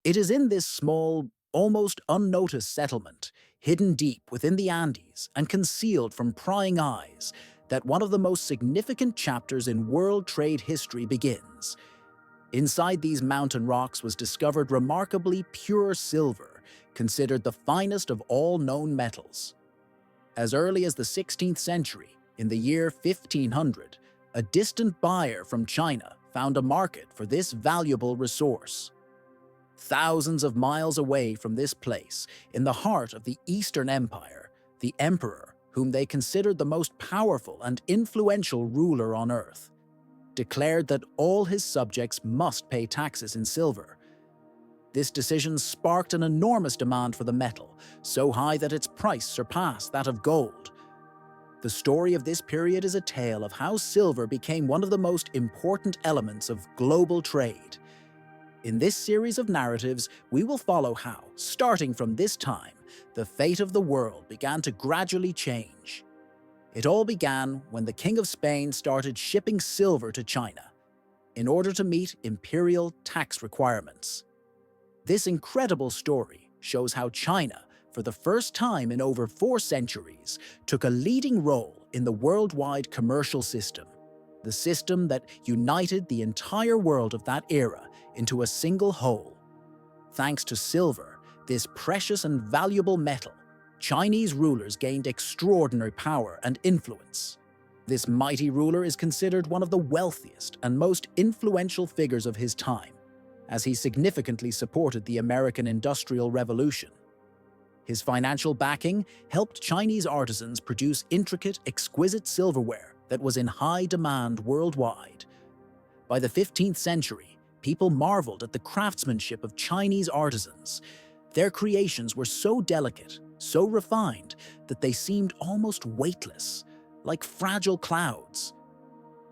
It is in this small, almost unnoticed settlement, hidden deep within the Andes and concealed from prying eyes, that one of the most significant chapters in world trade history begins. Inside these mountain rocks was discovered remarkably pure silver, considered the finest of all known metals. As early as the 16th century, in the year 1500, a distant buyer from China found a market for this valuable resource. Thousands of miles away from this place, in the heart of the Eastern Empire, the emperor, whom they considered the most powerful and influential ruler on earth, declared that all his subjects must pay taxes in silver. This decision sparked an enormous demand for the metal, so high that its price surpassed that of gold. The story of this period is a tale of how silver became one of the most important elements of global trade. In this series of narratives, we will follow how, starting from this time, the fate of the world began to gradually change. It all began when the King of Spain started shipping silver to China in order to meet imperial tax requirements. This incredible story shows how China, for the first time in over 4 centuries, took a leading role in the worldwide commercial system, the system that united the entire world of that era into a single whole. Thanks to silver, this precious and valuable metal, Chinese rulers gained extraordinary power and influence. This mighty ruler is considered one of the wealthiest and most influential figures of his time, as he significantly supported the American Industrial Revolution. His financial backing helped Chinese artisans produce intricate, exquisite silverware that was in high demand worldwide. By the 15th century, people marveled at the craftsmanship of Chinese artisans. Their creations were so delicate, so refined, that they seemed almost weightless, like fragile clouds.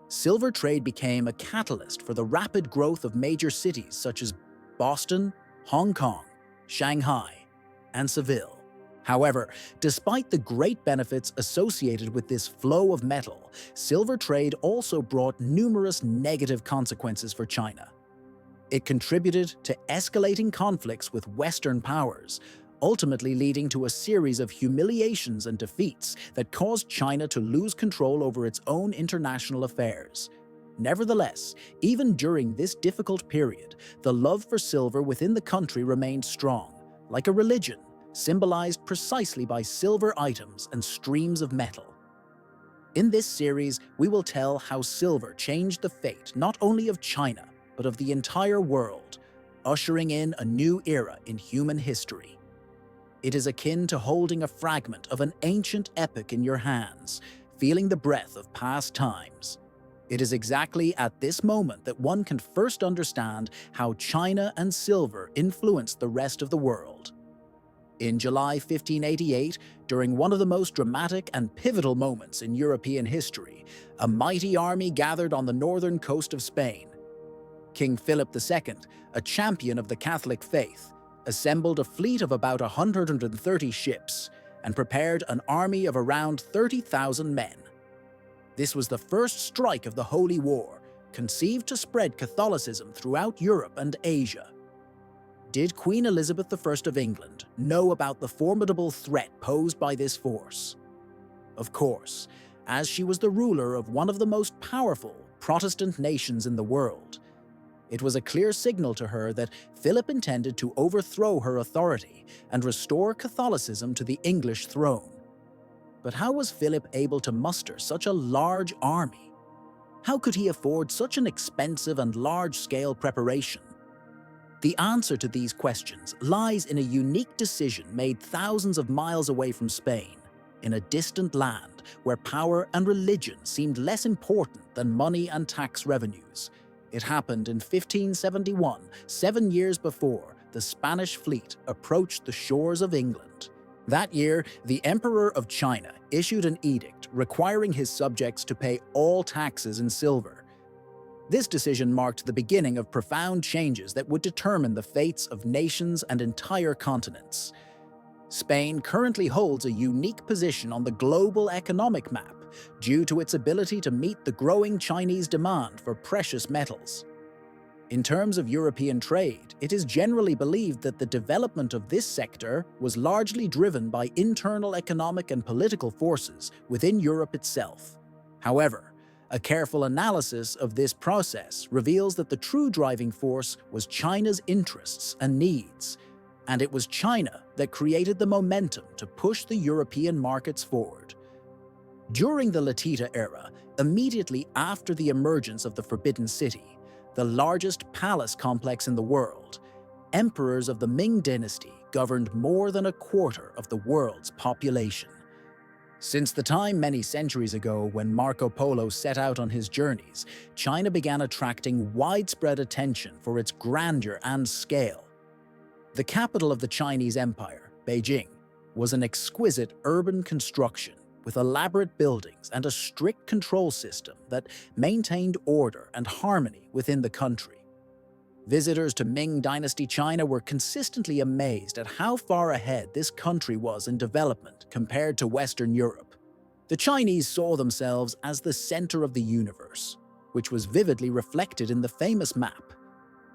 Silver trade became a catalyst for the rapid growth of major cities such as Boston, Hong Kong, Shanghai, and Seville. However, despite the great benefits associated with this flow of metal, silver trade also brought numerous negative consequences for China. It contributed to escalating conflicts with Western powers, ultimately leading to a series of humiliations and defeats that caused China to lose control over its own international affairs. Nevertheless, even during this difficult period, the love for silver within the country remained strong, like a religion, symbolized precisely by silver items and streams of metal. In this series, we will tell how silver changed the fate not only of China, but of the entire world, ushering in a new era in human history. It is akin to holding a fragment of an ancient epic in your hands, feeling the breath of past times. It is exactly at this moment that one can first understand how China and silver influenced the rest of the world. In July 1588, during one of the most dramatic and pivotal moments in European history, a mighty army gathered on the northern coast of Spain. King Philip II, a champion of the Catholic faith, assembled a fleet of about 130 ships and prepared an army of around 30,000 men. This was the first strike of the Holy War, conceived to spread Catholicism throughout Europe and Asia. Did Queen Elizabeth I of England know about the formidable threat posed by this force? Of course, as she was the ruler of one of the most powerful Protestant nations in the world. It was a clear signal to her that Philip intended to overthrow her authority and restore Catholicism to the English throne. But how was Philip able to muster such a large army? How could he afford such an expensive and large-scale preparation? The answer to these questions lies in a unique decision made thousands of miles away from Spain, in a distant land where power and religion seemed less important than money and tax revenues. It happened in 1571, 7 years before the Spanish fleet approached the shores of England. That year, the Emperor of China issued an edict requiring his subjects to pay all taxes in silver. This decision marked the beginning of profound changes that would determine the fates of nations and entire continents. Spain currently holds a unique position on the global economic map due to its ability to meet the growing Chinese demand for precious metals. In terms of European trade, it is generally believed that the development of this sector was largely driven by internal economic and political forces within Europe itself. However, a careful analysis of this process reveals that the true driving force was China's interests and needs, and it was China that created the momentum to push the European markets forward. During the Latita era, immediately after the emergence of the Forbidden City, the largest palace complex in the world, emperors of the Ming dynasty governed more than a quarter of the world's population. Since the time many centuries ago when Marco Polo set out on his journeys, China began attracting widespread attention for its grandeur and scale. The capital of the Chinese Empire, Beijing, was an exquisite urban construction with elaborate buildings and a strict control system that maintained order and harmony within the country. Visitors to Ming Dynasty China were consistently amazed at how far ahead this country was in development compared to Western Europe. The Chinese saw themselves as the center of the universe, which was vividly reflected in the famous map,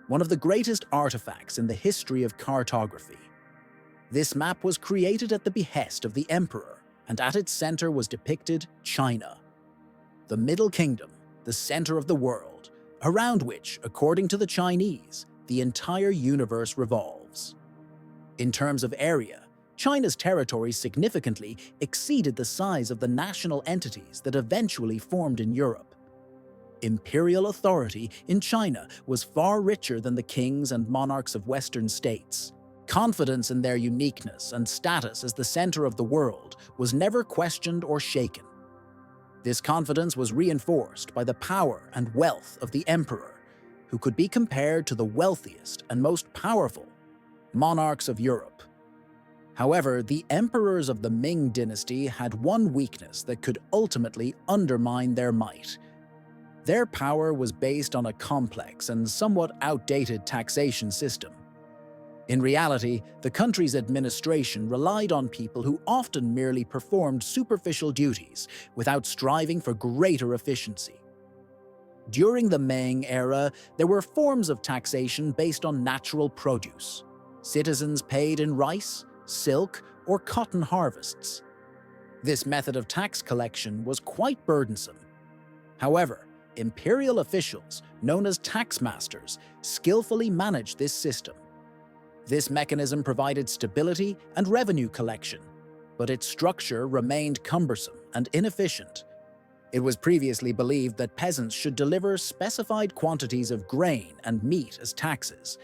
one of the greatest artifacts in the history of cartography. This map was created at the behest of the emperor, and at its center was depicted China, the Middle Kingdom, the center of the world, around which, according to the Chinese, the entire universe revolves. In terms of area, China's territory significantly exceeded the size of the national entities that eventually formed in Europe. Imperial authority in China was far richer than the kings and monarchs of Western states. Confidence in their uniqueness and status as the center of the world was never questioned or shaken. This confidence was reinforced by the power and wealth of the emperor, who could be compared to the wealthiest and most powerful monarchs of Europe. However, the emperors of the Ming dynasty had one weakness that could ultimately undermine their might. Their power was based on a complex and somewhat outdated taxation system. In reality, the country's administration relied on people who often merely performed superficial duties without striving for greater efficiency. During the Ming era, there were forms of taxation based on natural produce. Citizens paid in rice, silk, or cotton harvests. This method of tax collection was quite burdensome. However, imperial officials, known as taxmasters, skillfully managed this system. This mechanism provided stability and revenue collection, but its structure remained cumbersome and inefficient. It was previously believed that peasants should deliver specified quantities of grain and meat as taxes,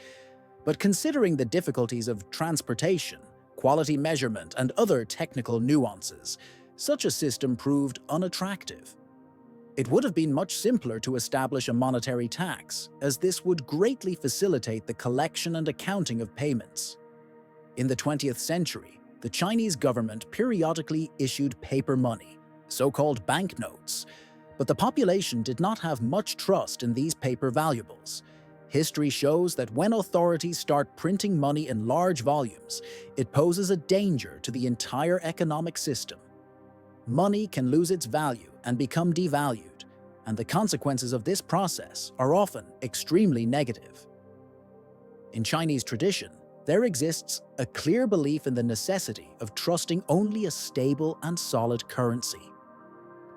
but considering the difficulties of transportation, quality measurement, and other technical nuances, such a system proved unattractive. It would have been much simpler to establish a monetary tax, as this would greatly facilitate the collection and accounting of payments. In the 20th century, the Chinese government periodically issued paper money, so-called banknotes, but the population did not have much trust in these paper valuables. History shows that when authorities start printing money in large volumes, it poses a danger to the entire economic system. Money can lose its value and become devalued, and the consequences of this process are often extremely negative. In Chinese tradition, there exists a clear belief in the necessity of trusting only a stable and solid currency.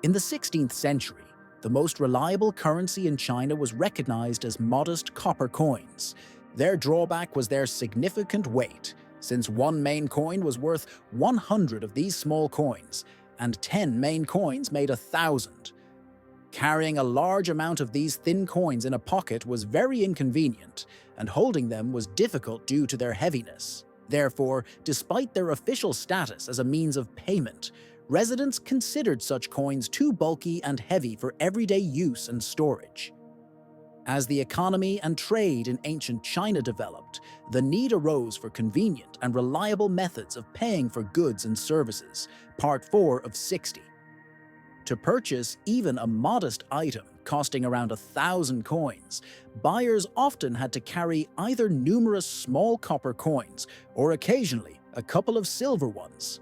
In the 16th century, the most reliable currency in China was recognized as modest copper coins. Their drawback was their significant weight, since one main coin was worth 100 of these small coins, and 10 main coins made 1,000. Carrying a large amount of these thin coins in a pocket was very inconvenient, and holding them was difficult due to their heaviness. Therefore, despite their official status as a means of payment, residents considered such coins too bulky and heavy for everyday use and storage. As the economy and trade in ancient China developed, the need arose for convenient and reliable methods of paying for goods and services. Part 4 of 60. To purchase even a modest item costing around 1,000 coins, buyers often had to carry either numerous small copper coins or occasionally a couple of silver ones.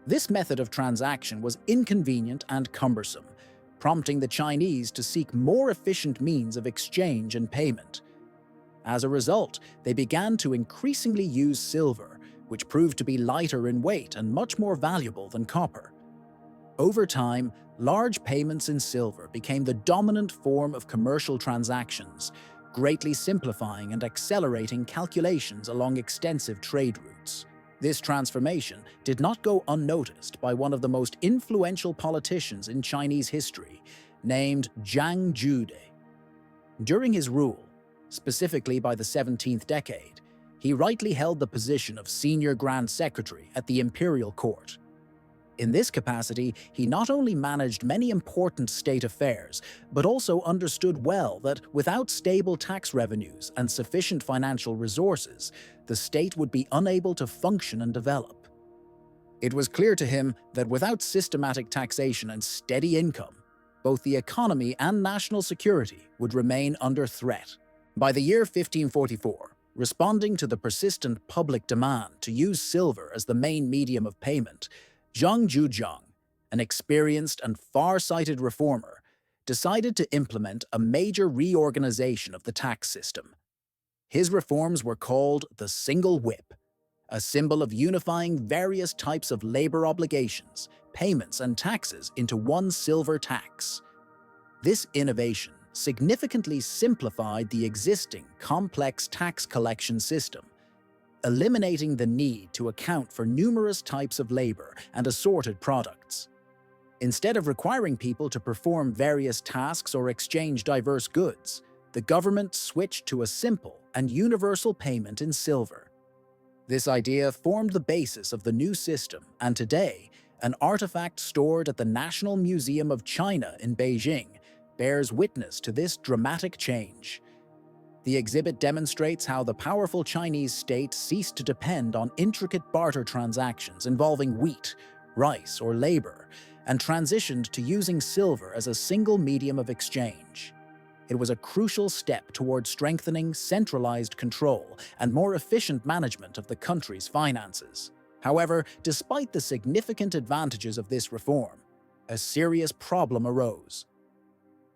This method of transaction was inconvenient and cumbersome, prompting the Chinese to seek more efficient means of exchange and payment. As a result, they began to increasingly use silver, which proved to be lighter in weight and much more valuable than copper. Over time, large payments in silver became the dominant form of commercial transactions, greatly simplifying and accelerating calculations along extensive trade routes. This transformation did not go unnoticed by one of the most influential politicians in Chinese history, named Zhang Zhude. During his rule, specifically by the 17th decade, he rightly held the position of senior Grand Secretary at the imperial court. In this capacity, he not only managed many important state affairs, but also understood well that without stable tax revenues and sufficient financial resources, the state would be unable to function and develop. It was clear to him that without systematic taxation and steady income, both the economy and national security would remain under threat. By the year 1544, responding to the persistent public demand to use silver as the main medium of payment, Zhang Zhujiang, an experienced and far-sighted reformer, decided to implement a major reorganization of the tax system. His reforms were called the Single Whip, a symbol of unifying various types of labor obligations, payments, and taxes into one silver tax. This innovation significantly simplified the existing complex tax collection system, eliminating the need to account for numerous types of labor and assorted products. Instead of requiring people to perform various tasks or exchange diverse goods, the government switched to a simple and universal payment in silver. This idea formed the basis of the new system, and today, an artifact stored at the National Museum of China in Beijing bears witness to this dramatic change. The exhibit demonstrates how the powerful Chinese state ceased to depend on intricate barter transactions involving wheat, rice, or labor, and transitioned to using silver as a single medium of exchange. It was a crucial step toward strengthening centralized control and more efficient management of the country's finances. However, despite the significant advantages of this reform, a serious problem arose: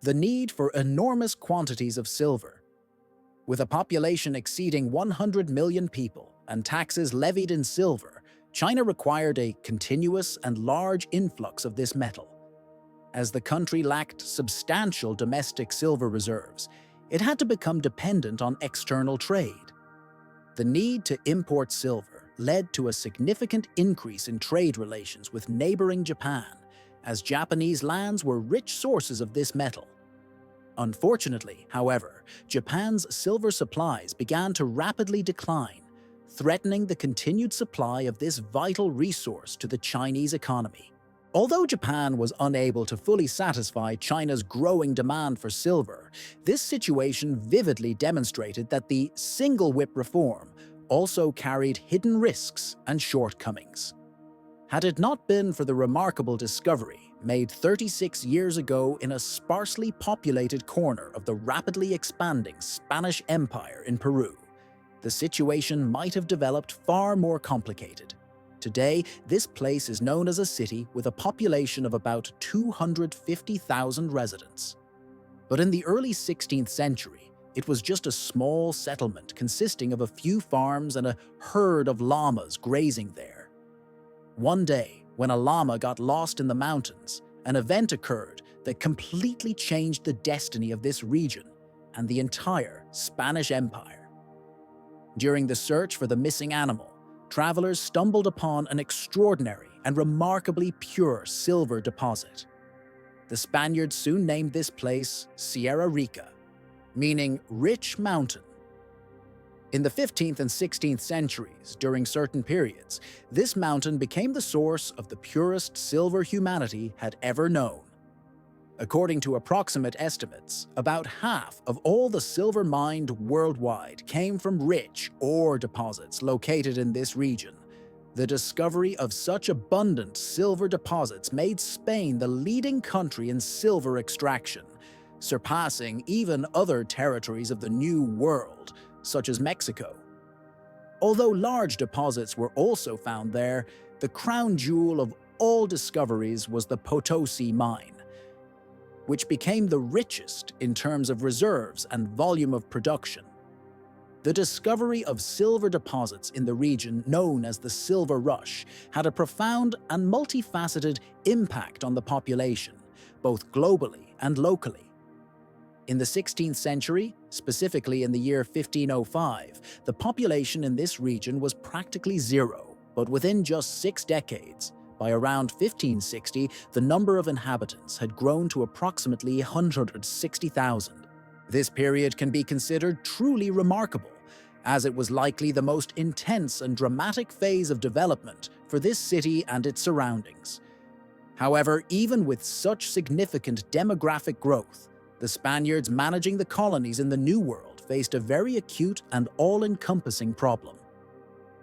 the need for enormous quantities of silver. With a population exceeding 100 million people and taxes levied in silver, China required a continuous and large influx of this metal. As the country lacked substantial domestic silver reserves, it had to become dependent on external trade. The need to import silver led to a significant increase in trade relations with neighboring Japan, as Japanese lands were rich sources of this metal. Unfortunately, however, Japan's silver supplies began to rapidly decline, threatening the continued supply of this vital resource to the Chinese economy. Although Japan was unable to fully satisfy China's growing demand for silver, this situation vividly demonstrated that the single whip reform also carried hidden risks and shortcomings. Had it not been for the remarkable discovery made 36 years ago in a sparsely populated corner of the rapidly expanding Spanish Empire in Peru, the situation might have developed far more complicated. Today, this place is known as a city with a population of about 250,000 residents. But in the early 16th century, it was just a small settlement consisting of a few farms and a herd of llamas grazing there. One day, when a llama got lost in the mountains, an event occurred that completely changed the destiny of this region and the entire Spanish Empire. During the search for the missing animal, travelers stumbled upon an extraordinary and remarkably pure silver deposit. The Spaniards soon named this place Sierra Rica, meaning rich mountain. In the 15th and 16th centuries, during certain periods, this mountain became the source of the purest silver humanity had ever known. According to approximate estimates, about half of all the silver mined worldwide came from rich ore deposits located in this region. The discovery of such abundant silver deposits made Spain the leading country in silver extraction, surpassing even other territories of the New World, such as Mexico. Although large deposits were also found there, the crown jewel of all discoveries was the Potosi mine, which became the richest in terms of reserves and volume of production. The discovery of silver deposits in the region known as the Silver Rush had a profound and multifaceted impact on the population, both globally and locally. In the 16th century, specifically in the year 1505, the population in this region was practically zero, but within just 6 decades, by around 1560, the number of inhabitants had grown to approximately 160,000. This period can be considered truly remarkable, as it was likely the most intense and dramatic phase of development for this city and its surroundings. However, even with such significant demographic growth, the Spaniards managing the colonies in the New World faced a very acute and all-encompassing problem.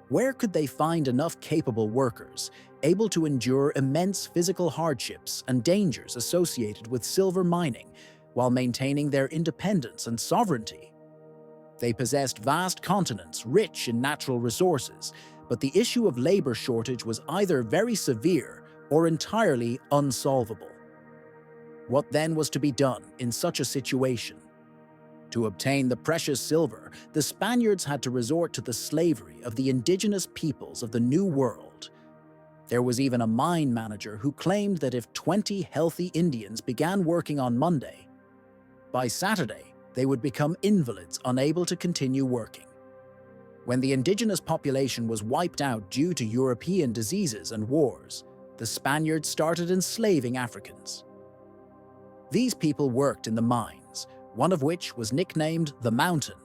Where could they find enough capable workers, able to endure immense physical hardships and dangers associated with silver mining, while maintaining their independence and sovereignty? They possessed vast continents rich in natural resources, but the issue of labor shortage was either very severe or entirely unsolvable. What then was to be done in such a situation? To obtain the precious silver, the Spaniards had to resort to the slavery of the indigenous peoples of the New World. There was even a mine manager who claimed that if 20 healthy Indians began working on Monday, by Saturday, they would become invalids unable to continue working. When the indigenous population was wiped out due to European diseases and wars, the Spaniards started enslaving Africans. These people worked in the mines, one of which was nicknamed the Mountain,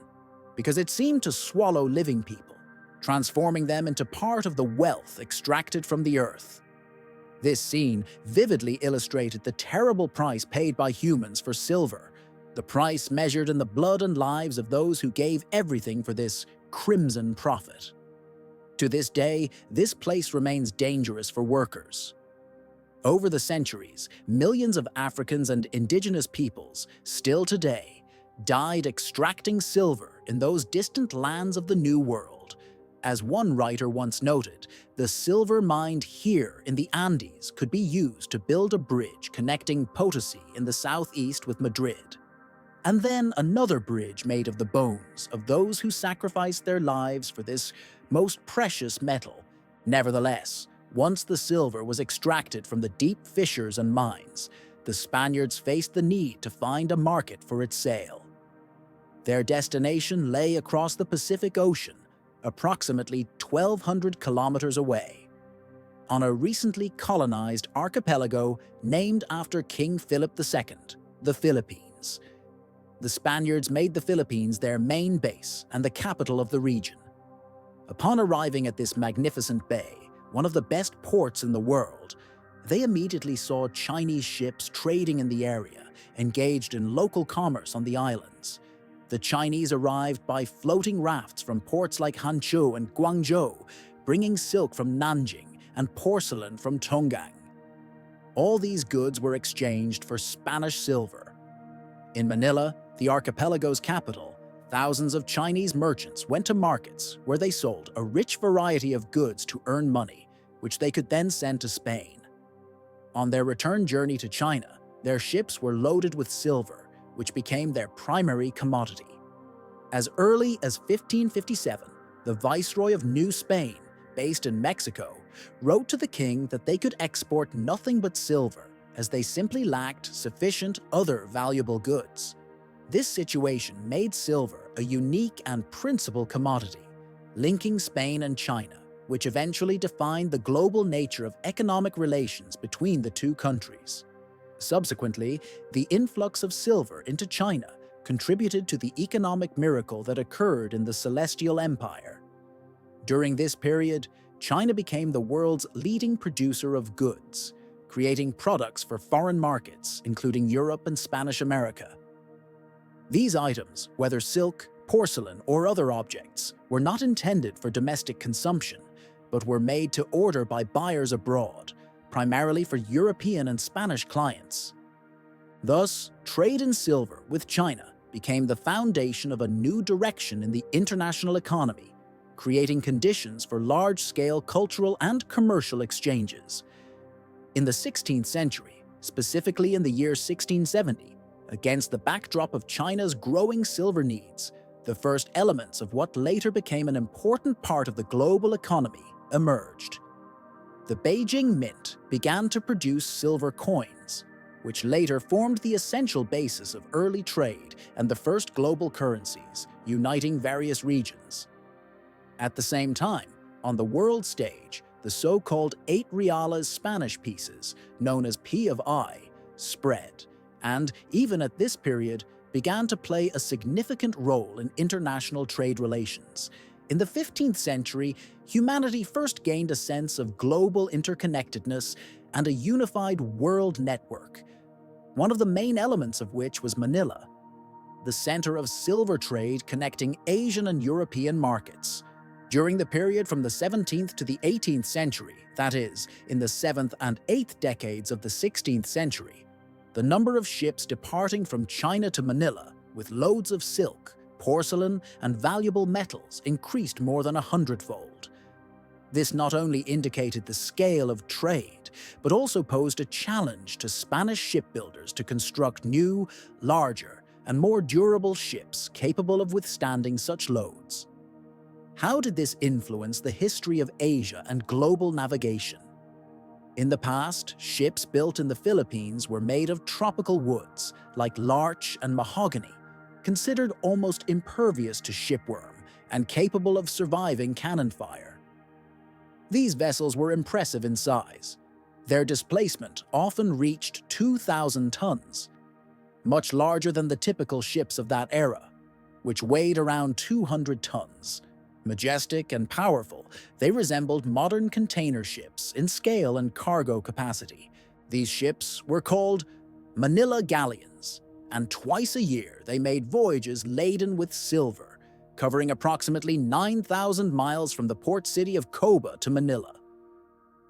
because it seemed to swallow living people, transforming them into part of the wealth extracted from the earth. This scene vividly illustrated the terrible price paid by humans for silver, the price measured in the blood and lives of those who gave everything for this crimson profit. To this day, this place remains dangerous for workers. Over the centuries, millions of Africans and indigenous peoples, still today, died extracting silver in those distant lands of the New World. As one writer once noted, the silver mined here in the Andes could be used to build a bridge connecting Potosi in the southeast with Madrid. And then another bridge made of the bones of those who sacrificed their lives for this most precious metal. Nevertheless, once the silver was extracted from the deep fissures and mines, the Spaniards faced the need to find a market for its sale. Their destination lay across the Pacific Ocean, approximately 1,200 kilometers away, on a recently colonized archipelago named after King Philip II, the Philippines. The Spaniards made the Philippines their main base and the capital of the region. Upon arriving at this magnificent bay, one of the best ports in the world, they immediately saw Chinese ships trading in the area, engaged in local commerce on the islands. The Chinese arrived by floating rafts from ports like Hangzhou and Guangzhou, bringing silk from Nanjing and porcelain from Tongang. All these goods were exchanged for Spanish silver. In Manila, the archipelago's capital, thousands of Chinese merchants went to markets where they sold a rich variety of goods to earn money, which they could then send to Spain. On their return journey to China, their ships were loaded with silver, which became their primary commodity. As early as 1557, the Viceroy of New Spain, based in Mexico, wrote to the king that they could export nothing but silver, as they simply lacked sufficient other valuable goods. This situation made silver a unique and principal commodity, linking Spain and China, which eventually defined the global nature of economic relations between the two countries. Subsequently, the influx of silver into China contributed to the economic miracle that occurred in the Celestial Empire. During this period, China became the world's leading producer of goods, creating products for foreign markets, including Europe and Spanish America. These items, whether silk, porcelain, or other objects, were not intended for domestic consumption, but were made to order by buyers abroad, primarily for European and Spanish clients. Thus, trade in silver with China became the foundation of a new direction in the international economy, creating conditions for large-scale cultural and commercial exchanges. In the 16th century, specifically in the year 1670, against the backdrop of China's growing silver needs, The first elements of what later became an important part of the global economy emerged. The Beijing Mint began to produce silver coins, which later formed the essential basis of early trade and the first global currencies, uniting various regions. At the same time, on the world stage, the so-called 8 reales Spanish pieces, known as P of I, spread, and, even at this period, began to play a significant role in international trade relations. In the 15th century, humanity first gained a sense of global interconnectedness and a unified world network, one of the main elements of which was Manila, the center of silver trade connecting Asian and European markets. During the period from the 17th to the 18th century, that is, in the 7th and 8th decades of the 16th century, the number of ships departing from China to Manila with loads of silk, porcelain, and valuable metals increased more than 100-fold. This not only indicated the scale of trade, but also posed a challenge to Spanish shipbuilders to construct new, larger, and more durable ships capable of withstanding such loads. How did this influence the history of Asia and global navigation? In the past, ships built in the Philippines were made of tropical woods, like larch and mahogany, considered almost impervious to shipworm and capable of surviving cannon fire. These vessels were impressive in size. Their displacement often reached 2,000 tons, much larger than the typical ships of that era, which weighed around 200 tons. Majestic and powerful, they resembled modern container ships in scale and cargo capacity. These ships were called Manila galleons, and twice a year they made voyages laden with silver, covering approximately 9,000 miles from the port city of Coba to Manila.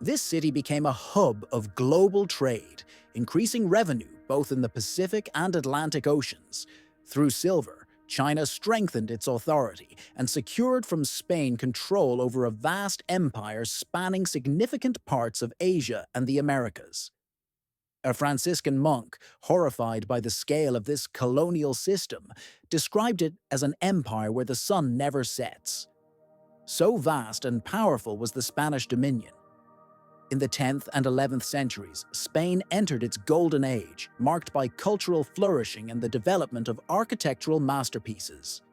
This city became a hub of global trade, increasing revenue both in the Pacific and Atlantic Oceans. Through silver, China strengthened its authority and secured from Spain control over a vast empire spanning significant parts of Asia and the Americas. A Franciscan monk, horrified by the scale of this colonial system, described it as an empire where the sun never sets. So vast and powerful was the Spanish dominion. In the 10th and 11th centuries, Spain entered its golden age, marked by cultural flourishing and the development of architectural masterpieces.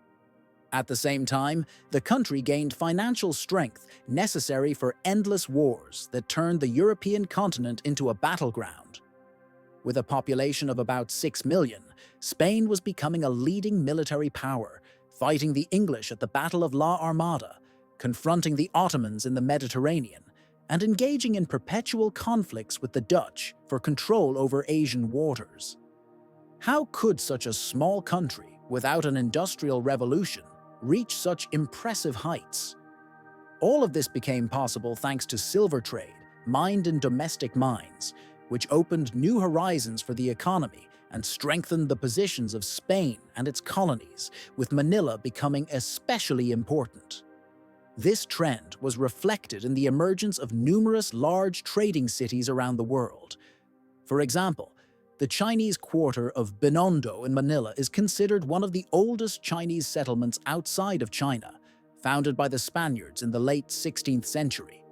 At the same time, the country gained financial strength necessary for endless wars that turned the European continent into a battleground. With a population of about 6 million, Spain was becoming a leading military power, fighting the English at the Battle of La Armada, confronting the Ottomans in the Mediterranean, and engaging in perpetual conflicts with the Dutch for control over Asian waters. How could such a small country, without an industrial revolution, reach such impressive heights? All of this became possible thanks to silver trade, mined in domestic mines, which opened new horizons for the economy and strengthened the positions of Spain and its colonies, with Manila becoming especially important. This trend was reflected in the emergence of numerous large trading cities around the world. For example, the Chinese quarter of Binondo in Manila is considered one of the oldest Chinese settlements outside of China, founded by the Spaniards in the late 16th century.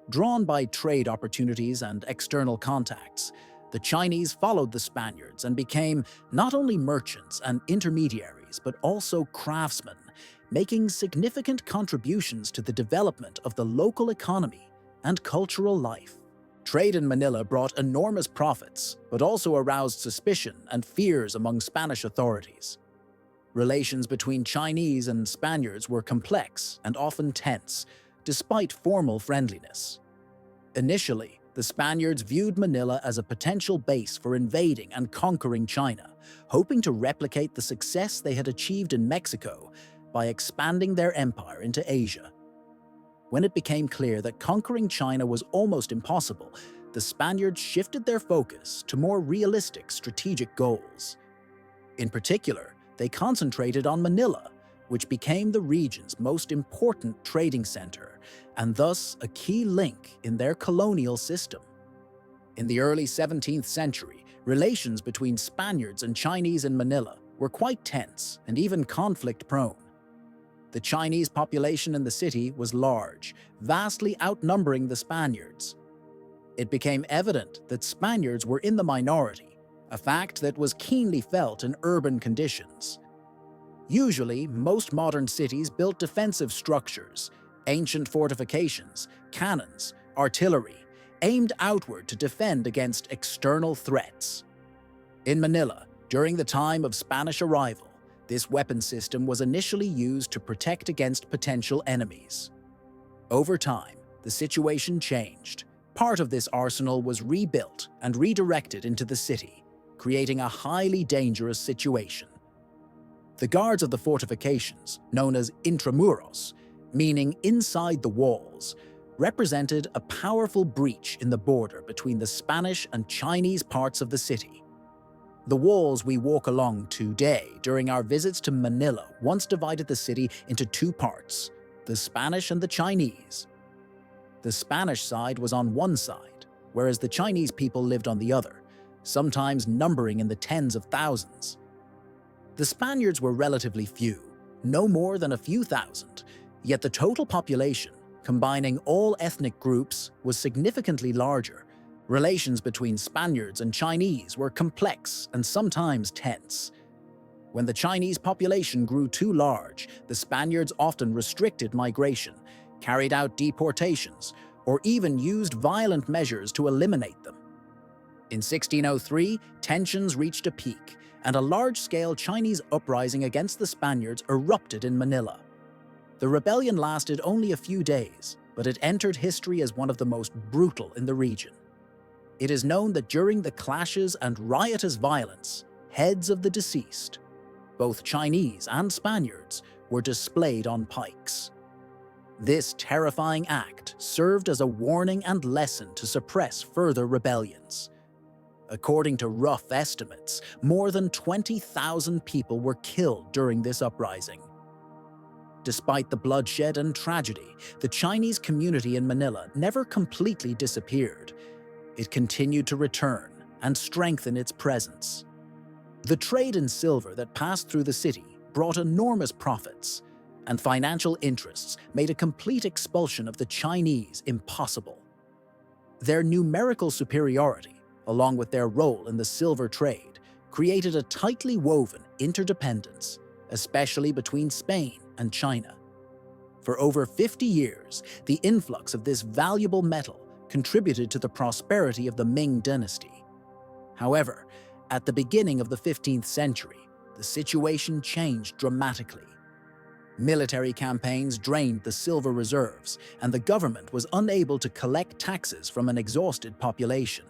Drawn by trade opportunities and external contacts, the Chinese followed the Spaniards and became not only merchants and intermediaries, but also craftsmen, making significant contributions to the development of the local economy and cultural life. Trade in Manila brought enormous profits, but also aroused suspicion and fears among Spanish authorities. Relations between Chinese and Spaniards were complex and often tense, despite formal friendliness. Initially, the Spaniards viewed Manila as a potential base for invading and conquering China, hoping to replicate the success they had achieved in Mexico by expanding their empire into Asia. When it became clear that conquering China was almost impossible, the Spaniards shifted their focus to more realistic strategic goals. In particular, they concentrated on Manila, which became the region's most important trading center and thus a key link in their colonial system. In the early 17th century, relations between Spaniards and Chinese in Manila were quite tense and even conflict-prone. The Chinese population in the city was large, vastly outnumbering the Spaniards. It became evident that Spaniards were in the minority, a fact that was keenly felt in urban conditions. Usually, most modern cities built defensive structures, ancient fortifications, cannons, artillery, aimed outward to defend against external threats. In Manila, during the time of Spanish arrival, this weapon system was initially used to protect against potential enemies. Over time, the situation changed. Part of this arsenal was rebuilt and redirected into the city, creating a highly dangerous situation. The guards of the fortifications, known as intramuros, meaning inside the walls, represented a powerful breach in the border between the Spanish and Chinese parts of the city. The walls we walk along today during our visits to Manila once divided the city into two parts, the Spanish and the Chinese. The Spanish side was on one side, whereas the Chinese people lived on the other, sometimes numbering in the tens of thousands. The Spaniards were relatively few, no more than a few thousand, yet the total population, combining all ethnic groups, was significantly larger. Relations between Spaniards and Chinese were complex and sometimes tense. When the Chinese population grew too large, the Spaniards often restricted migration, carried out deportations, or even used violent measures to eliminate them. In 1603, tensions reached a peak, and a large-scale Chinese uprising against the Spaniards erupted in Manila. The rebellion lasted only a few days, but it entered history as one of the most brutal in the region. It is known that during the clashes and riotous violence, heads of the deceased, both Chinese and Spaniards, were displayed on pikes. This terrifying act served as a warning and lesson to suppress further rebellions. According to rough estimates, more than 20,000 people were killed during this uprising. Despite the bloodshed and tragedy, the Chinese community in Manila never completely disappeared. It continued to return and strengthen its presence. The trade in silver that passed through the city brought enormous profits, and financial interests made a complete expulsion of the Chinese impossible. Their numerical superiority, along with their role in the silver trade, created a tightly woven interdependence, especially between Spain and China. For over 50 years, the influx of this valuable metal contributed to the prosperity of the Ming dynasty. However, at the beginning of the 15th century, the situation changed dramatically. Military campaigns drained the silver reserves, and the government was unable to collect taxes from an exhausted population.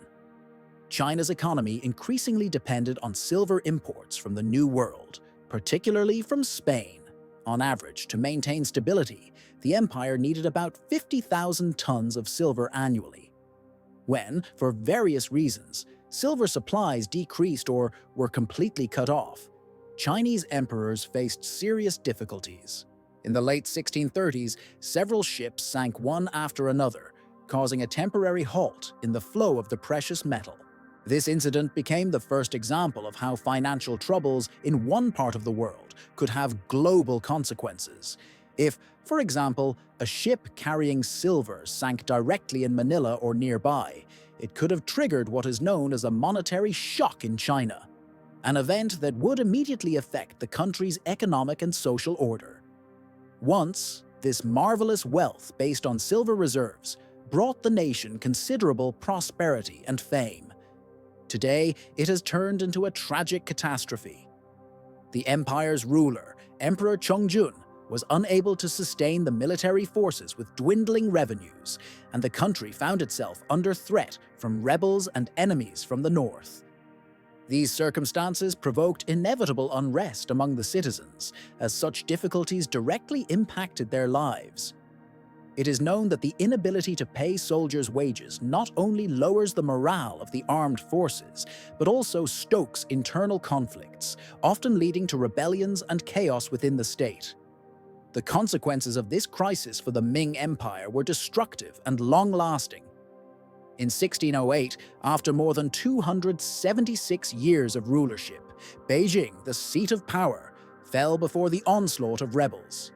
China's economy increasingly depended on silver imports from the New World, particularly from Spain. On average, to maintain stability, the empire needed about 50,000 tons of silver annually. When, for various reasons, silver supplies decreased or were completely cut off, Chinese emperors faced serious difficulties. In the late 1630s, several ships sank one after another, causing a temporary halt in the flow of the precious metal. This incident became the first example of how financial troubles in one part of the world could have global consequences. If, for example, a ship carrying silver sank directly in Manila or nearby, it could have triggered what is known as a monetary shock in China, an event that would immediately affect the country's economic and social order. Once, this marvelous wealth based on silver reserves brought the nation considerable prosperity and fame. Today, it has turned into a tragic catastrophe. The empire's ruler, Emperor Chongjun, was unable to sustain the military forces with dwindling revenues, and the country found itself under threat from rebels and enemies from the north. These circumstances provoked inevitable unrest among the citizens, as such difficulties directly impacted their lives. It is known that the inability to pay soldiers' wages not only lowers the morale of the armed forces, but also stokes internal conflicts, often leading to rebellions and chaos within the state. The consequences of this crisis for the Ming Empire were destructive and long-lasting. In 1608, after more than 276 years of rulership, Beijing, the seat of power, fell before the onslaught of rebels.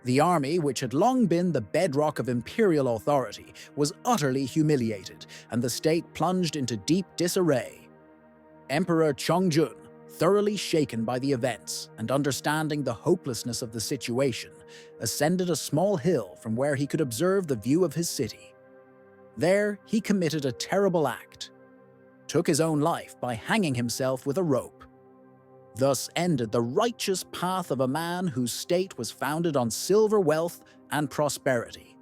The army, which had long been the bedrock of imperial authority, was utterly humiliated, and the state plunged into deep disarray. Emperor Chongjun, thoroughly shaken by the events and understanding the hopelessness of the situation, ascended a small hill from where he could observe the view of his city. There, he committed a terrible act, took his own life by hanging himself with a rope. Thus ended the righteous path of a man whose state was founded on silver wealth and prosperity.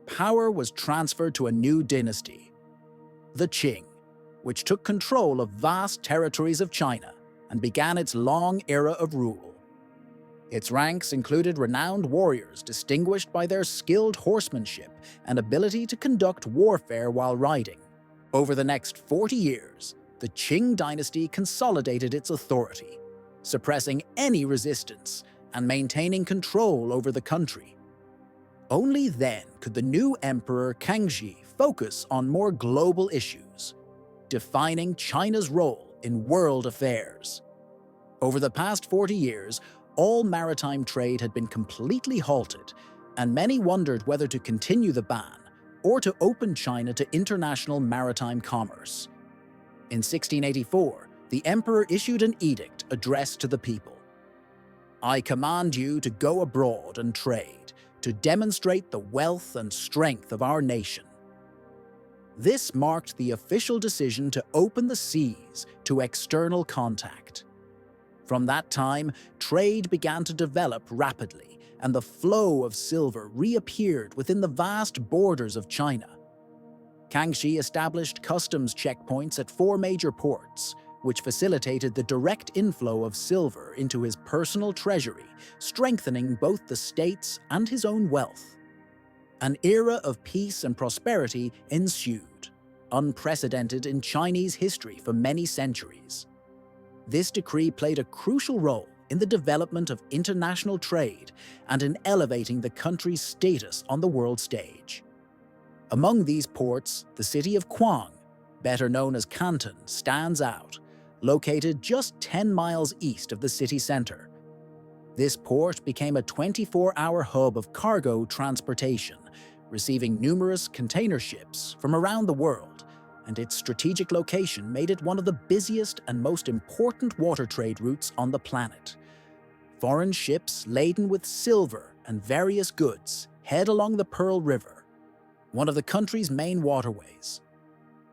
Power was transferred to a new dynasty, the Qing, which took control of vast territories of China and began its long era of rule. Its ranks included renowned warriors distinguished by their skilled horsemanship and ability to conduct warfare while riding. Over the next 40 years, the Qing dynasty consolidated its authority, suppressing any resistance and maintaining control over the country. Only then could the new emperor Kangxi focus on more global issues, defining China's role in world affairs. Over the past 40 years, all maritime trade had been completely halted, and many wondered whether to continue the ban or to open China to international maritime commerce. In 1684, the emperor issued an edict addressed to the people. "I command you to go abroad and trade, to demonstrate the wealth and strength of our nation." This marked the official decision to open the seas to external contact. From that time, trade began to develop rapidly, and the flow of silver reappeared within the vast borders of China. Kangxi established customs checkpoints at 4 major ports, which facilitated the direct inflow of silver into his personal treasury, strengthening both the state's and his own wealth. An era of peace and prosperity ensued, unprecedented in Chinese history for many centuries. This decree played a crucial role in the development of international trade and in elevating the country's status on the world stage. Among these ports, the city of Quang, better known as Canton, stands out, located just 10 miles east of the city center. This port became a 24-hour hub of cargo transportation, receiving numerous container ships from around the world, and its strategic location made it one of the busiest and most important water trade routes on the planet. Foreign ships laden with silver and various goods head along the Pearl River, one of the country's main waterways.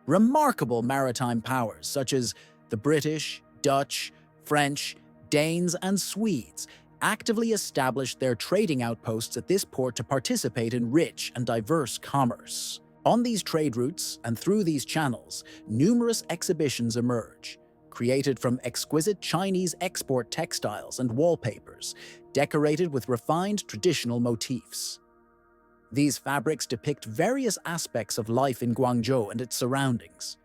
Remarkable maritime powers such as the British, Dutch, French, Danes, and Swedes actively established their trading outposts at this port to participate in rich and diverse commerce. On these trade routes and through these channels, numerous exhibitions emerge, created from exquisite Chinese export textiles and wallpapers, decorated with refined traditional motifs. These fabrics depict various aspects of life in Guangzhou and its surroundings.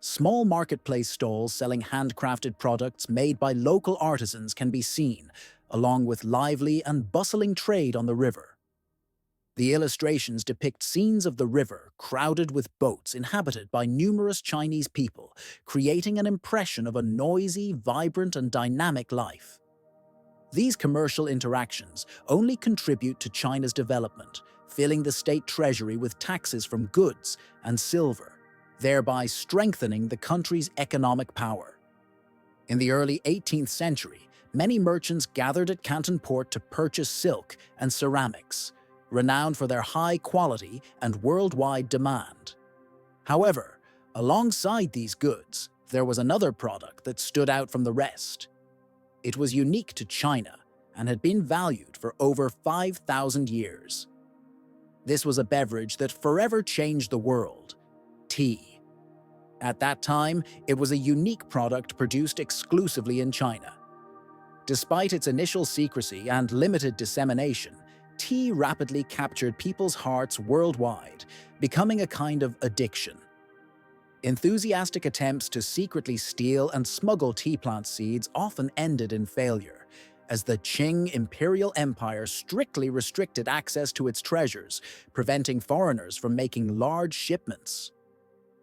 Small marketplace stalls selling handcrafted products made by local artisans can be seen, along with lively and bustling trade on the river. The illustrations depict scenes of the river crowded with boats inhabited by numerous Chinese people, creating an impression of a noisy, vibrant, and dynamic life. These commercial interactions only contribute to China's development, filling the state treasury with taxes from goods and silver, thereby strengthening the country's economic power. In the early 18th century, many merchants gathered at Canton Port to purchase silk and ceramics, renowned for their high quality and worldwide demand. However, alongside these goods, there was another product that stood out from the rest. It was unique to China and had been valued for over 5,000 years. This was a beverage that forever changed the world: tea. At that time, it was a unique product produced exclusively in China. Despite its initial secrecy and limited dissemination, tea rapidly captured people's hearts worldwide, becoming a kind of addiction. Enthusiastic attempts to secretly steal and smuggle tea plant seeds often ended in failure, as the Qing Imperial Empire strictly restricted access to its treasures, preventing foreigners from making large shipments.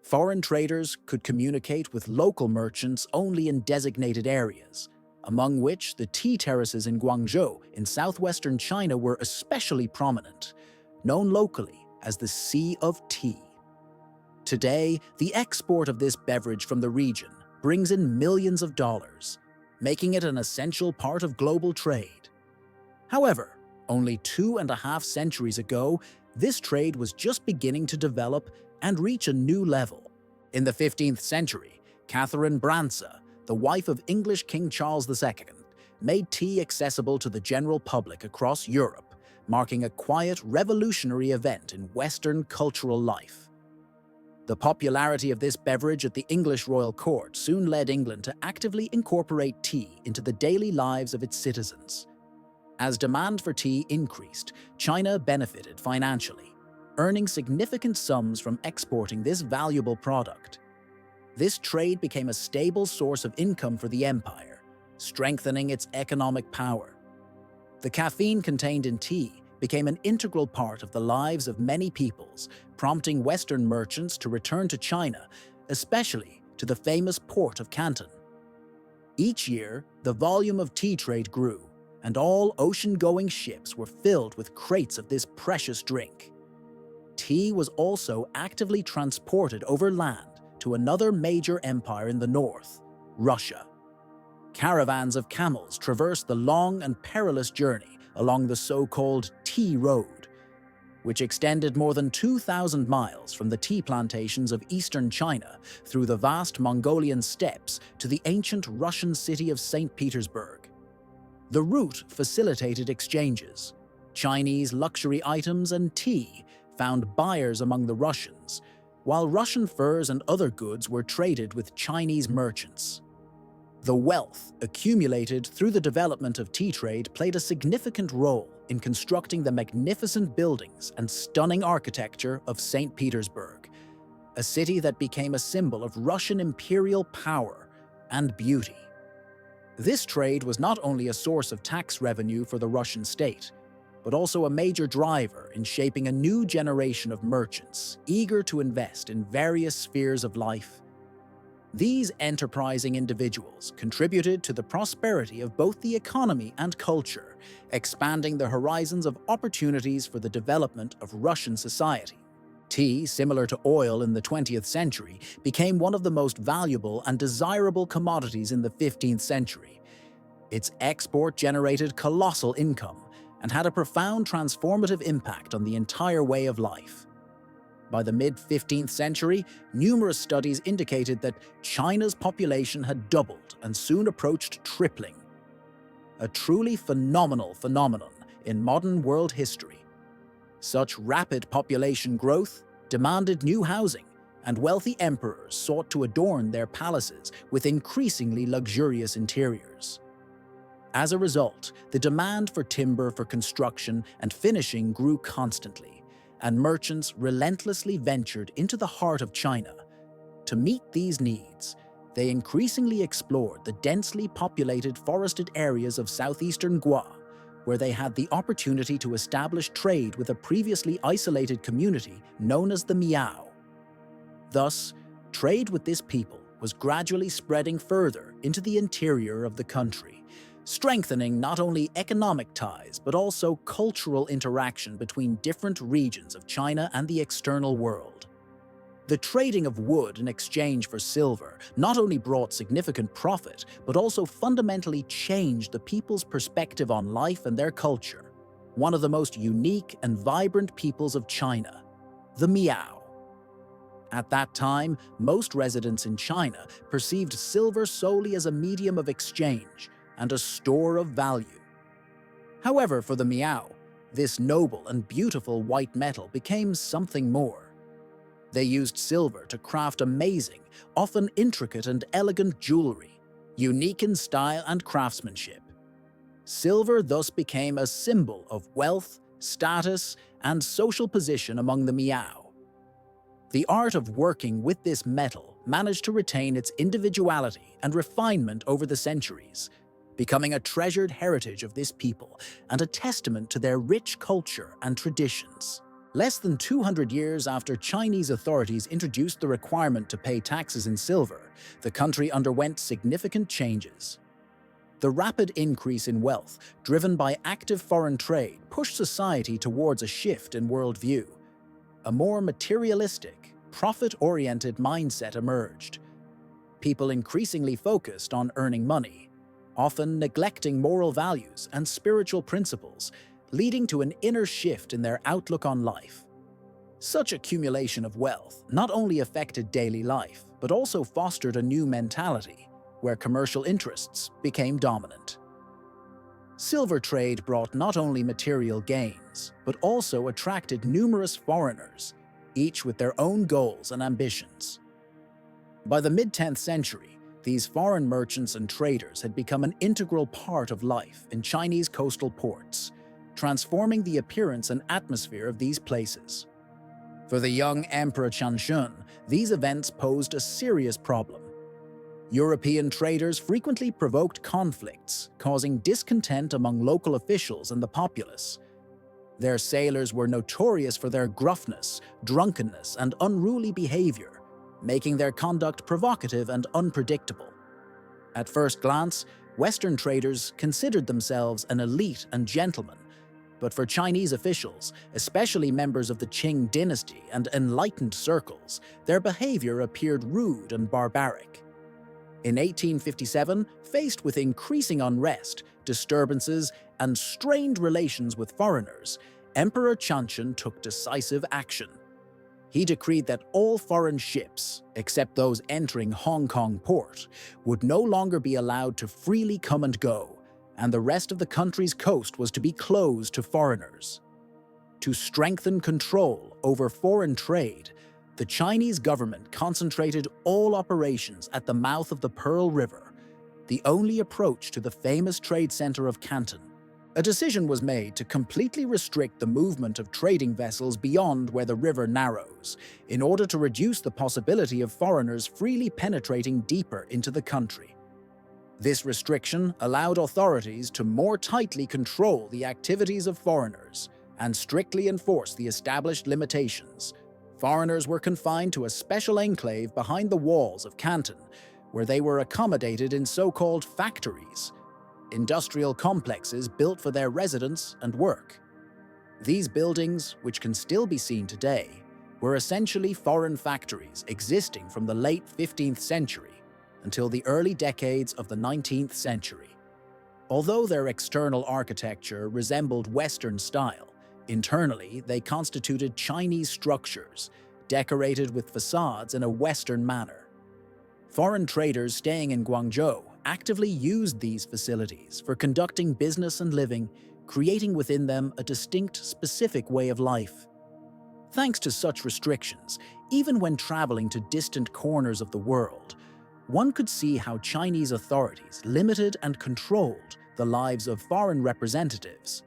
Foreign traders could communicate with local merchants only in designated areas, among which the tea terraces in Guangzhou in southwestern China were especially prominent, known locally as the Sea of Tea. Today, the export of this beverage from the region brings in millions of dollars, making it an essential part of global trade. However, only 2.5 centuries ago, this trade was just beginning to develop and reach a new level. In the 15th century, Catherine Branca, the wife of English King Charles II, made tea accessible to the general public across Europe, marking a quiet, revolutionary event in Western cultural life. The popularity of this beverage at the English royal court soon led England to actively incorporate tea into the daily lives of its citizens. As demand for tea increased, China benefited financially, earning significant sums from exporting this valuable product. This trade became a stable source of income for the empire, strengthening its economic power. The caffeine contained in tea became an integral part of the lives of many peoples, prompting Western merchants to return to China, especially to the famous port of Canton. Each year, the volume of tea trade grew, and all ocean-going ships were filled with crates of this precious drink. Tea was also actively transported over land to another major empire in the north, Russia. Caravans of camels traversed the long and perilous journey along the so-called Tea Road, which extended more than 2,000 miles from the tea plantations of eastern China through the vast Mongolian steppes to the ancient Russian city of St. Petersburg. The route facilitated exchanges. Chinese luxury items and tea found buyers among the Russians, while Russian furs and other goods were traded with Chinese merchants. The wealth accumulated through the development of tea trade played a significant role in constructing the magnificent buildings and stunning architecture of St. Petersburg, a city that became a symbol of Russian imperial power and beauty. This trade was not only a source of tax revenue for the Russian state, but also a major driver in shaping a new generation of merchants eager to invest in various spheres of life. These enterprising individuals contributed to the prosperity of both the economy and culture, expanding the horizons of opportunities for the development of Russian society. Tea, similar to oil in the 20th century, became one of the most valuable and desirable commodities in the 15th century. Its export generated colossal income and had a profound transformative impact on the entire way of life. By the mid-15th century, numerous studies indicated that China's population had doubled and soon approached tripling. A truly phenomenal phenomenon in modern world history. Such rapid population growth demanded new housing, and wealthy emperors sought to adorn their palaces with increasingly luxurious interiors. As a result, the demand for timber for construction and finishing grew constantly, and merchants relentlessly ventured into the heart of China. To meet these needs, they increasingly explored the densely populated forested areas of southeastern Gua, where they had the opportunity to establish trade with a previously isolated community known as the Miao. Thus, trade with this people was gradually spreading further into the interior of the country, strengthening not only economic ties but also cultural interaction between different regions of China and the external world. The trading of wood in exchange for silver not only brought significant profit, but also fundamentally changed the people's perspective on life and their culture. One of the most unique and vibrant peoples of China, the Miao. At that time, most residents in China perceived silver solely as a medium of exchange and a store of value. However, for the Miao, this noble and beautiful white metal became something more. They used silver to craft amazing, often intricate and elegant jewelry, unique in style and craftsmanship. Silver thus became a symbol of wealth, status, and social position among the Miao. The art of working with this metal managed to retain its individuality and refinement over the centuries, becoming a treasured heritage of this people and a testament to their rich culture and traditions. Less than 200 years after Chinese authorities introduced the requirement to pay taxes in silver, the country underwent significant changes. The rapid increase in wealth, driven by active foreign trade, pushed society towards a shift in worldview. A more materialistic, profit-oriented mindset emerged. People increasingly focused on earning money, often neglecting moral values and spiritual principles, leading to an inner shift in their outlook on life. Such accumulation of wealth not only affected daily life, but also fostered a new mentality, where commercial interests became dominant. Silver trade brought not only material gains, but also attracted numerous foreigners, each with their own goals and ambitions. By the mid-10th century, these foreign merchants and traders had become an integral part of life in Chinese coastal ports, transforming the appearance and atmosphere of these places. For the young Emperor Changshun, these events posed a serious problem. European traders frequently provoked conflicts, causing discontent among local officials and the populace. Their sailors were notorious for their gruffness, drunkenness, and unruly behavior, making their conduct provocative and unpredictable. At first glance, Western traders considered themselves an elite and gentlemen, but for Chinese officials, especially members of the Qing dynasty and enlightened circles, their behavior appeared rude and barbaric. In 1857, faced with increasing unrest, disturbances, and strained relations with foreigners, Emperor Changshun took decisive action. He decreed that all foreign ships, except those entering Hong Kong port, would no longer be allowed to freely come and go, and the rest of the country's coast was to be closed to foreigners. To strengthen control over foreign trade, the Chinese government concentrated all operations at the mouth of the Pearl River, the only approach to the famous trade center of Canton. A decision was made to completely restrict the movement of trading vessels beyond where the river narrows, in order to reduce the possibility of foreigners freely penetrating deeper into the country. This restriction allowed authorities to more tightly control the activities of foreigners and strictly enforce the established limitations. Foreigners were confined to a special enclave behind the walls of Canton, where they were accommodated in so-called factories, industrial complexes built for their residence and work. These buildings, which can still be seen today, were essentially foreign factories existing from the late 15th century until the early decades of the 19th century. Although their external architecture resembled Western style, internally they constituted Chinese structures, decorated with facades in a Western manner. Foreign traders staying in Guangzhou actively used these facilities for conducting business and living, creating within them a distinct, specific way of life. Thanks to such restrictions, even when traveling to distant corners of the world, one could see how Chinese authorities limited and controlled the lives of foreign representatives,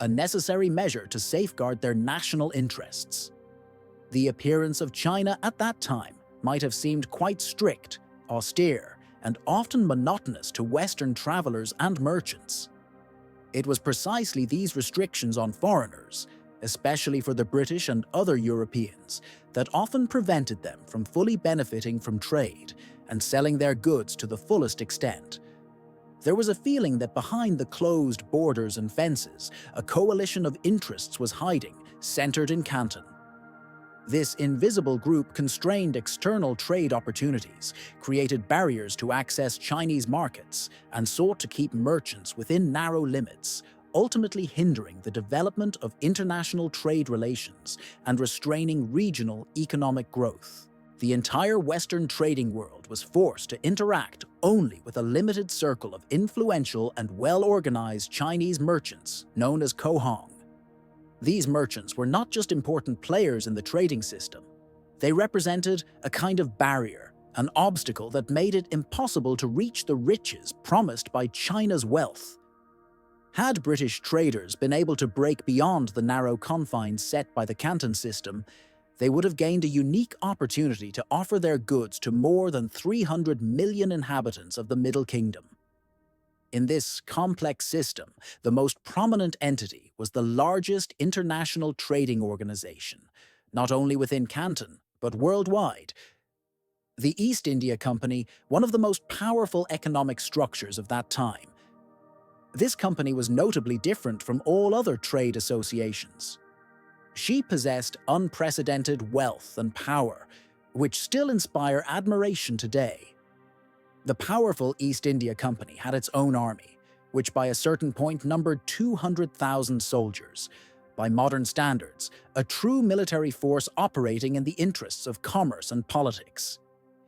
a necessary measure to safeguard their national interests. The appearance of China at that time might have seemed quite strict, austere, and often monotonous to Western travelers and merchants. It was precisely these restrictions on foreigners, especially for the British and other Europeans, that often prevented them from fully benefiting from trade and selling their goods to the fullest extent. There was a feeling that behind the closed borders and fences, a coalition of interests was hiding, centered in Canton. This invisible group constrained external trade opportunities, created barriers to access Chinese markets, and sought to keep merchants within narrow limits, ultimately hindering the development of international trade relations and restraining regional economic growth. The entire Western trading world was forced to interact only with a limited circle of influential and well-organized Chinese merchants known as Cohong. These merchants were not just important players in the trading system. They represented a kind of barrier, an obstacle that made it impossible to reach the riches promised by China's wealth. Had British traders been able to break beyond the narrow confines set by the Canton system, they would have gained a unique opportunity to offer their goods to more than 300 million inhabitants of the Middle Kingdom. In this complex system, the most prominent entity was the largest international trading organization, not only within Canton, but worldwide. The East India Company, one of the most powerful economic structures of that time. This company was notably different from all other trade associations. She possessed unprecedented wealth and power, which still inspire admiration today. The powerful East India Company had its own army, which by a certain point numbered 200,000 soldiers. By modern standards, a true military force operating in the interests of commerce and politics.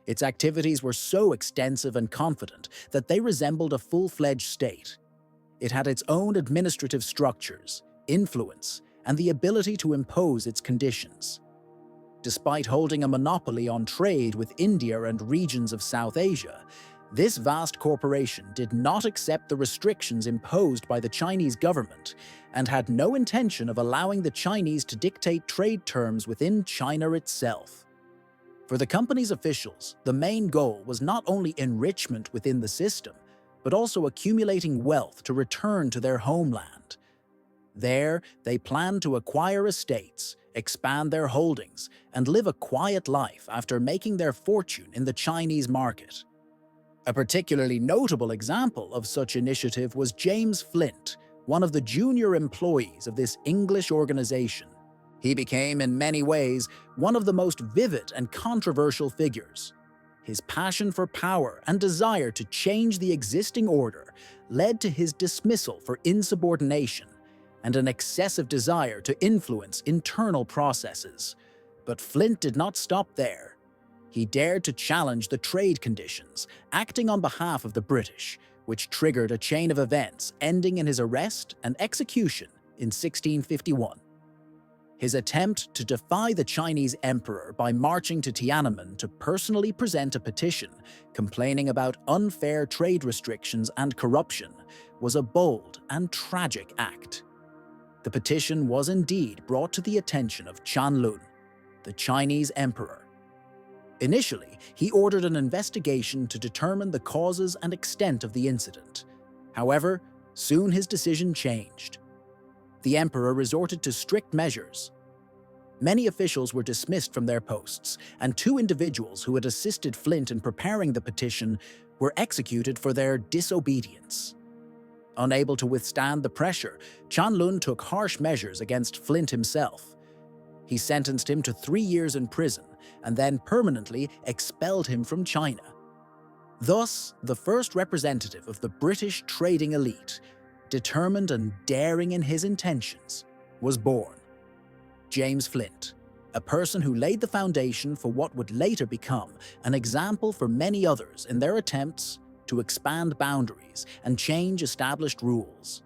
Its activities were so extensive and confident that they resembled a full-fledged state. It had its own administrative structures, influence, and the ability to impose its conditions. Despite holding a monopoly on trade with India and regions of South Asia, this vast corporation did not accept the restrictions imposed by the Chinese government and had no intention of allowing the Chinese to dictate trade terms within China itself. For the company's officials, the main goal was not only enrichment within the system, but also accumulating wealth to return to their homeland. There, they planned to acquire estates, expand their holdings, and live a quiet life after making their fortune in the Chinese market. A particularly notable example of such initiative was James Flint, one of the junior employees of this English organization. He became, in many ways, one of the most vivid and controversial figures. His passion for power and desire to change the existing order led to his dismissal for insubordination and an excessive desire to influence internal processes. But Flint did not stop there. He dared to challenge the trade conditions, acting on behalf of the British, which triggered a chain of events ending in his arrest and execution in 1651. His attempt to defy the Chinese emperor by marching to Tiananmen to personally present a petition complaining about unfair trade restrictions and corruption was a bold and tragic act. The petition was indeed brought to the attention of Qianlun, the Chinese emperor. Initially, he ordered an investigation to determine the causes and extent of the incident. However, soon his decision changed. The emperor resorted to strict measures. Many officials were dismissed from their posts, and 2 individuals who had assisted Flint in preparing the petition were executed for their disobedience. Unable to withstand the pressure, Qianlun took harsh measures against Flint himself. He sentenced him to 3 years in prison and then permanently expelled him from China. Thus, the first representative of the British trading elite, determined and daring in his intentions, was born. James Flint, a person who laid the foundation for what would later become an example for many others in their attempts to expand boundaries and change established rules.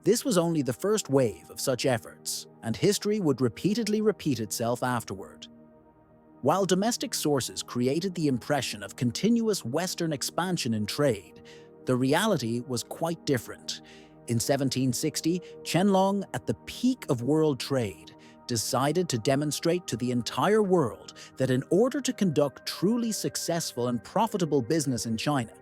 This was only the first wave of such efforts, and history would repeatedly repeat itself afterward. While domestic sources created the impression of continuous Western expansion in trade, the reality was quite different. In 1760, Qianlong, at the peak of world trade, decided to demonstrate to the entire world that in order to conduct truly successful and profitable business in China,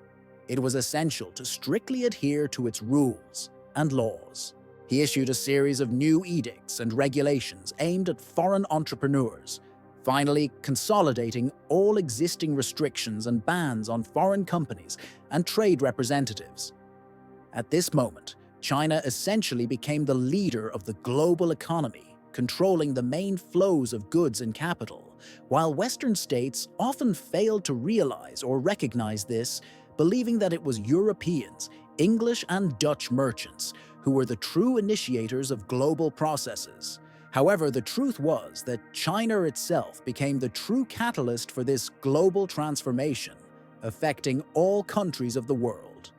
it was essential to strictly adhere to its rules and laws. He issued a series of new edicts and regulations aimed at foreign entrepreneurs, finally consolidating all existing restrictions and bans on foreign companies and trade representatives. At this moment, China essentially became the leader of the global economy, controlling the main flows of goods and capital, while Western states often failed to realize or recognize this, believing that it was Europeans, English and Dutch merchants who were the true initiators of global processes. However, the truth was that China itself became the true catalyst for this global transformation, affecting all countries of the world.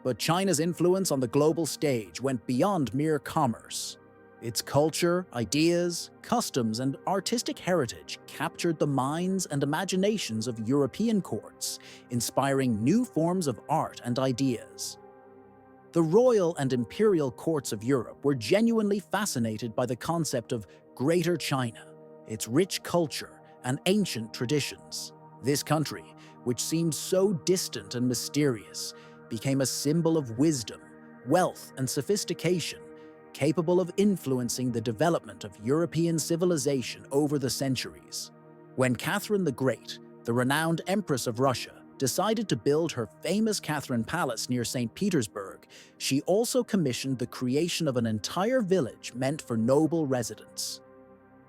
But China's influence on the global stage went beyond mere commerce. Its culture, ideas, customs, and artistic heritage captured the minds and imaginations of European courts, inspiring new forms of art and ideas. The royal and imperial courts of Europe were genuinely fascinated by the concept of Greater China, its rich culture and ancient traditions. This country, which seemed so distant and mysterious, became a symbol of wisdom, wealth, and sophistication, capable of influencing the development of European civilization over the centuries. When Catherine the Great, the renowned Empress of Russia, decided to build her famous Catherine Palace near St. Petersburg, she also commissioned the creation of an entire village meant for noble residents.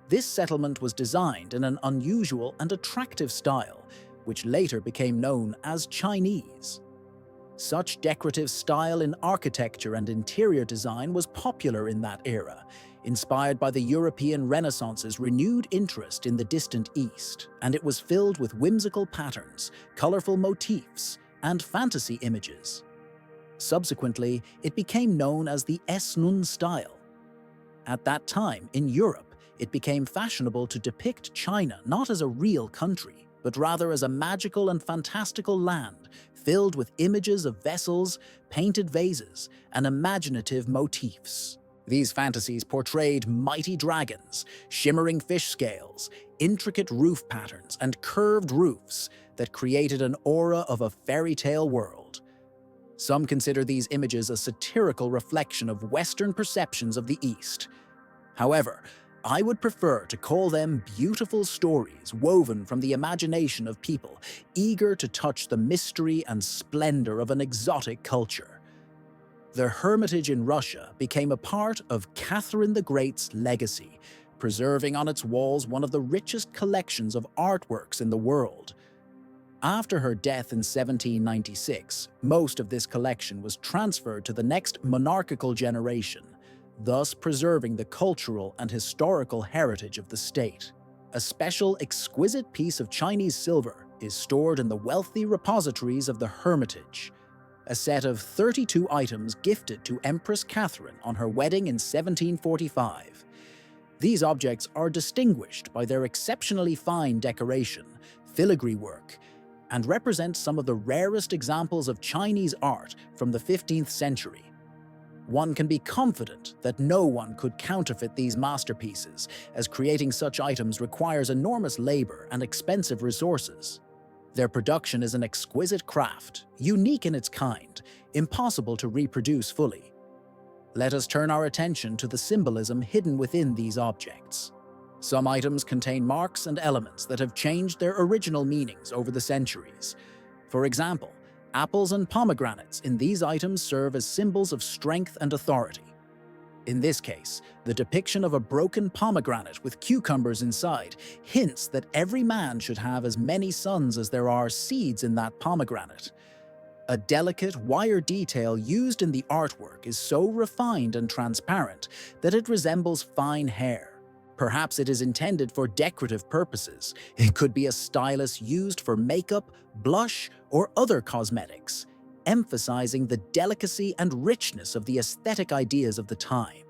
This settlement was designed in an unusual and attractive style, which later became known as Chinese. Such decorative style in architecture and interior design was popular in that era, inspired by the European Renaissance's renewed interest in the distant East, and it was filled with whimsical patterns, colorful motifs, and fantasy images. Subsequently, it became known as the Es-Nun style. At that time, in Europe, it became fashionable to depict China not as a real country, but rather as a magical and fantastical land filled with images of vessels, painted vases, and imaginative motifs. These fantasies portrayed mighty dragons, shimmering fish scales, intricate roof patterns, and curved roofs that created an aura of a fairy tale world. Some consider these images a satirical reflection of Western perceptions of the East. However, I would prefer to call them beautiful stories woven from the imagination of people eager to touch the mystery and splendor of an exotic culture. The Hermitage in Russia became a part of Catherine the Great's legacy, preserving on its walls one of the richest collections of artworks in the world. After her death in 1796, most of this collection was transferred to the next monarchical generation, thus preserving the cultural and historical heritage of the state. A special, exquisite piece of Chinese silver is stored in the wealthy repositories of the Hermitage, a set of 32 items gifted to Empress Catherine on her wedding in 1745. These objects are distinguished by their exceptionally fine decoration, filigree work, and represent some of the rarest examples of Chinese art from the 15th century. One can be confident that no one could counterfeit these masterpieces, as creating such items requires enormous labor and expensive resources. Their production is an exquisite craft, unique in its kind, impossible to reproduce fully. Let us turn our attention to the symbolism hidden within these objects. Some items contain marks and elements that have changed their original meanings over the centuries. For example, apples and pomegranates in these items serve as symbols of strength and authority. In this case, the depiction of a broken pomegranate with cucumbers inside hints that every man should have as many sons as there are seeds in that pomegranate. A delicate wire detail used in the artwork is so refined and transparent that it resembles fine hair. Perhaps it is intended for decorative purposes. It could be a stylus used for makeup, blush, or other cosmetics, emphasizing the delicacy and richness of the aesthetic ideas of the time.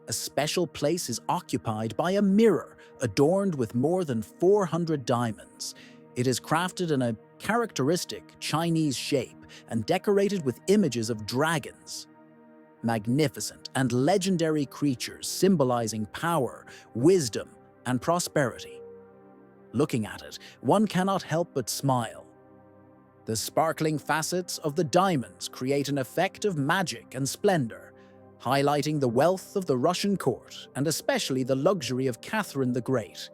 A special place is occupied by a mirror adorned with more than 400 diamonds. It is crafted in a characteristic Chinese shape and decorated with images of dragons. Magnificent and legendary creatures symbolizing power, wisdom, and prosperity. Looking at it, one cannot help but smile. The sparkling facets of the diamonds create an effect of magic and splendor, highlighting the wealth of the Russian court and especially the luxury of Catherine the Great.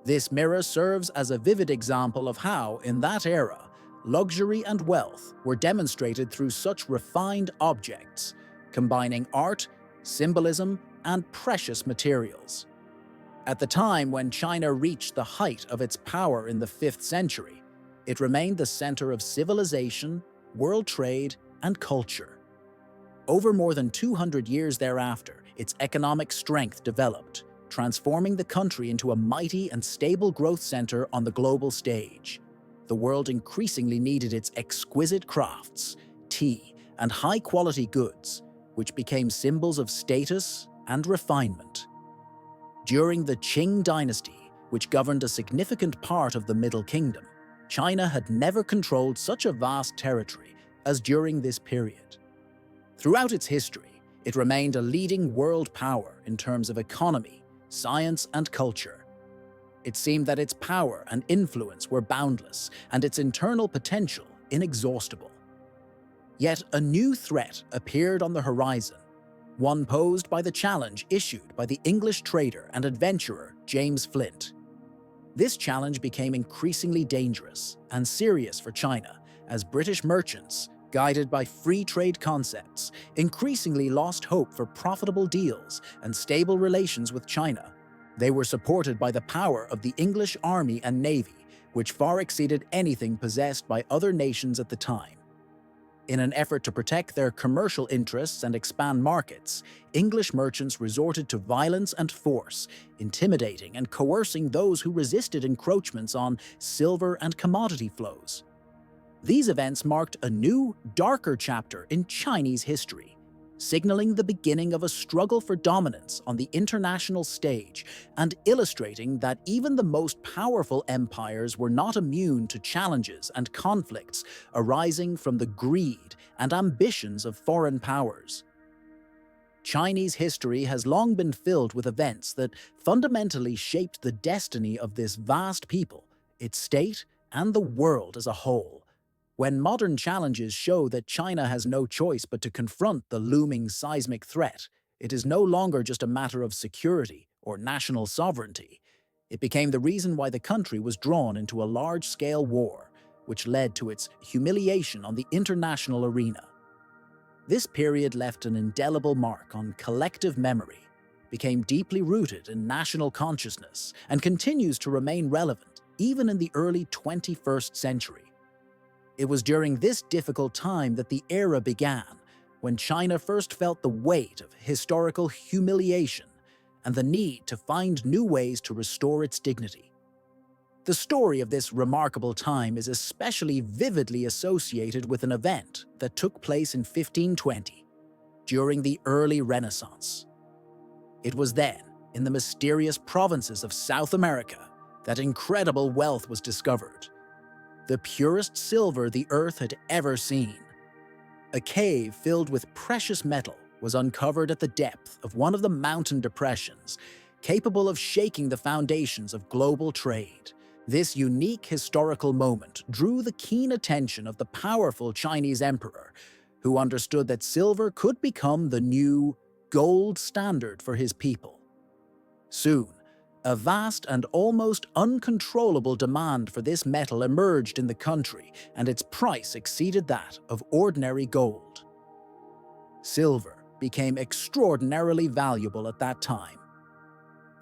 This mirror serves as a vivid example of how, in that era, luxury and wealth were demonstrated through such refined objects, combining art, symbolism, and precious materials. At the time when China reached the height of its power in the 5th century, it remained the center of civilization, world trade, and culture. Over more than 200 years thereafter, its economic strength developed, transforming the country into a mighty and stable growth center on the global stage. The world increasingly needed its exquisite crafts, tea, and high-quality goods, which became symbols of status and refinement. During the Qing dynasty, which governed a significant part of the Middle Kingdom, China had never controlled such a vast territory as during this period. Throughout its history, it remained a leading world power in terms of economy, science, and culture. It seemed that its power and influence were boundless and its internal potential inexhaustible. Yet a new threat appeared on the horizon, one posed by the challenge issued by the English trader and adventurer James Flint. This challenge became increasingly dangerous and serious for China as British merchants, guided by free trade concepts, increasingly lost hope for profitable deals and stable relations with China. They were supported by the power of the English Army and Navy, which far exceeded anything possessed by other nations at the time. In an effort to protect their commercial interests and expand markets, English merchants resorted to violence and force, intimidating and coercing those who resisted encroachments on silver and commodity flows. These events marked a new, darker chapter in Chinese history, signaling the beginning of a struggle for dominance on the international stage and illustrating that even the most powerful empires were not immune to challenges and conflicts arising from the greed and ambitions of foreign powers. Chinese history has long been filled with events that fundamentally shaped the destiny of this vast people, its state, and the world as a whole. When modern challenges show that China has no choice but to confront the looming seismic threat, it is no longer just a matter of security or national sovereignty. It became the reason why the country was drawn into a large-scale war, which led to its humiliation on the international arena. This period left an indelible mark on collective memory, became deeply rooted in national consciousness, and continues to remain relevant even in the early 21st century. It was during this difficult time that the era began, when China first felt the weight of historical humiliation and the need to find new ways to restore its dignity. The story of this remarkable time is especially vividly associated with an event that took place in 1520, during the early Renaissance. It was then, in the mysterious provinces of South America, that incredible wealth was discovered. The purest silver the earth had ever seen. A cave filled with precious metal was uncovered at the depth of one of the mountain depressions, capable of shaking the foundations of global trade. This unique historical moment drew the keen attention of the powerful Chinese emperor, who understood that silver could become the new gold standard for his people. Soon, a vast and almost uncontrollable demand for this metal emerged in the country, and its price exceeded that of ordinary gold. Silver became extraordinarily valuable at that time.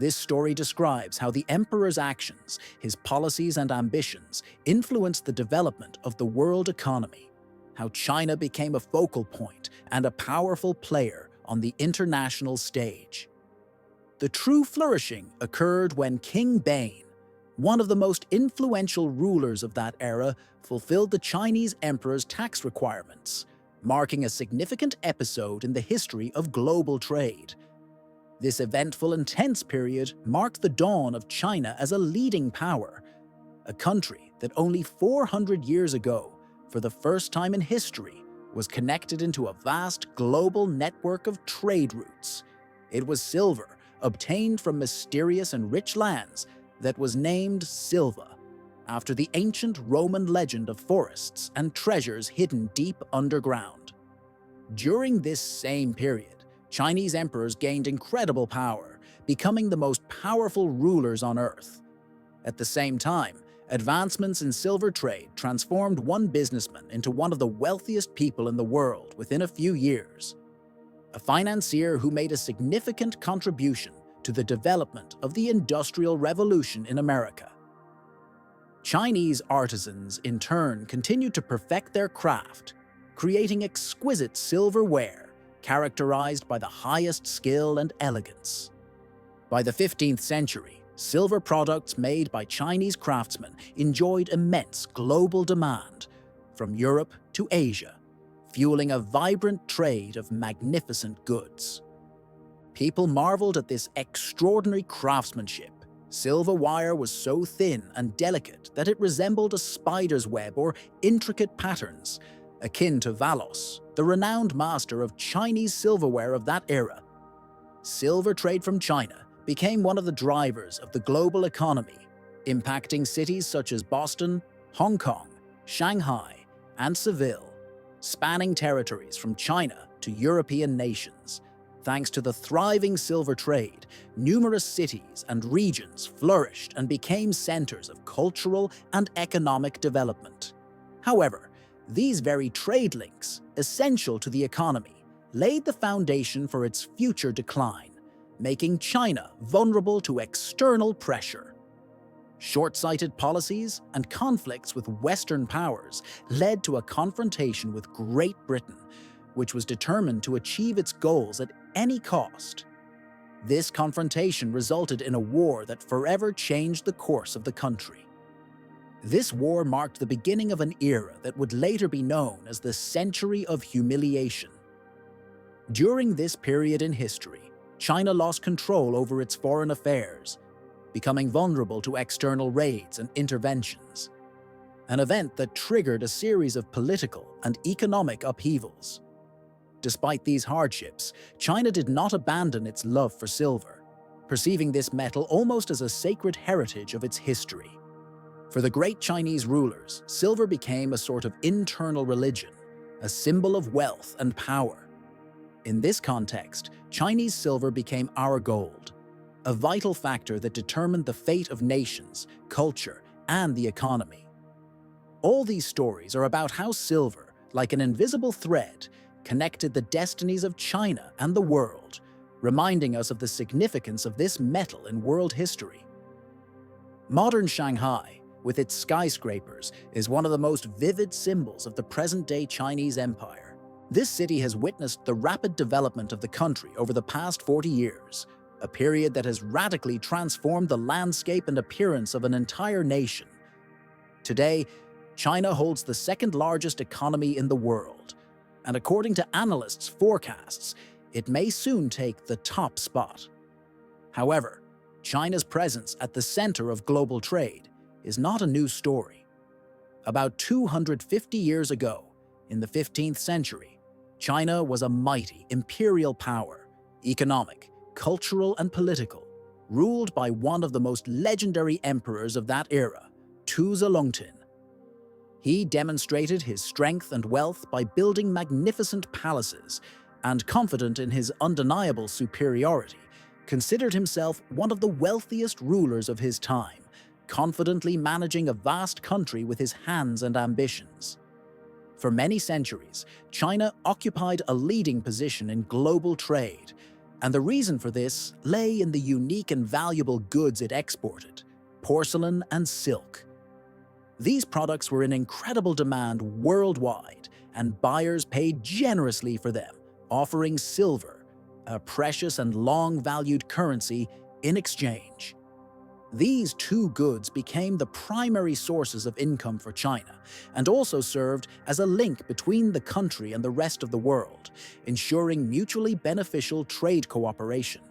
This story describes how the emperor's actions, his policies and ambitions, influenced the development of the world economy, how China became a focal point and a powerful player on the international stage. The true flourishing occurred when King Bane, one of the most influential rulers of that era, fulfilled the Chinese emperor's tax requirements, marking a significant episode in the history of global trade. This eventful and tense period marked the dawn of China as a leading power, a country that only 400 years ago, for the first time in history, was connected into a vast global network of trade routes. It was silver, obtained from mysterious and rich lands, that was named Silva, after the ancient Roman legend of forests and treasures hidden deep underground. During this same period, Chinese emperors gained incredible power, becoming the most powerful rulers on Earth. At the same time, advancements in silver trade transformed one businessman into one of the wealthiest people in the world within a few years. A financier who made a significant contribution to the development of the Industrial Revolution in America. Chinese artisans, in turn, continued to perfect their craft, creating exquisite silverware characterized by the highest skill and elegance. By the 15th century, silver products made by Chinese craftsmen enjoyed immense global demand, from Europe to Asia, fueling a vibrant trade of magnificent goods. People marveled at this extraordinary craftsmanship. Silver wire was so thin and delicate that it resembled a spider's web or intricate patterns, akin to Valos, the renowned master of Chinese silverware of that era. Silver trade from China became one of the drivers of the global economy, impacting cities such as Boston, Hong Kong, Shanghai, and Seville. spanning territories from China to European nations. Thanks to the thriving silver trade, numerous cities and regions flourished and became centers of cultural and economic development. However, these very trade links, essential to the economy, laid the foundation for its future decline, making China vulnerable to external pressure. Short-sighted policies and conflicts with Western powers led to a confrontation with Great Britain, which was determined to achieve its goals at any cost. This confrontation resulted in a war that forever changed the course of the country. This war marked the beginning of an era that would later be known as the Century of Humiliation. During this period in history, China lost control over its foreign affairs, becoming vulnerable to external raids and interventions, an event that triggered a series of political and economic upheavals. Despite these hardships, China did not abandon its love for silver, perceiving this metal almost as a sacred heritage of its history. For the great Chinese rulers, silver became a sort of internal religion, a symbol of wealth and power. In this context, Chinese silver became our gold, a vital factor that determined the fate of nations, culture, and the economy. All these stories are about how silver, like an invisible thread, connected the destinies of China and the world, reminding us of the significance of this metal in world history. Modern Shanghai, with its skyscrapers, is one of the most vivid symbols of the present-day Chinese empire. This city has witnessed the rapid development of the country over the past 40 years, a period that has radically transformed the landscape and appearance of an entire nation. Today, China holds the second-largest economy in the world, and according to analysts' forecasts, it may soon take the top spot. However, China's presence at the center of global trade is not a new story. About 250 years ago, in the 15th century, China was a mighty imperial power, economic, cultural, and political, ruled by one of the most legendary emperors of that era, Tu Zilongtin. He demonstrated his strength and wealth by building magnificent palaces, and confident in his undeniable superiority, considered himself one of the wealthiest rulers of his time, confidently managing a vast country with his hands and ambitions. For many centuries, China occupied a leading position in global trade, and the reason for this lay in the unique and valuable goods it exported: porcelain and silk. These products were in incredible demand worldwide, and buyers paid generously for them, offering silver, a precious and long-valued currency, in exchange. These two goods became the primary sources of income for China, and also served as a link between the country and the rest of the world, ensuring mutually beneficial trade cooperation.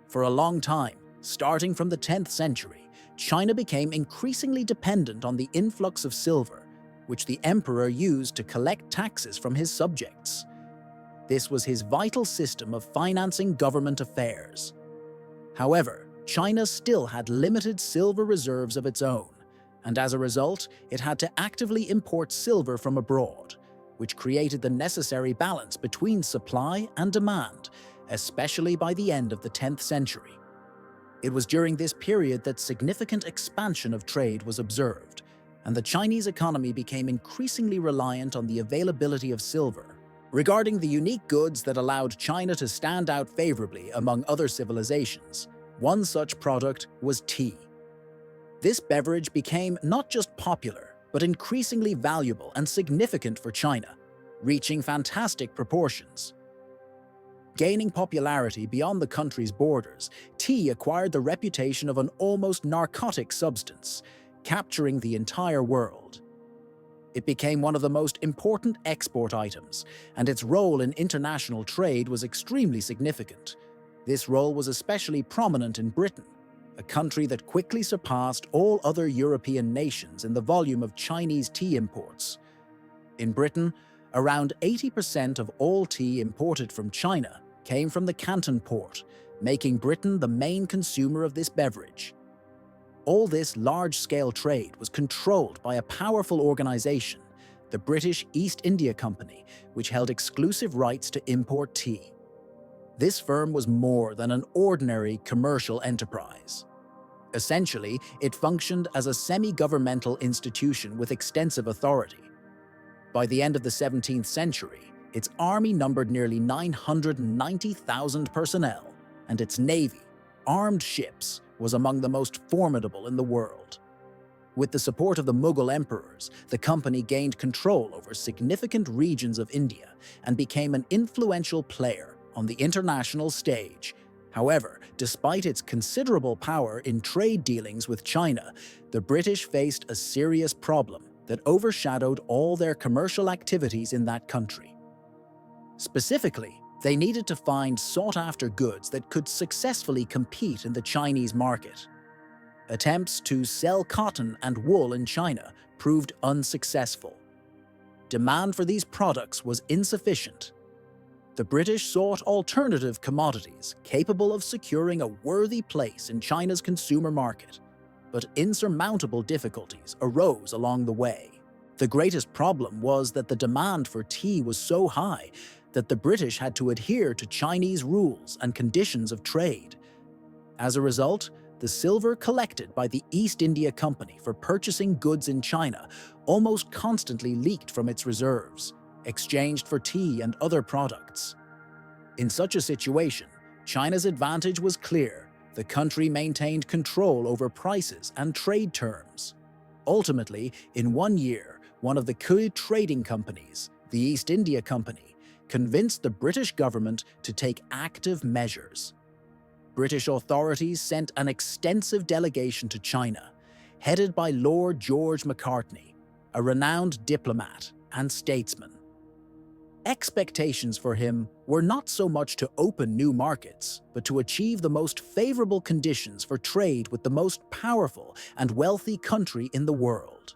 For a long time, starting from the 10th century, China became increasingly dependent on the influx of silver, which the emperor used to collect taxes from his subjects. This was his vital system of financing government affairs. However, China still had limited silver reserves of its own, and as a result, it had to actively import silver from abroad, which created the necessary balance between supply and demand, especially by the end of the 10th century. It was during this period that significant expansion of trade was observed, and the Chinese economy became increasingly reliant on the availability of silver. Regarding the unique goods that allowed China to stand out favorably among other civilizations, one such product was tea. This beverage became not just popular, but increasingly valuable and significant for China, reaching fantastic proportions. Gaining popularity beyond the country's borders, tea acquired the reputation of an almost narcotic substance, capturing the entire world. It became one of the most important export items, and its role in international trade was extremely significant. This role was especially prominent in Britain, a country that quickly surpassed all other European nations in the volume of Chinese tea imports. In Britain, around 80% of all tea imported from China came from the Canton port, making Britain the main consumer of this beverage. All this large-scale trade was controlled by a powerful organization, the British East India Company, which held exclusive rights to import tea. This firm was more than an ordinary commercial enterprise. Essentially, it functioned as a semi-governmental institution with extensive authority. By the end of the 17th century, its army numbered nearly 990,000 personnel, and its navy, armed ships, was among the most formidable in the world. With the support of the Mughal emperors, the company gained control over significant regions of India and became an influential player on the international stage. However, despite its considerable power in trade dealings with China, the British faced a serious problem that overshadowed all their commercial activities in that country. Specifically, they needed to find sought-after goods that could successfully compete in the Chinese market. Attempts to sell cotton and wool in China proved unsuccessful. Demand for these products was insufficient. The British sought alternative commodities capable of securing a worthy place in China's consumer market, but insurmountable difficulties arose along the way. The greatest problem was that the demand for tea was so high that the British had to adhere to Chinese rules and conditions of trade. As a result, the silver collected by the East India Company for purchasing goods in China almost constantly leaked from its reserves, exchanged for tea and other products. In such a situation, China's advantage was clear. The country maintained control over prices and trade terms. Ultimately, in 1 year, one of the key trading companies, the East India Company, convinced the British government to take active measures. British authorities sent an extensive delegation to China, headed by Lord George Macartney, a renowned diplomat and statesman. Expectations for him were not so much to open new markets, but to achieve the most favorable conditions for trade with the most powerful and wealthy country in the world.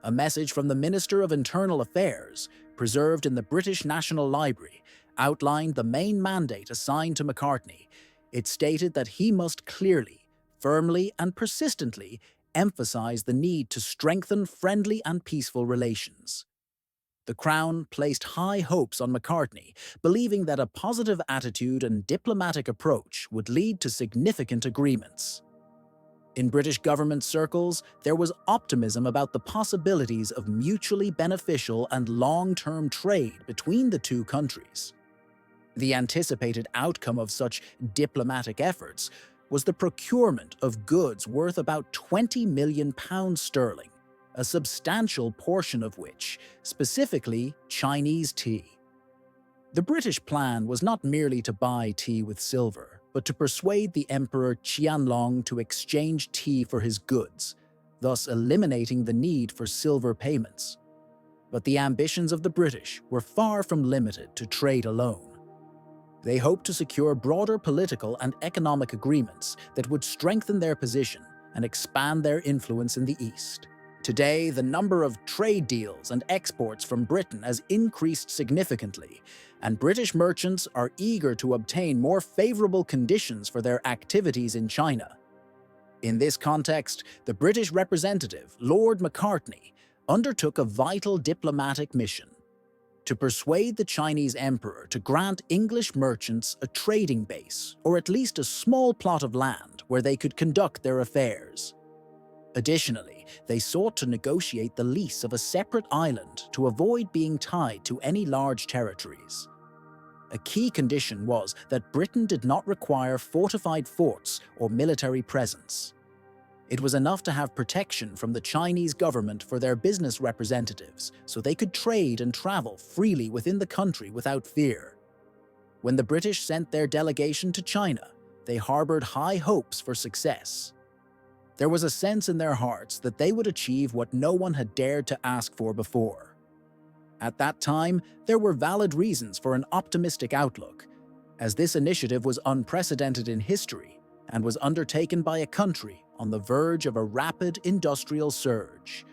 A message from the Minister of Internal Affairs, preserved in the British National Library, outlined the main mandate assigned to Macartney. It stated that he must clearly, firmly, and persistently emphasize the need to strengthen friendly and peaceful relations. The Crown placed high hopes on Macartney, believing that a positive attitude and diplomatic approach would lead to significant agreements. In British government circles, there was optimism about the possibilities of mutually beneficial and long-term trade between the two countries. The anticipated outcome of such diplomatic efforts was the procurement of goods worth about £20 million, a substantial portion of which, specifically Chinese tea. The British plan was not merely to buy tea with silver, but to persuade the Emperor Qianlong to exchange tea for his goods, thus eliminating the need for silver payments. But the ambitions of the British were far from limited to trade alone. They hoped to secure broader political and economic agreements that would strengthen their position and expand their influence in the East. Today, the number of trade deals and exports from Britain has increased significantly, and British merchants are eager to obtain more favorable conditions for their activities in China. In this context, the British representative, Lord Macartney, undertook a vital diplomatic mission: to persuade the Chinese emperor to grant English merchants a trading base, or at least a small plot of land where they could conduct their affairs. Additionally, they sought to negotiate the lease of a separate island to avoid being tied to any large territories. A key condition was that Britain did not require fortified forts or military presence. It was enough to have protection from the Chinese government for their business representatives, so they could trade and travel freely within the country without fear. When the British sent their delegation to China, they harbored high hopes for success. There was a sense in their hearts that they would achieve what no one had dared to ask for before. At that time, there were valid reasons for an optimistic outlook, as this initiative was unprecedented in history and was undertaken by a country on the verge of a rapid industrial surge.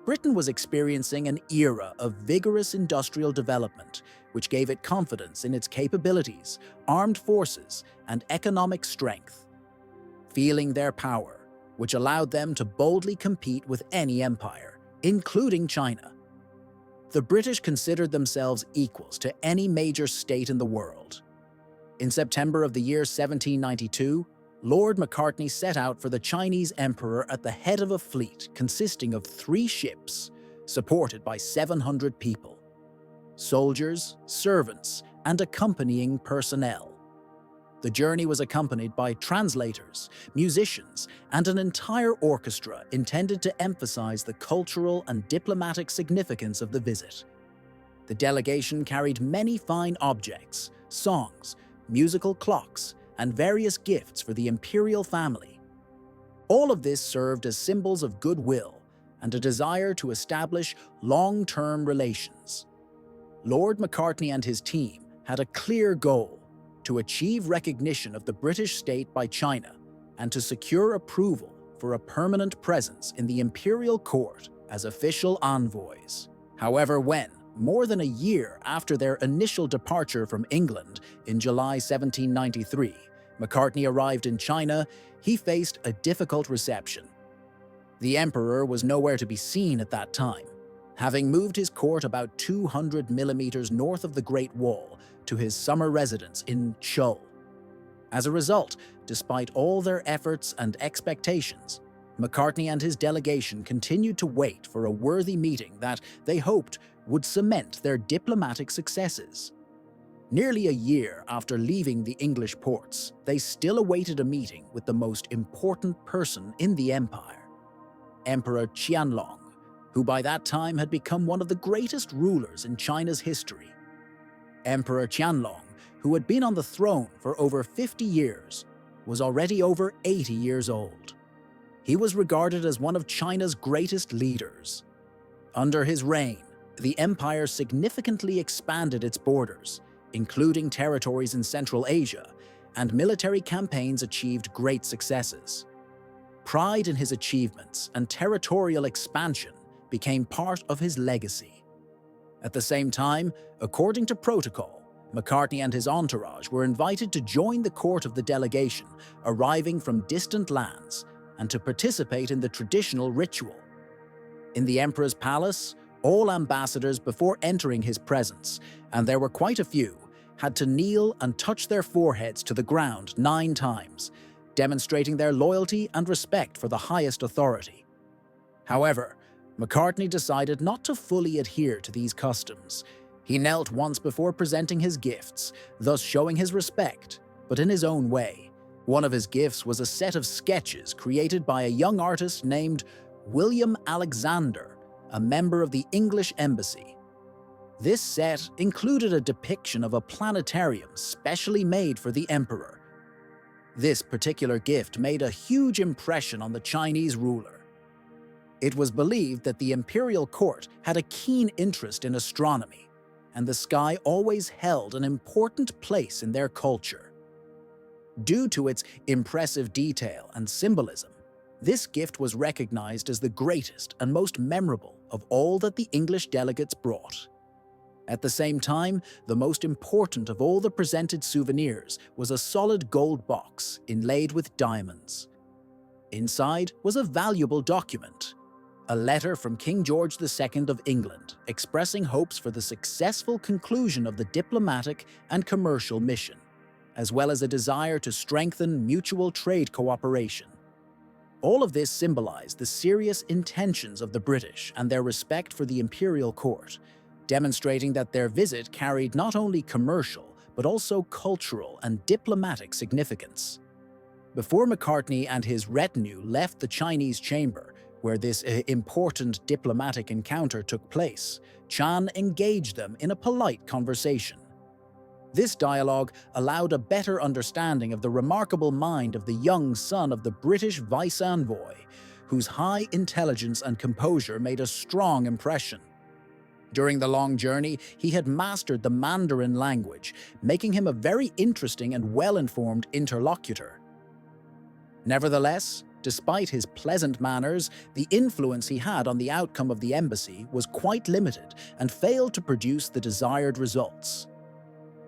Britain was experiencing an era of vigorous industrial development, which gave it confidence in its capabilities, armed forces, and economic strength. Feeling their power, which allowed them to boldly compete with any empire, including China. the British considered themselves equals to any major state in the world. In September of the year 1792, Lord Macartney set out for the Chinese emperor at the head of a fleet consisting of 3 ships, supported by 700 people: soldiers, servants, and accompanying personnel. The journey was accompanied by translators, musicians, and an entire orchestra intended to emphasize the cultural and diplomatic significance of the visit. The delegation carried many fine objects, songs, musical clocks, and various gifts for the imperial family. All of this served as symbols of goodwill and a desire to establish long-term relations. Lord Macartney and his team had a clear goal: to achieve recognition of the British state by China and to secure approval for a permanent presence in the imperial court as official envoys. However, when, more than a year after their initial departure from England in July 1793, Macartney arrived in China, he faced a difficult reception. The emperor was nowhere to be seen at that time, having moved his court about 200 millimeters north of the Great Wall to his summer residence in Seoul. As a result, despite all their efforts and expectations, Macartney and his delegation continued to wait for a worthy meeting that they hoped would cement their diplomatic successes. Nearly a year after leaving the English ports, they still awaited a meeting with the most important person in the empire, Emperor Qianlong, who by that time had become one of the greatest rulers in China's history. Emperor Qianlong, who had been on the throne for over 50 years, was already over 80 years old. He was regarded as one of China's greatest leaders. Under his reign, the empire significantly expanded its borders, including territories in Central Asia, and military campaigns achieved great successes. Pride in his achievements and territorial expansion became part of his legacy. At the same time, according to protocol, Macartney and his entourage were invited to join the court of the delegation arriving from distant lands and to participate in the traditional ritual. In the emperor's palace, all ambassadors before entering his presence, and there were quite a few, had to kneel and touch their foreheads to the ground 9 times, demonstrating their loyalty and respect for the highest authority. However, Macartney decided not to fully adhere to these customs. He knelt once before presenting his gifts, thus showing his respect, but in his own way. One of his gifts was a set of sketches created by a young artist named William Alexander, a member of the English embassy. This set included a depiction of a planetarium specially made for the emperor. This particular gift made a huge impression on the Chinese ruler. It was believed that the imperial court had a keen interest in astronomy, and the sky always held an important place in their culture. Due to its impressive detail and symbolism, this gift was recognized as the greatest and most memorable of all that the English delegates brought. At the same time, the most important of all the presented souvenirs was a solid gold box inlaid with diamonds. Inside was a valuable document, a letter from King George II of England expressing hopes for the successful conclusion of the diplomatic and commercial mission, as well as a desire to strengthen mutual trade cooperation. All of this symbolized the serious intentions of the British and their respect for the imperial court, demonstrating that their visit carried not only commercial but also cultural and diplomatic significance. Before Macartney and his retinue left the Chinese chamber, where this important diplomatic encounter took place, Chan engaged them in a polite conversation. This dialogue allowed a better understanding of the remarkable mind of the young son of the British vice-envoy, whose high intelligence and composure made a strong impression. During the long journey, he had mastered the Mandarin language, making him a very interesting and well-informed interlocutor. Nevertheless, despite his pleasant manners, the influence he had on the outcome of the embassy was quite limited and failed to produce the desired results.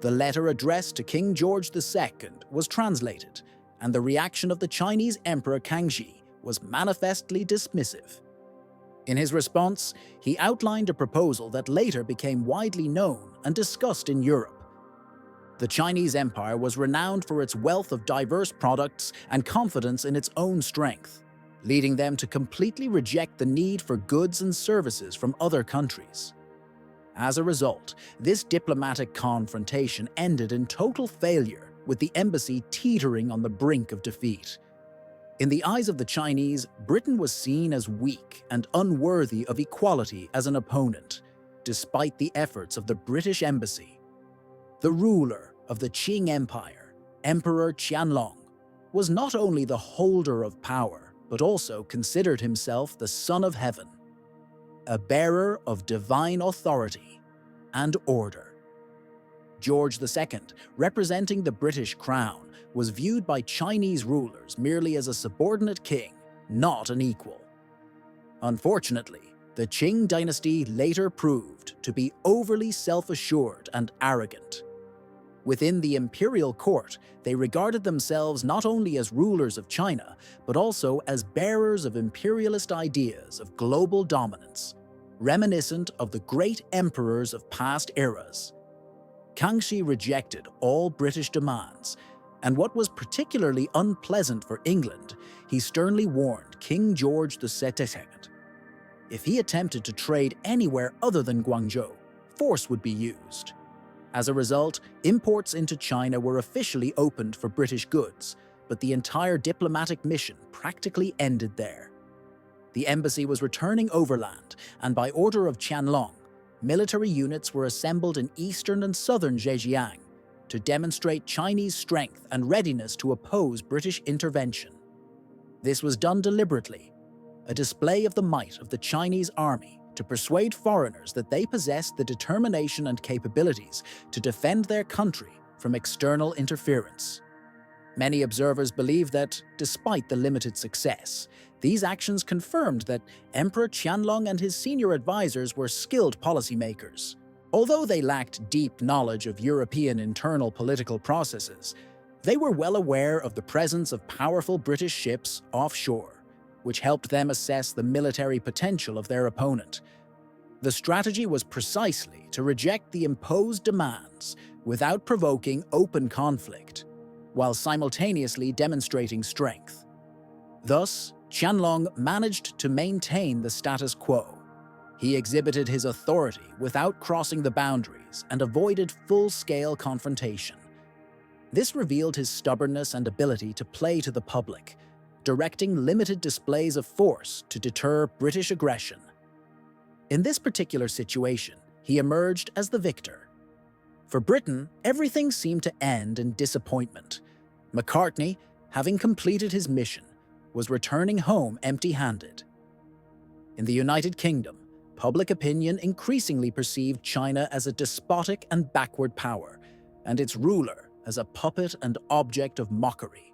The letter addressed to King George II was translated, and the reaction of the Chinese Emperor Kangxi was manifestly dismissive. In his response, he outlined a proposal that later became widely known and discussed in Europe. The Chinese Empire was renowned for its wealth of diverse products and confidence in its own strength, leading them to completely reject the need for goods and services from other countries. As a result, this diplomatic confrontation ended in total failure, with the embassy teetering on the brink of defeat. In the eyes of the Chinese, Britain was seen as weak and unworthy of equality as an opponent, despite the efforts of the British embassy. The ruler of the Qing Empire, Emperor Qianlong, was not only the holder of power, but also considered himself the son of heaven, a bearer of divine authority and order. George II, representing the British crown, was viewed by Chinese rulers merely as a subordinate king, not an equal. Unfortunately, the Qing dynasty later proved to be overly self-assured and arrogant. Within the imperial court, they regarded themselves not only as rulers of China, but also as bearers of imperialist ideas of global dominance, reminiscent of the great emperors of past eras. Kangxi rejected all British demands, and what was particularly unpleasant for England, he sternly warned King George II. If he attempted to trade anywhere other than Guangzhou, force would be used. As a result, imports into China were officially opened for British goods, but the entire diplomatic mission practically ended there. The embassy was returning overland, and by order of Qianlong, military units were assembled in eastern and southern Zhejiang to demonstrate Chinese strength and readiness to oppose British intervention. This was done deliberately, a display of the might of the Chinese army to persuade foreigners that they possessed the determination and capabilities to defend their country from external interference. Many observers believe that, despite the limited success, these actions confirmed that Emperor Qianlong and his senior advisors were skilled policymakers. Although they lacked deep knowledge of European internal political processes, they were well aware of the presence of powerful British ships offshore, which helped them assess the military potential of their opponent. The strategy was precisely to reject the imposed demands without provoking open conflict, while simultaneously demonstrating strength. Thus, Qianlong managed to maintain the status quo. He exhibited his authority without crossing the boundaries and avoided full-scale confrontation. This revealed his stubbornness and ability to play to the public, directing limited displays of force to deter British aggression. In this particular situation, he emerged as the victor. For Britain, everything seemed to end in disappointment. Macartney, having completed his mission, was returning home empty-handed. In the United Kingdom, public opinion increasingly perceived China as a despotic and backward power, and its ruler as a puppet and object of mockery.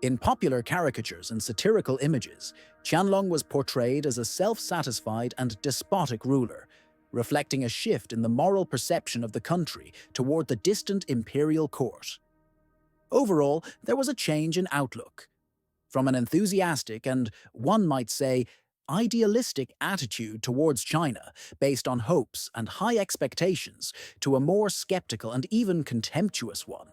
In popular caricatures and satirical images, Qianlong was portrayed as a self-satisfied and despotic ruler, reflecting a shift in the moral perception of the country toward the distant imperial court. Overall, there was a change in outlook. From an enthusiastic and, one might say, idealistic attitude towards China based on hopes and high expectations to a more skeptical and even contemptuous one.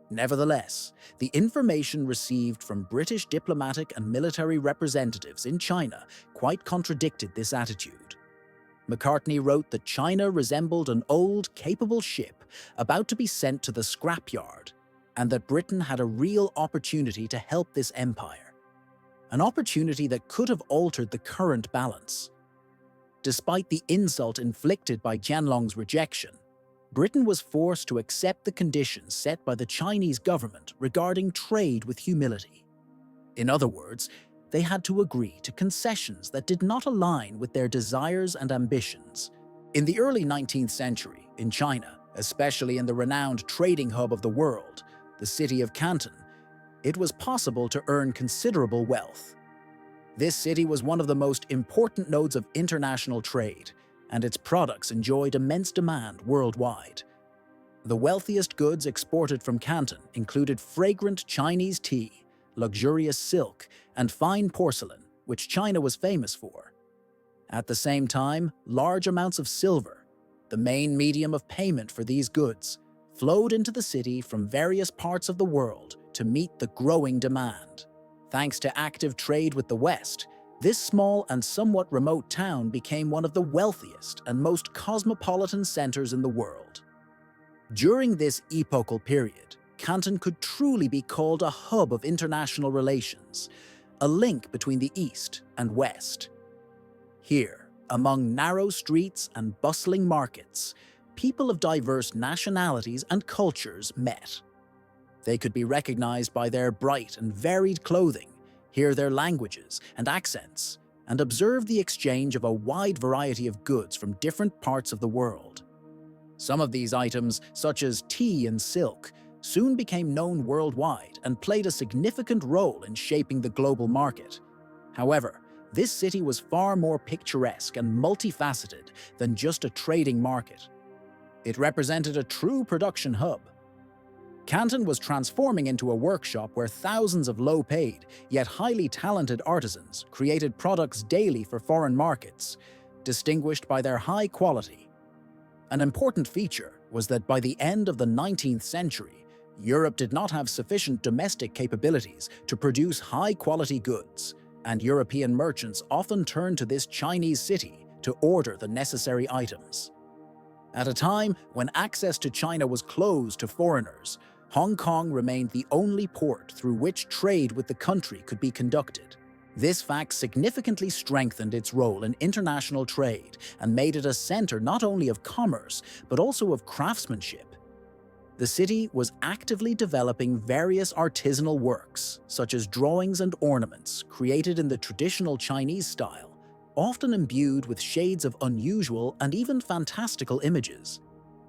Nevertheless, the information received from British diplomatic and military representatives in China quite contradicted this attitude. Macartney wrote that China resembled an old, capable ship about to be sent to the scrapyard, and that Britain had a real opportunity to help this empire. An opportunity that could have altered the current balance. Despite the insult inflicted by Qianlong's rejection, Britain was forced to accept the conditions set by the Chinese government regarding trade with humility. In other words, they had to agree to concessions that did not align with their desires and ambitions. In the early 19th century, in China, especially in the renowned trading hub of the world, the city of Canton, it was possible to earn considerable wealth. This city was one of the most important nodes of international trade, and its products enjoyed immense demand worldwide. The wealthiest goods exported from Canton included fragrant Chinese tea, luxurious silk, and fine porcelain, which China was famous for. At the same time, large amounts of silver, the main medium of payment for these goods, flowed into the city from various parts of the world to meet the growing demand. Thanks to active trade with the West, this small and somewhat remote town became one of the wealthiest and most cosmopolitan centers in the world. During this epochal period, Canton could truly be called a hub of international relations, a link between the East and West. Here, among narrow streets and bustling markets, people of diverse nationalities and cultures met. They could be recognized by their bright and varied clothing, hear their languages and accents, and observe the exchange of a wide variety of goods from different parts of the world. Some of these items, such as tea and silk, soon became known worldwide and played a significant role in shaping the global market. However, this city was far more picturesque and multifaceted than just a trading market. It represented a true production hub. Canton was transforming into a workshop where thousands of low-paid, yet highly talented artisans created products daily for foreign markets, distinguished by their high quality. An important feature was that by the end of the 19th century, Europe did not have sufficient domestic capabilities to produce high-quality goods, and European merchants often turned to this Chinese city to order the necessary items. At a time when access to China was closed to foreigners, Hong Kong remained the only port through which trade with the country could be conducted. This fact significantly strengthened its role in international trade and made it a center not only of commerce, but also of craftsmanship. The city was actively developing various artisanal works, such as drawings and ornaments created in the traditional Chinese style, often imbued with shades of unusual and even fantastical images.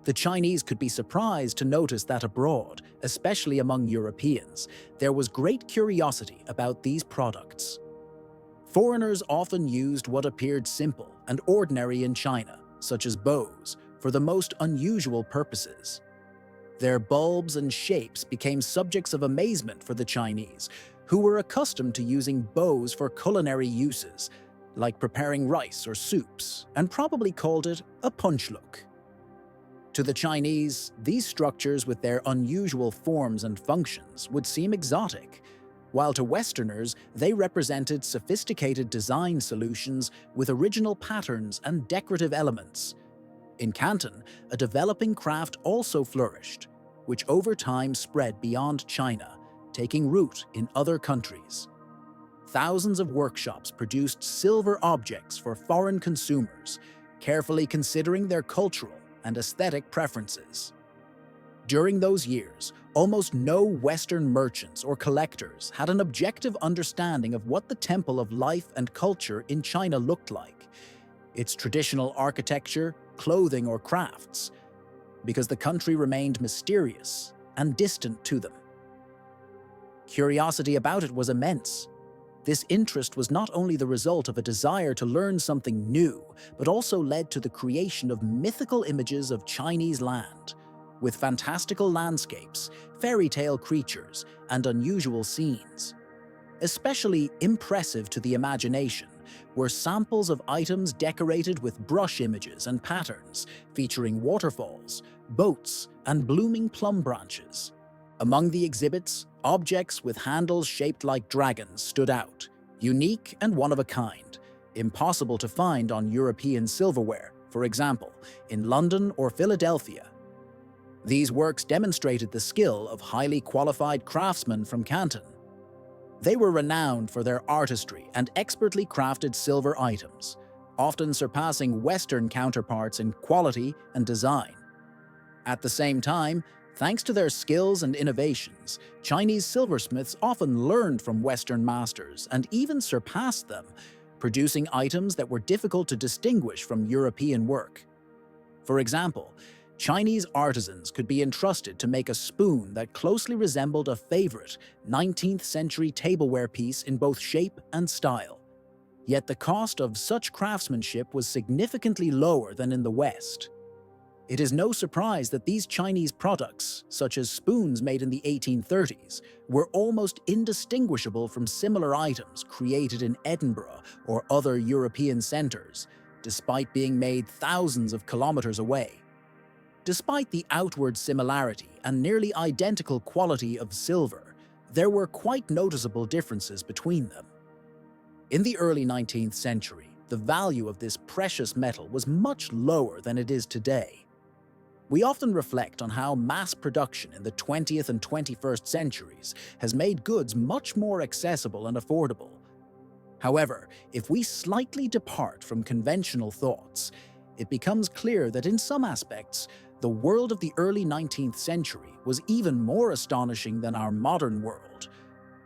The Chinese could be surprised to notice that abroad, especially among Europeans, there was great curiosity about these products. Foreigners often used what appeared simple and ordinary in China, such as bows, for the most unusual purposes. Their bulbs and shapes became subjects of amazement for the Chinese, who were accustomed to using bows for culinary uses, like preparing rice or soups, and probably called it a punch look. To the Chinese, these structures with their unusual forms and functions would seem exotic, while to Westerners, they represented sophisticated design solutions with original patterns and decorative elements. In Canton, a developing craft also flourished, which over time spread beyond China, taking root in other countries. Thousands of workshops produced silver objects for foreign consumers, carefully considering their cultural and aesthetic preferences. During those years, almost no Western merchants or collectors had an objective understanding of what the Temple of Life and Culture in China looked like, its traditional architecture, clothing, or crafts, because the country remained mysterious and distant to them. Curiosity about it was immense. This interest was not only the result of a desire to learn something new, but also led to the creation of mythical images of Chinese land, with fantastical landscapes, fairy tale creatures, and unusual scenes. Especially impressive to the imagination were samples of items decorated with brush images and patterns, featuring waterfalls, boats, and blooming plum branches. Among the exhibits, objects with handles shaped like dragons stood out, unique and one of a kind, impossible to find on European silverware, for example, in London or Philadelphia. These works demonstrated the skill of highly qualified craftsmen from Canton. They were renowned for their artistry and expertly crafted silver items, often surpassing Western counterparts in quality and design. At the same time, thanks to their skills and innovations, Chinese silversmiths often learned from Western masters and even surpassed them, producing items that were difficult to distinguish from European work. For example, Chinese artisans could be entrusted to make a spoon that closely resembled a favorite 19th century tableware piece in both shape and style. Yet the cost of such craftsmanship was significantly lower than in the West. It is no surprise that these Chinese products, such as spoons made in the 1830s, were almost indistinguishable from similar items created in Edinburgh or other European centres, despite being made thousands of kilometres away. Despite the outward similarity and nearly identical quality of silver, there were quite noticeable differences between them. In the early 19th century, the value of this precious metal was much lower than it is today. We often reflect on how mass production in the 20th and 21st centuries has made goods much more accessible and affordable. However, if we slightly depart from conventional thoughts, it becomes clear that in some aspects, the world of the early 19th century was even more astonishing than our modern world.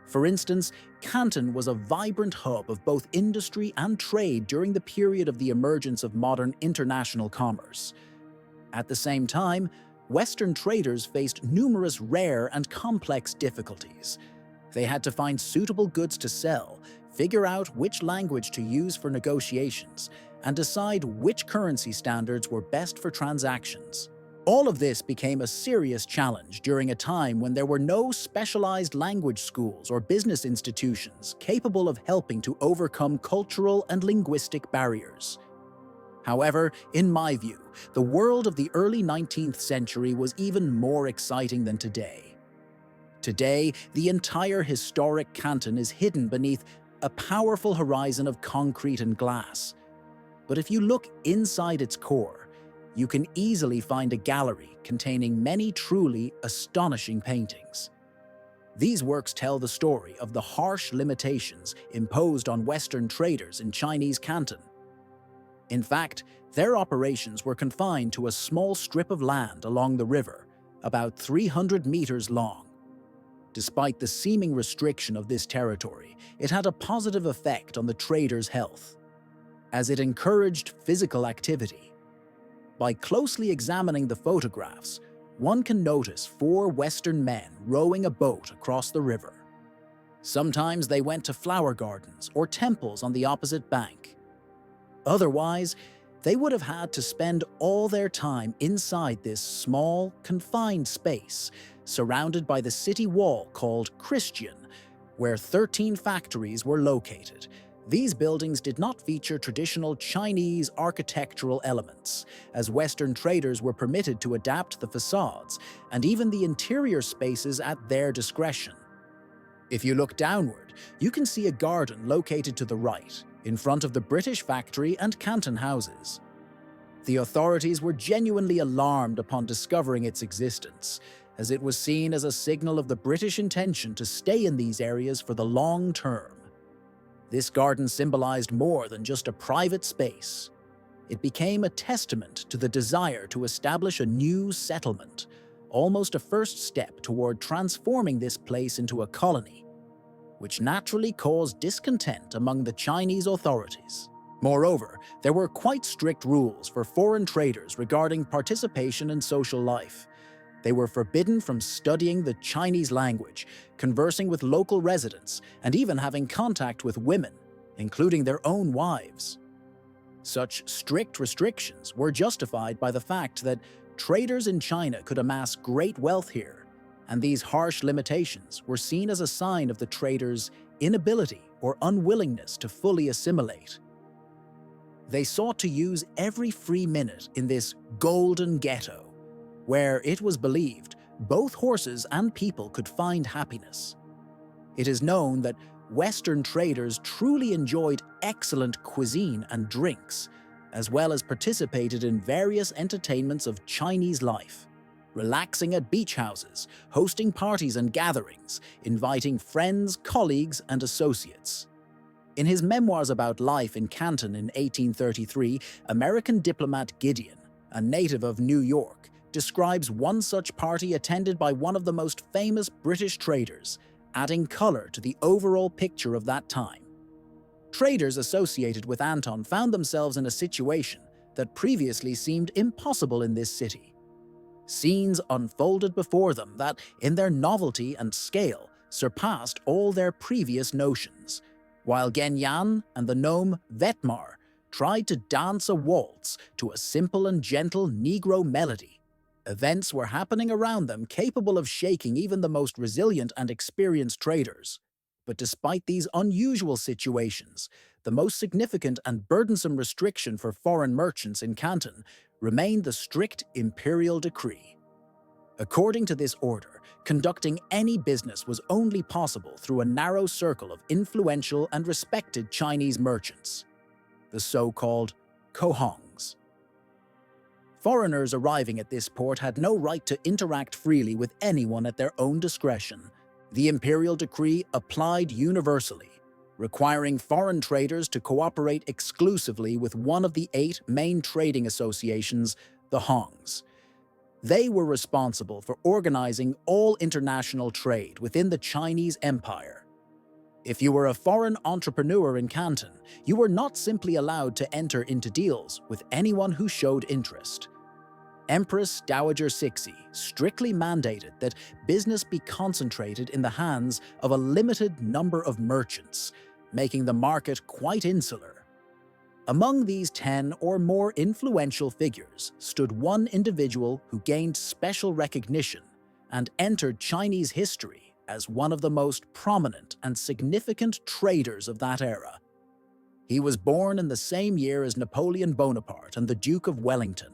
For instance, Canton was a vibrant hub of both industry and trade during the period of the emergence of modern international commerce. At the same time, Western traders faced numerous rare and complex difficulties. They had to find suitable goods to sell, figure out which language to use for negotiations, and decide which currency standards were best for transactions. All of this became a serious challenge during a time when there were no specialized language schools or business institutions capable of helping to overcome cultural and linguistic barriers. However, in my view, the world of the early 19th century was even more exciting than today. Today, the entire historic Canton is hidden beneath a powerful horizon of concrete and glass. But if you look inside its core, you can easily find a gallery containing many truly astonishing paintings. These works tell the story of the harsh limitations imposed on Western traders in Chinese Canton. In fact, their operations were confined to a small strip of land along the river, about 300 meters long. Despite the seeming restriction of this territory, it had a positive effect on the traders' health, as it encouraged physical activity. By closely examining the photographs, one can notice 4 Western men rowing a boat across the river. Sometimes they went to flower gardens or temples on the opposite bank. Otherwise, they would have had to spend all their time inside this small, confined space, surrounded by the city wall called Christian, where 13 factories were located. These buildings did not feature traditional Chinese architectural elements, as Western traders were permitted to adapt the facades and even the interior spaces at their discretion. If you look downward, you can see a garden located to the right, in front of the British factory and Canton houses. The authorities were genuinely alarmed upon discovering its existence, as it was seen as a signal of the British intention to stay in these areas for the long term. This garden symbolized more than just a private space. It became a testament to the desire to establish a new settlement, almost a first step toward transforming this place into a colony, which naturally caused discontent among the Chinese authorities. Moreover, there were quite strict rules for foreign traders regarding participation in social life. They were forbidden from studying the Chinese language, conversing with local residents, and even having contact with women, including their own wives. Such strict restrictions were justified by the fact that traders in China could amass great wealth here, and these harsh limitations were seen as a sign of the traders' inability or unwillingness to fully assimilate. They sought to use every free minute in this golden ghetto, where it was believed both horses and people could find happiness. It is known that Western traders truly enjoyed excellent cuisine and drinks, as well as participated in various entertainments of Chinese life, relaxing at beach houses, hosting parties and gatherings, inviting friends, colleagues, and associates. In his memoirs about life in Canton in 1833, American diplomat Gideon, a native of New York, describes one such party attended by one of the most famous British traders, adding color to the overall picture of that time. Traders associated with Anton found themselves in a situation that previously seemed impossible in this city. Scenes unfolded before them that, in their novelty and scale, surpassed all their previous notions, while Genyan and the gnome Vetmar tried to dance a waltz to a simple and gentle Negro melody. Events were happening around them capable of shaking even the most resilient and experienced traders. But despite these unusual situations, the most significant and burdensome restriction for foreign merchants in Canton remained the strict imperial decree. According to this order, conducting any business was only possible through a narrow circle of influential and respected Chinese merchants, the so-called Kohongs. Foreigners arriving at this port had no right to interact freely with anyone at their own discretion. The imperial decree applied universally, requiring foreign traders to cooperate exclusively with one of the 8 main trading associations, the Hongs. They were responsible for organizing all international trade within the Chinese Empire. If you were a foreign entrepreneur in Canton, you were not simply allowed to enter into deals with anyone who showed interest. Empress Dowager Cixi strictly mandated that business be concentrated in the hands of a limited number of merchants, making the market quite insular. Among these 10 or more influential figures stood one individual who gained special recognition and entered Chinese history as one of the most prominent and significant traders of that era. He was born in the same year as Napoleon Bonaparte and the Duke of Wellington.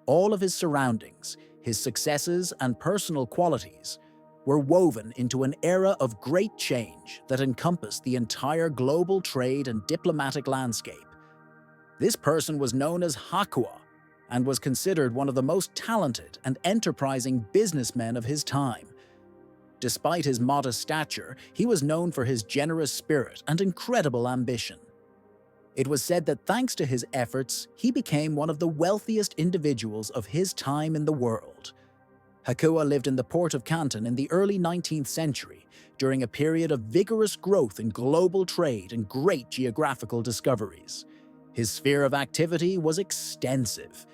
All of his surroundings, his successes and personal qualities were woven into an era of great change that encompassed the entire global trade and diplomatic landscape. This person was known as Hakua and was considered one of the most talented and enterprising businessmen of his time. Despite his modest stature, he was known for his generous spirit and incredible ambition. It was said that thanks to his efforts, he became one of the wealthiest individuals of his time in the world. Hakua lived in the port of Canton in the early 19th century, during a period of vigorous growth in global trade and great geographical discoveries. His sphere of activity was extensive.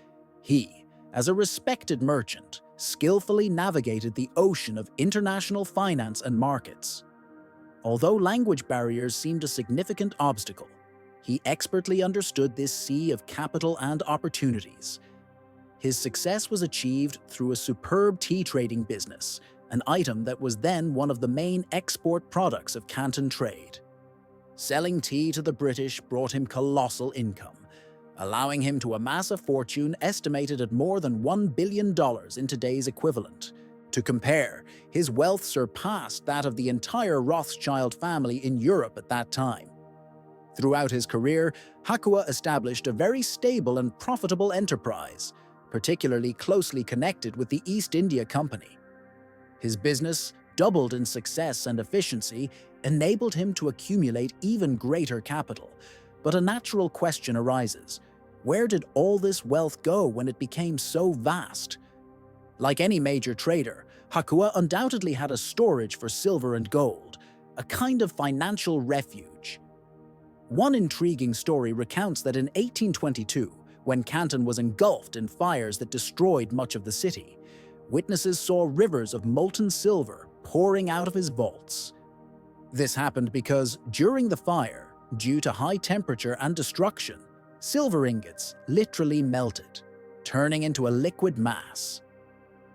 He, as a respected merchant, skillfully navigated the ocean of international finance and markets. Although language barriers seemed a significant obstacle, he expertly understood this sea of capital and opportunities. His success was achieved through a superb tea trading business, an item that was then one of the main export products of Canton trade. Selling tea to the British brought him colossal income, allowing him to amass a fortune estimated at more than $1 billion in today's equivalent. To compare, his wealth surpassed that of the entire Rothschild family in Europe at that time. Throughout his career, Hakua established a very stable and profitable enterprise, particularly closely connected with the East India Company. His business, doubled in success and efficiency, enabled him to accumulate even greater capital. But a natural question arises: where did all this wealth go when it became so vast? Like any major trader, Hakua undoubtedly had a storage for silver and gold, a kind of financial refuge. One intriguing story recounts that in 1822, when Canton was engulfed in fires that destroyed much of the city, witnesses saw rivers of molten silver pouring out of his vaults. This happened because, during the fire, due to high temperature and destruction, silver ingots literally melted, turning into a liquid mass.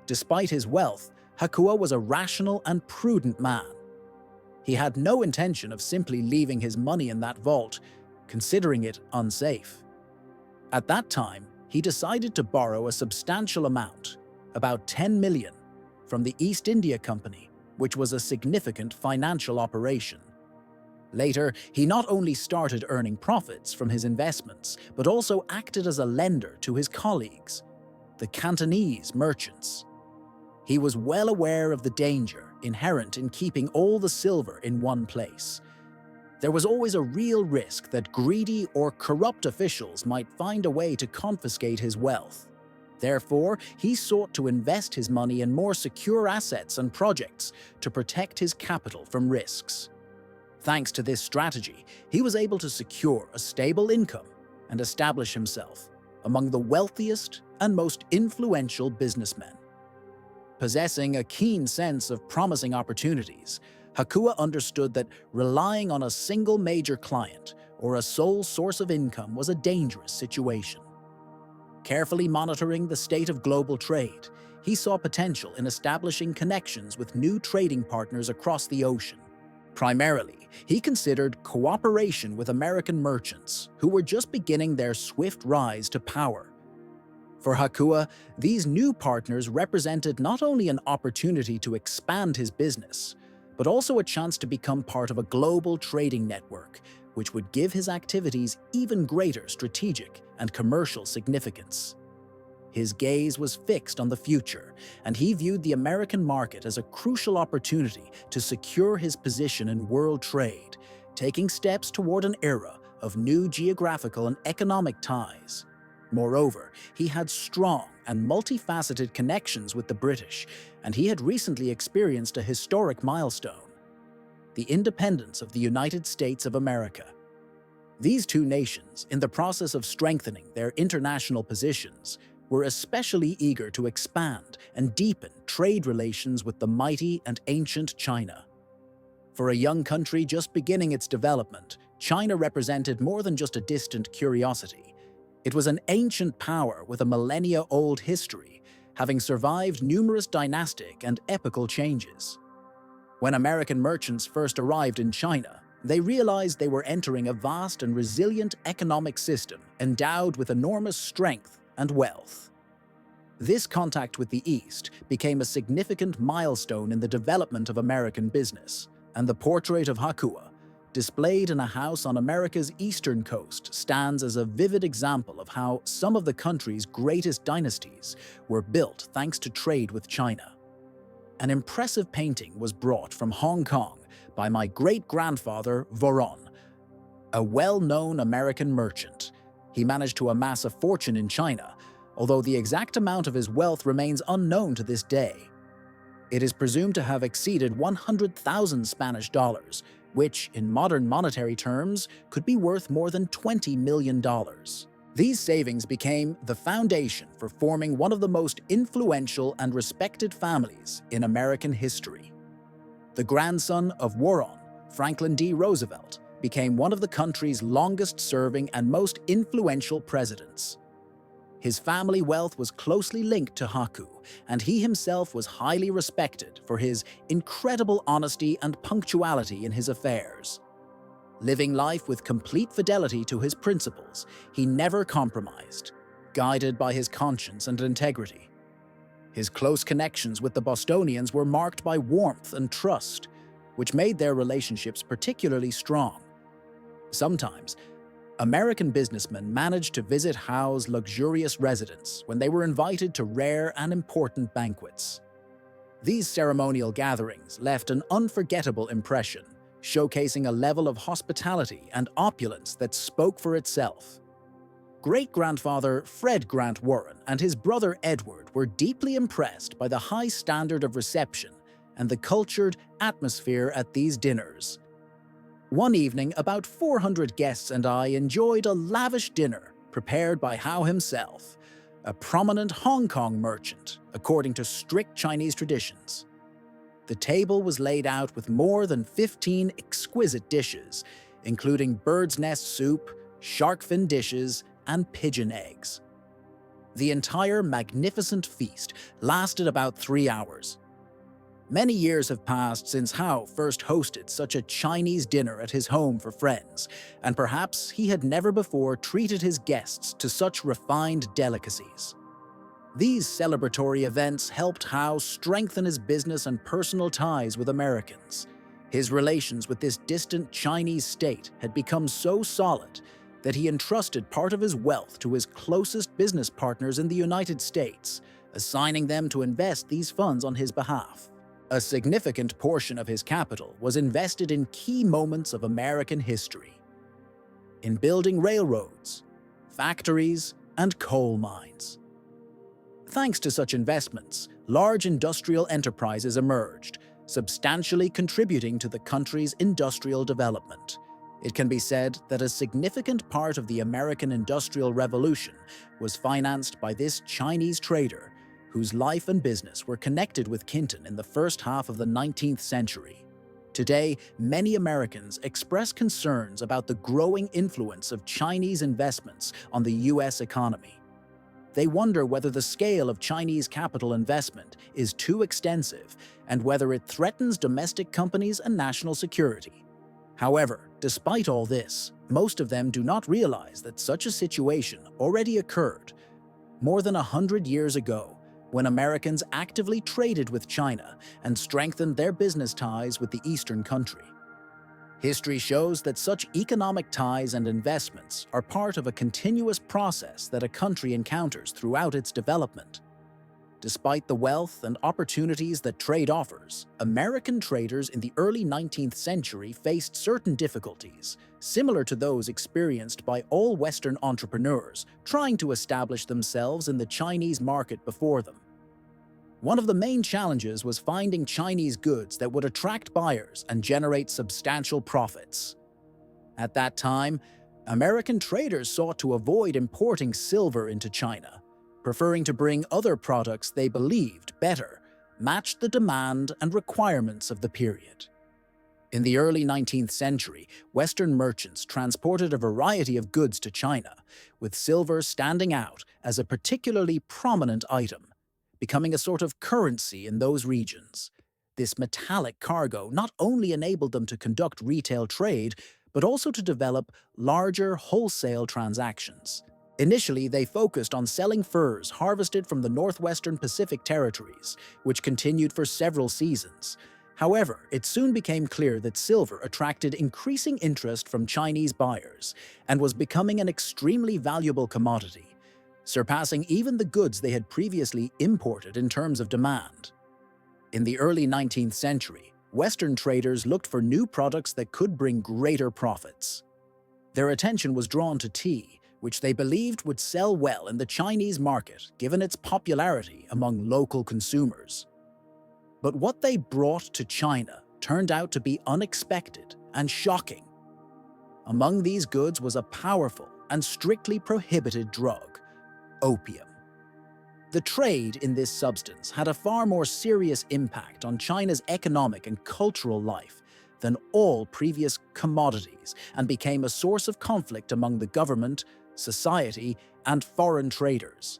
Despite his wealth, Hakua was a rational and prudent man. He had no intention of simply leaving his money in that vault, considering it unsafe. At that time, he decided to borrow a substantial amount, about 10 million, from the East India Company, which was a significant financial operation. Later, he not only started earning profits from his investments, but also acted as a lender to his colleagues, the Cantonese merchants. He was well aware of the danger inherent in keeping all the silver in one place. There was always a real risk that greedy or corrupt officials might find a way to confiscate his wealth. Therefore, he sought to invest his money in more secure assets and projects to protect his capital from risks. Thanks to this strategy, he was able to secure a stable income and establish himself among the wealthiest and most influential businessmen. Possessing a keen sense of promising opportunities, Hakua understood that relying on a single major client or a sole source of income was a dangerous situation. Carefully monitoring the state of global trade, he saw potential in establishing connections with new trading partners across the ocean. Primarily, he considered cooperation with American merchants who were just beginning their swift rise to power. For Hakua, these new partners represented not only an opportunity to expand his business, but also a chance to become part of a global trading network, which would give his activities even greater strategic and commercial significance. His gaze was fixed on the future, and he viewed the American market as a crucial opportunity to secure his position in world trade, taking steps toward an era of new geographical and economic ties. Moreover, he had strong and multifaceted connections with the British, and he had recently experienced a historic milestone: the independence of the United States of America. These two nations, in the process of strengthening their international positions, were especially eager to expand and deepen trade relations with the mighty and ancient China. For a young country just beginning its development, China represented more than just a distant curiosity. It was an ancient power with a millennia-old history, having survived numerous dynastic and epochal changes. When American merchants first arrived in China, they realized they were entering a vast and resilient economic system endowed with enormous strength and wealth. This contact with the East became a significant milestone in the development of American business, and the portrait of Hakua, displayed in a house on America's eastern coast, stands as a vivid example of how some of the country's greatest dynasties were built thanks to trade with China. An impressive painting was brought from Hong Kong by my great-grandfather Voron, a well-known American merchant. He managed to amass a fortune in China, although the exact amount of his wealth remains unknown to this day. It is presumed to have exceeded 100,000 Spanish dollars, which, in modern monetary terms, could be worth more than $20 million. These savings became the foundation for forming one of the most influential and respected families in American history. The grandson of Warren, Franklin D. Roosevelt, became one of the country's longest-serving and most influential presidents. His family wealth was closely linked to Hakua, and he himself was highly respected for his incredible honesty and punctuality in his affairs. Living life with complete fidelity to his principles, he never compromised, guided by his conscience and integrity. His close connections with the Bostonians were marked by warmth and trust, which made their relationships particularly strong. Sometimes, American businessmen managed to visit Howe's luxurious residence when they were invited to rare and important banquets. These ceremonial gatherings left an unforgettable impression, showcasing a level of hospitality and opulence that spoke for itself. Great-grandfather Fred Grant Warren and his brother Edward were deeply impressed by the high standard of reception and the cultured atmosphere at these dinners. One evening, about 400 guests and I enjoyed a lavish dinner prepared by Howe himself, a prominent Hong Kong merchant, according to strict Chinese traditions. The table was laid out with more than 15 exquisite dishes, including bird's nest soup, shark fin dishes, and pigeon eggs. The entire magnificent feast lasted about 3 hours. Many years have passed since Howe first hosted such a Chinese dinner at his home for friends, and perhaps he had never before treated his guests to such refined delicacies. These celebratory events helped Howe strengthen his business and personal ties with Americans. His relations with this distant Chinese state had become so solid that he entrusted part of his wealth to his closest business partners in the United States, assigning them to invest these funds on his behalf. A significant portion of his capital was invested in key moments of American history, in building railroads, factories, and coal mines. Thanks to such investments, large industrial enterprises emerged, substantially contributing to the country's industrial development. It can be said that a significant part of the American Industrial Revolution was financed by this Chinese trader, whose life and business were connected with Kinton in the first half of the 19th century. Today, many Americans express concerns about the growing influence of Chinese investments on the US economy. They wonder whether the scale of Chinese capital investment is too extensive and whether it threatens domestic companies and national security. However, despite all this, most of them do not realize that such a situation already occurred more than 100 years ago, when Americans actively traded with China and strengthened their business ties with the Eastern country. History shows that such economic ties and investments are part of a continuous process that a country encounters throughout its development. Despite the wealth and opportunities that trade offers, American traders in the early 19th century faced certain difficulties, similar to those experienced by all Western entrepreneurs trying to establish themselves in the Chinese market before them. One of the main challenges was finding Chinese goods that would attract buyers and generate substantial profits. At that time, American traders sought to avoid importing silver into China, preferring to bring other products they believed better matched the demand and requirements of the period. In the early 19th century, Western merchants transported a variety of goods to China, with silver standing out as a particularly prominent item, becoming a sort of currency in those regions. This metallic cargo not only enabled them to conduct retail trade, but also to develop larger wholesale transactions. Initially, they focused on selling furs harvested from the northwestern Pacific territories, which continued for several seasons. However, it soon became clear that silver attracted increasing interest from Chinese buyers and was becoming an extremely valuable commodity, surpassing even the goods they had previously imported in terms of demand. In the early 19th century, Western traders looked for new products that could bring greater profits. Their attention was drawn to tea, which they believed would sell well in the Chinese market given its popularity among local consumers. But what they brought to China turned out to be unexpected and shocking. Among these goods was a powerful and strictly prohibited drug: opium. The trade in this substance had a far more serious impact on China's economic and cultural life than all previous commodities, and became a source of conflict among the government, society, and foreign traders.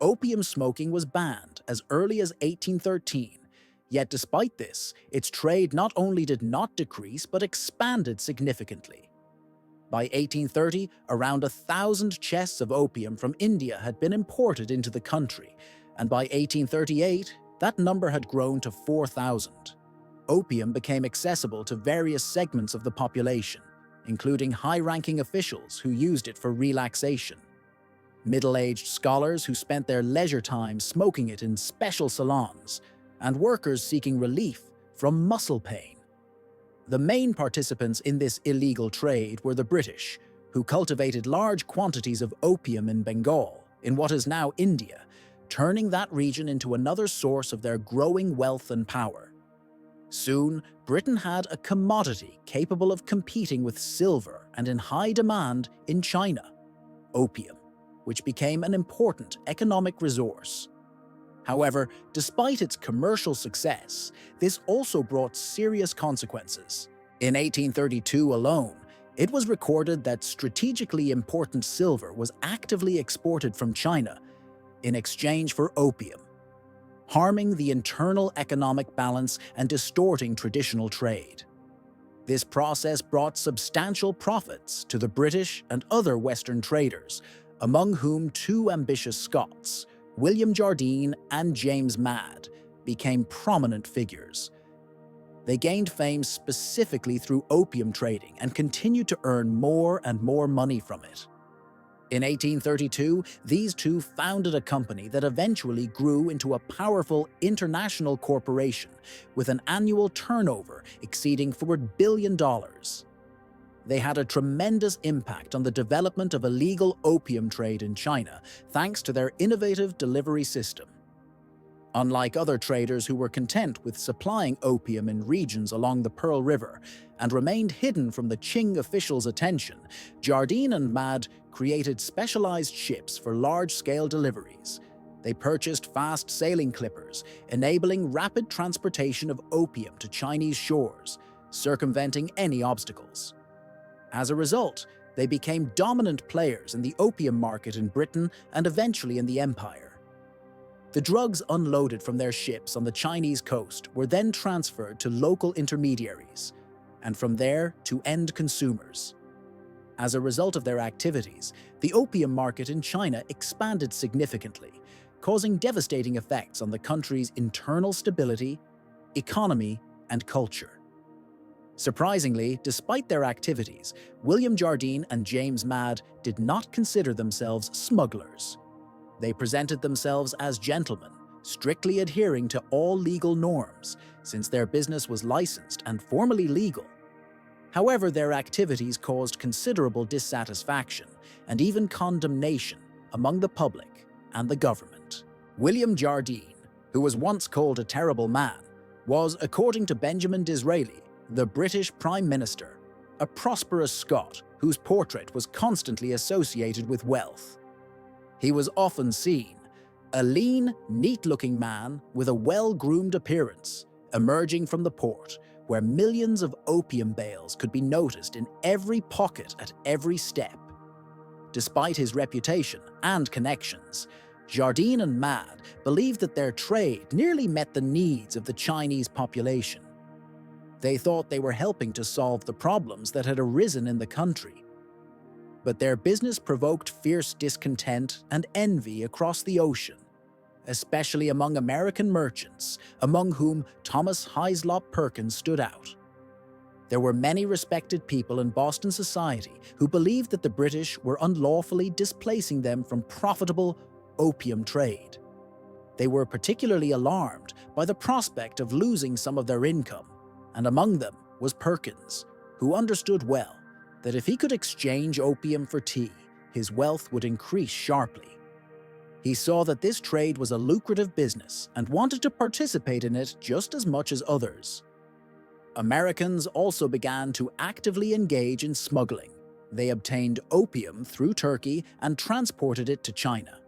Opium smoking was banned as early as 1813, yet despite this, its trade not only did not decrease but expanded significantly. By 1830, around 1,000 chests of opium from India had been imported into the country, and by 1838, that number had grown to 4,000. Opium became accessible to various segments of the population, including high-ranking officials who used it for relaxation, middle-aged scholars who spent their leisure time smoking it in special salons, and workers seeking relief from muscle pain. The main participants in this illegal trade were the British, who cultivated large quantities of opium in Bengal, in what is now India, turning that region into another source of their growing wealth and power. Soon, Britain had a commodity capable of competing with silver and in high demand in China: opium, which became an important economic resource. However, despite its commercial success, this also brought serious consequences. In 1832 alone, it was recorded that strategically important silver was actively exported from China in exchange for opium, harming the internal economic balance and distorting traditional trade. This process brought substantial profits to the British and other Western traders, among whom two ambitious Scots, William Jardine and James Mad, became prominent figures. They gained fame specifically through opium trading and continued to earn more and more money from it. In 1832, these two founded a company that eventually grew into a powerful international corporation with an annual turnover exceeding $4 billion. They had a tremendous impact on the development of a legal opium trade in China, thanks to their innovative delivery system. Unlike other traders who were content with supplying opium in regions along the Pearl River and remained hidden from the Qing officials' attention, Jardine and Mad created specialized ships for large-scale deliveries. They purchased fast sailing clippers, enabling rapid transportation of opium to Chinese shores, circumventing any obstacles. As a result, they became dominant players in the opium market in Britain and eventually in the Empire. The drugs unloaded from their ships on the Chinese coast were then transferred to local intermediaries, and from there to end consumers. As a result of their activities, the opium market in China expanded significantly, causing devastating effects on the country's internal stability, economy, and culture. Surprisingly, despite their activities, William Jardine and James Mad did not consider themselves smugglers. They presented themselves as gentlemen, strictly adhering to all legal norms, since their business was licensed and formally legal. However, their activities caused considerable dissatisfaction and even condemnation among the public and the government. William Jardine, who was once called a terrible man, was, according to Benjamin Disraeli, the British Prime Minister, a prosperous Scot whose portrait was constantly associated with wealth. He was often seen, a lean, neat-looking man with a well-groomed appearance, emerging from the port, where millions of opium bales could be noticed in every pocket at every step. Despite his reputation and connections, Jardine and Mad believed that their trade nearly met the needs of the Chinese population. They thought they were helping to solve the problems that had arisen in the country. But their business provoked fierce discontent and envy across the ocean, especially among American merchants, among whom Thomas Hyslop Perkins stood out. There were many respected people in Boston society who believed that the British were unlawfully displacing them from profitable opium trade. They were particularly alarmed by the prospect of losing some of their income, and among them was Perkins, who understood well that if he could exchange opium for tea, his wealth would increase sharply. He saw that this trade was a lucrative business and wanted to participate in it just as much as others. Americans also began to actively engage in smuggling. They obtained opium through Turkey and transported it to China.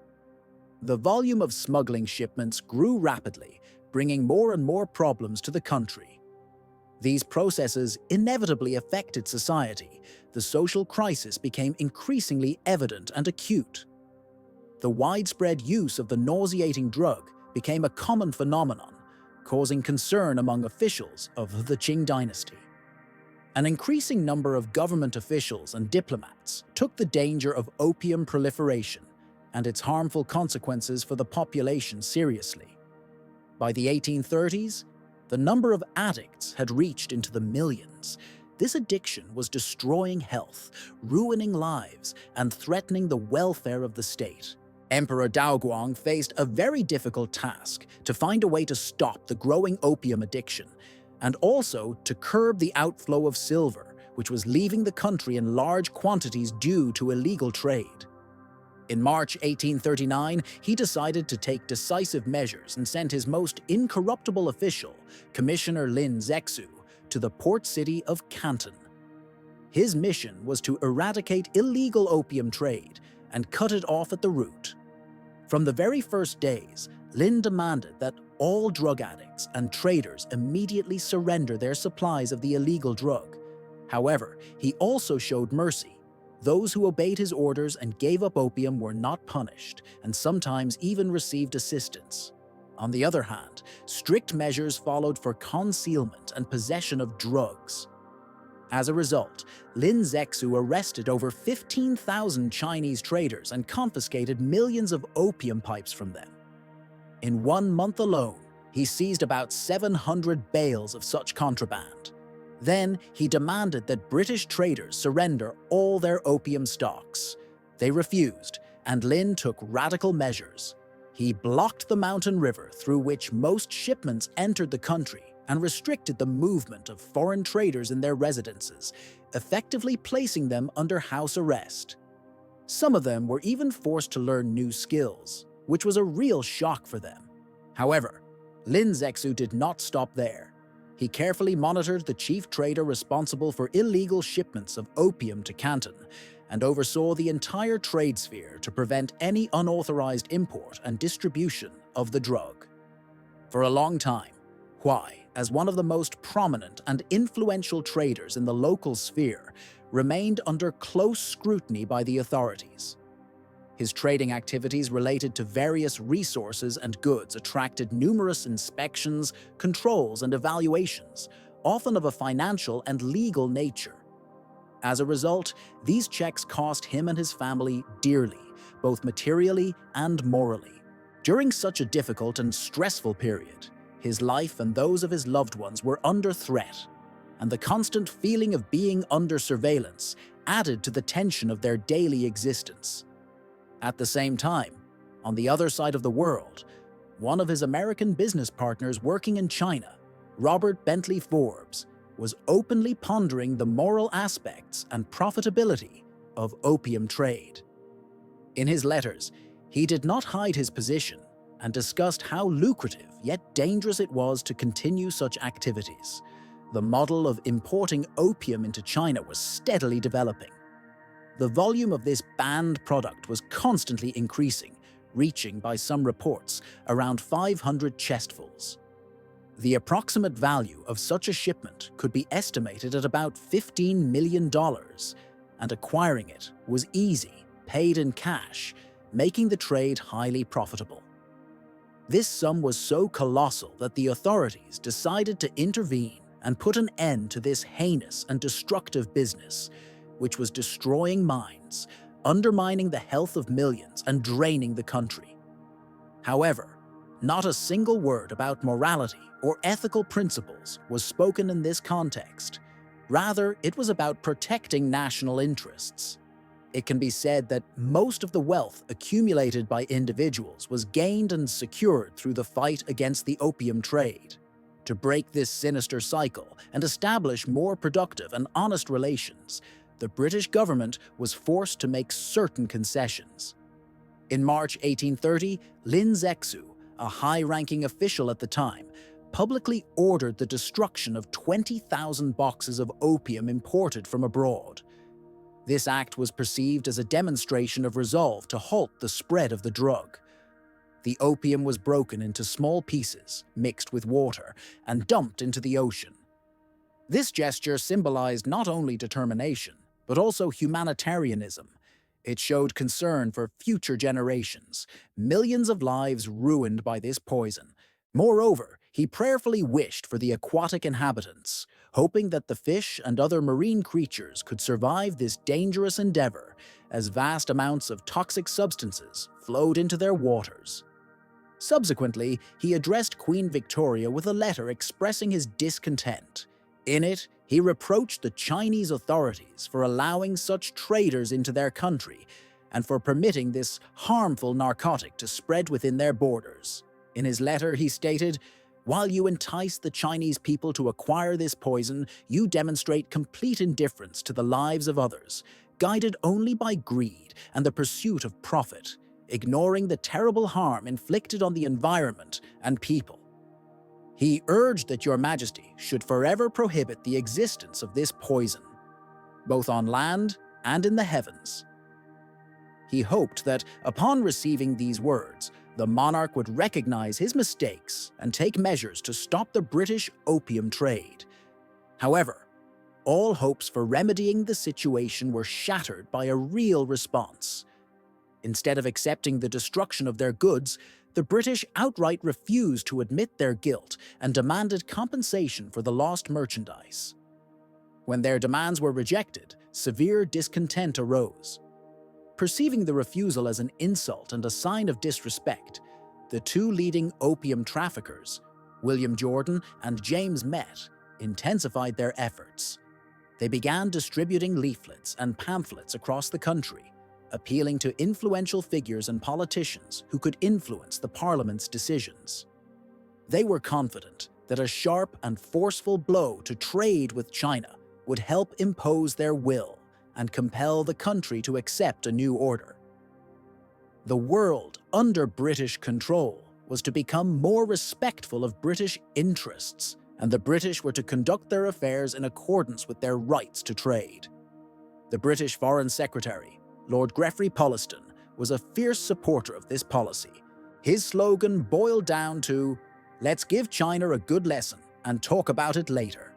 The volume of smuggling shipments grew rapidly, bringing more and more problems to the country. These processes inevitably affected society. The social crisis became increasingly evident and acute. The widespread use of the nauseating drug became a common phenomenon, causing concern among officials of the Qing dynasty. An increasing number of government officials and diplomats took the danger of opium proliferation and its harmful consequences for the population seriously. By the 1830s, the number of addicts had reached into the millions. This addiction was destroying health, ruining lives, and threatening the welfare of the state. Emperor Daoguang faced a very difficult task to find a way to stop the growing opium addiction, and also to curb the outflow of silver, which was leaving the country in large quantities due to illegal trade. In March 1839, he decided to take decisive measures and sent his most incorruptible official, Commissioner Lin Zexu, to the port city of Canton. His mission was to eradicate illegal opium trade and cut it off at the root. From the very first days, Lin demanded that all drug addicts and traders immediately surrender their supplies of the illegal drug. However, he also showed mercy. Those who obeyed his orders and gave up opium were not punished, and sometimes even received assistance. On the other hand, strict measures followed for concealment and possession of drugs. As a result, Lin Zexu arrested over 15,000 Chinese traders and confiscated millions of opium pipes from them. In 1 month alone, he seized about 700 bales of such contraband. Then he demanded that British traders surrender all their opium stocks. They refused, and Lin took radical measures. He blocked the mountain river through which most shipments entered the country and restricted the movement of foreign traders in their residences, effectively placing them under house arrest. Some of them were even forced to learn new skills, which was a real shock for them. However, Lin Zexu did not stop there. He carefully monitored the chief trader responsible for illegal shipments of opium to Canton, and oversaw the entire trade sphere to prevent any unauthorized import and distribution of the drug. For a long time, Huai, as one of the most prominent and influential traders in the local sphere, remained under close scrutiny by the authorities. His trading activities related to various resources and goods attracted numerous inspections, controls, and evaluations, often of a financial and legal nature. As a result, these checks cost him and his family dearly, both materially and morally. During such a difficult and stressful period, his life and those of his loved ones were under threat, and the constant feeling of being under surveillance added to the tension of their daily existence. At the same time, on the other side of the world, one of his American business partners working in China, Robert Bentley Forbes, was openly pondering the moral aspects and profitability of opium trade. In his letters, he did not hide his position and discussed how lucrative yet dangerous it was to continue such activities. The model of importing opium into China was steadily developing. The volume of this banned product was constantly increasing, reaching, by some reports, around 500 chestfuls. The approximate value of such a shipment could be estimated at about $15 million, and acquiring it was easy, paid in cash, making the trade highly profitable. This sum was so colossal that the authorities decided to intervene and put an end to this heinous and destructive business, which was destroying minds, undermining the health of millions, and draining the country. However, not a single word about morality or ethical principles was spoken in this context. Rather, it was about protecting national interests. It can be said that most of the wealth accumulated by individuals was gained and secured through the fight against the opium trade. To break this sinister cycle and establish more productive and honest relations, the British government was forced to make certain concessions. In March 1830, Lin Zexu, a high-ranking official at the time, publicly ordered the destruction of 20,000 boxes of opium imported from abroad. This act was perceived as a demonstration of resolve to halt the spread of the drug. The opium was broken into small pieces, mixed with water, and dumped into the ocean. This gesture symbolized not only determination, but also humanitarianism. It showed concern for future generations, millions of lives ruined by this poison. Moreover, he prayerfully wished for the aquatic inhabitants, hoping that the fish and other marine creatures could survive this dangerous endeavor, as vast amounts of toxic substances flowed into their waters. Subsequently, he addressed Queen Victoria with a letter expressing his discontent. In it, he reproached the Chinese authorities for allowing such traders into their country and for permitting this harmful narcotic to spread within their borders. In his letter, he stated, "While you entice the Chinese people to acquire this poison, you demonstrate complete indifference to the lives of others, guided only by greed and the pursuit of profit, ignoring the terrible harm inflicted on the environment and people." He urged that Your Majesty should forever prohibit the existence of this poison, both on land and in the heavens. He hoped that, upon receiving these words, the monarch would recognize his mistakes and take measures to stop the British opium trade. However, all hopes for remedying the situation were shattered by a real response. Instead of accepting the destruction of their goods, the British outright refused to admit their guilt and demanded compensation for the lost merchandise. When their demands were rejected, severe discontent arose. Perceiving the refusal as an insult and a sign of disrespect, the two leading opium traffickers, William Jordan and James Mett, intensified their efforts. They began distributing leaflets and pamphlets across the country, appealing to influential figures and politicians who could influence the Parliament's decisions. They were confident that a sharp and forceful blow to trade with China would help impose their will and compel the country to accept a new order. The world under British control was to become more respectful of British interests, and the British were to conduct their affairs in accordance with their rights to trade. The British Foreign Secretary, Lord Geoffrey Palmerston, was a fierce supporter of this policy. His slogan boiled down to, "Let's give China a good lesson and talk about it later."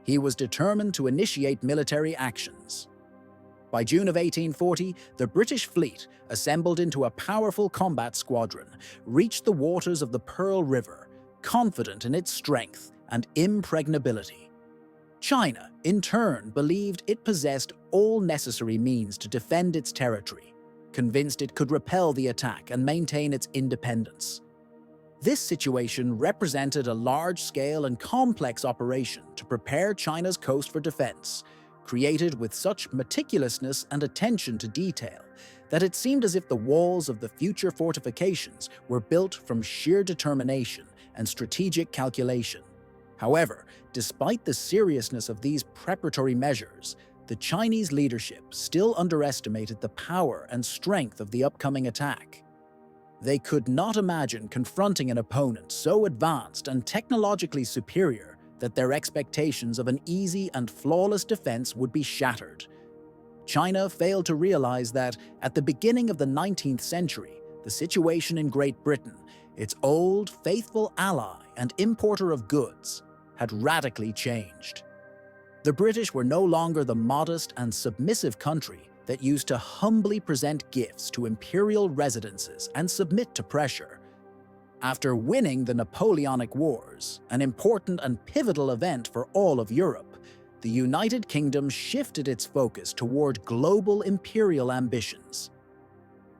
He was determined to initiate military actions. By June of 1840, the British fleet, assembled into a powerful combat squadron, reached the waters of the Pearl River, confident in its strength and impregnability. China, in turn, believed it possessed all necessary means to defend its territory, convinced it could repel the attack and maintain its independence. This situation represented a large-scale and complex operation to prepare China's coast for defense, created with such meticulousness and attention to detail that it seemed as if the walls of the future fortifications were built from sheer determination and strategic calculation. However, despite the seriousness of these preparatory measures, the Chinese leadership still underestimated the power and strength of the upcoming attack. They could not imagine confronting an opponent so advanced and technologically superior that their expectations of an easy and flawless defense would be shattered. China failed to realize that, at the beginning of the 19th century, the situation in Great Britain, its old, faithful ally and importer of goods, had radically changed. The British were no longer the modest and submissive country that used to humbly present gifts to imperial residences and submit to pressure. After winning the Napoleonic Wars, an important and pivotal event for all of Europe, the United Kingdom shifted its focus toward global imperial ambitions.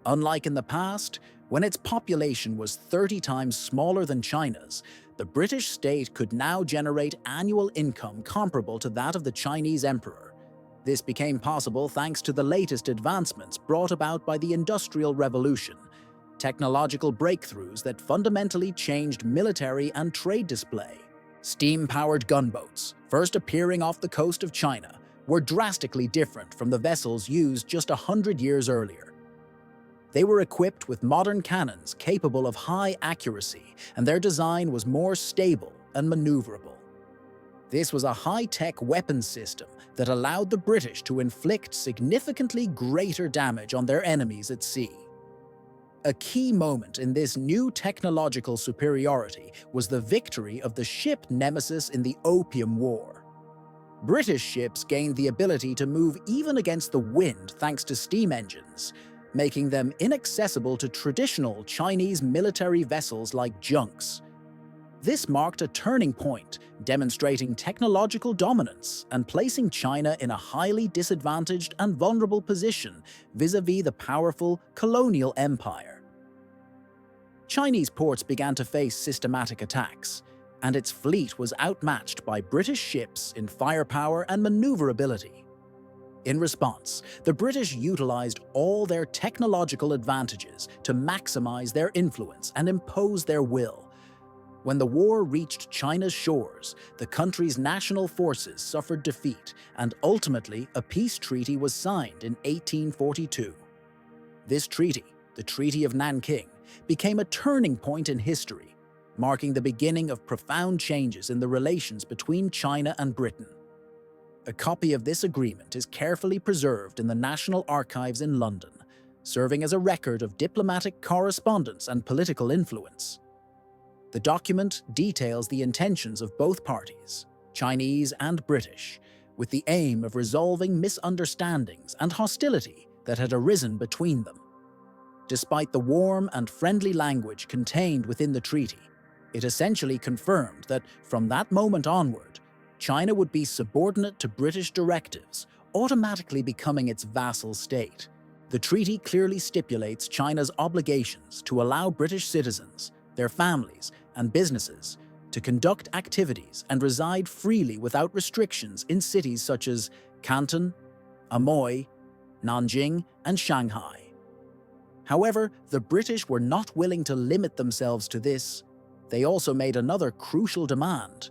Unlike in the past, when its population was 30 times smaller than China's, the British state could now generate annual income comparable to that of the Chinese emperor. This became possible thanks to the latest advancements brought about by the Industrial Revolution, technological breakthroughs that fundamentally changed military and trade display. Steam-powered gunboats, first appearing off the coast of China, were drastically different from the vessels used just 100 years earlier. They were equipped with modern cannons capable of high accuracy, and their design was more stable and maneuverable. This was a high-tech weapons system that allowed the British to inflict significantly greater damage on their enemies at sea. A key moment in this new technological superiority was the victory of the ship Nemesis in the Opium War. British ships gained the ability to move even against the wind thanks to steam engines, making them inaccessible to traditional Chinese military vessels like junks. This marked a turning point, demonstrating technological dominance and placing China in a highly disadvantaged and vulnerable position vis-à-vis the powerful colonial empire. Chinese ports began to face systematic attacks, and its fleet was outmatched by British ships in firepower and maneuverability. In response, the British utilized all their technological advantages to maximize their influence and impose their will. When the war reached China's shores, the country's national forces suffered defeat, and ultimately a peace treaty was signed in 1842. This treaty, the Treaty of Nanking, became a turning point in history, marking the beginning of profound changes in the relations between China and Britain. A copy of this agreement is carefully preserved in the National Archives in London, serving as a record of diplomatic correspondence and political influence. The document details the intentions of both parties, Chinese and British, with the aim of resolving misunderstandings and hostility that had arisen between them. Despite the warm and friendly language contained within the treaty, it essentially confirmed that from that moment onward, China would be subordinate to British directives, automatically becoming its vassal state. The treaty clearly stipulates China's obligations to allow British citizens, their families, and businesses to conduct activities and reside freely without restrictions in cities such as Canton, Amoy, Nanjing, and Shanghai. However, the British were not willing to limit themselves to this. They also made another crucial demand.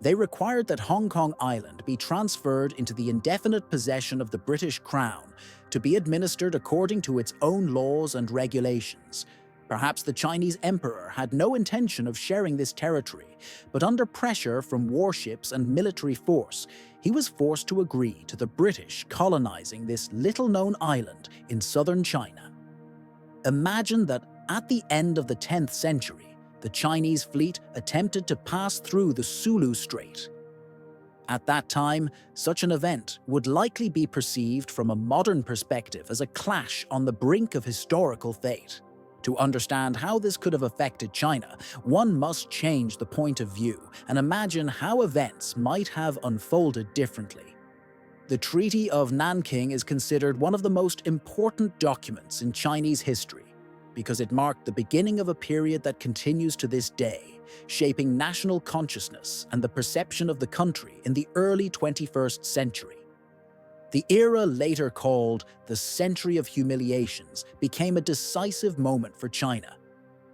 They required that Hong Kong Island be transferred into the indefinite possession of the British Crown to be administered according to its own laws and regulations. Perhaps the Chinese emperor had no intention of sharing this territory, but under pressure from warships and military force, he was forced to agree to the British colonizing this little-known island in southern China. Imagine that at the end of the 10th century, the Chinese fleet attempted to pass through the Sulu Strait. At that time, such an event would likely be perceived from a modern perspective as a clash on the brink of historical fate. To understand how this could have affected China, one must change the point of view and imagine how events might have unfolded differently. The Treaty of Nanking is considered one of the most important documents in Chinese history because it marked the beginning of a period that continues to this day, shaping national consciousness and the perception of the country in the early 21st century. The era later called the Century of Humiliations became a decisive moment for China,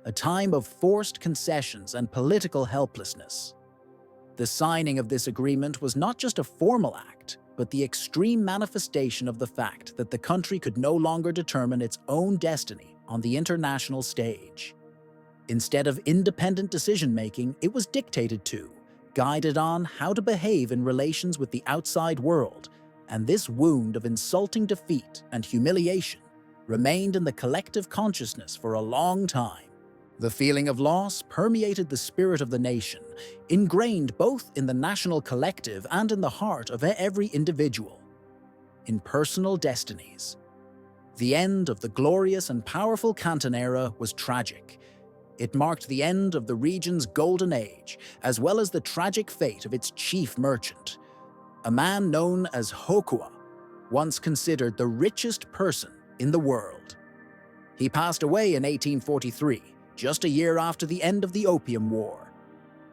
a time of forced concessions and political helplessness. The signing of this agreement was not just a formal act, but the extreme manifestation of the fact that the country could no longer determine its own destiny on the international stage. Instead of independent decision-making, it was dictated to, guided on how to behave in relations with the outside world, and this wound of insulting defeat and humiliation remained in the collective consciousness for a long time. The feeling of loss permeated the spirit of the nation, ingrained both in the national collective and in the heart of every individual. In personal destinies. The end of the glorious and powerful Canton era was tragic. It marked the end of the region's golden age, as well as the tragic fate of its chief merchant, a man known as Hokua, once considered the richest person in the world. He passed away in 1843, just a year after the end of the Opium War.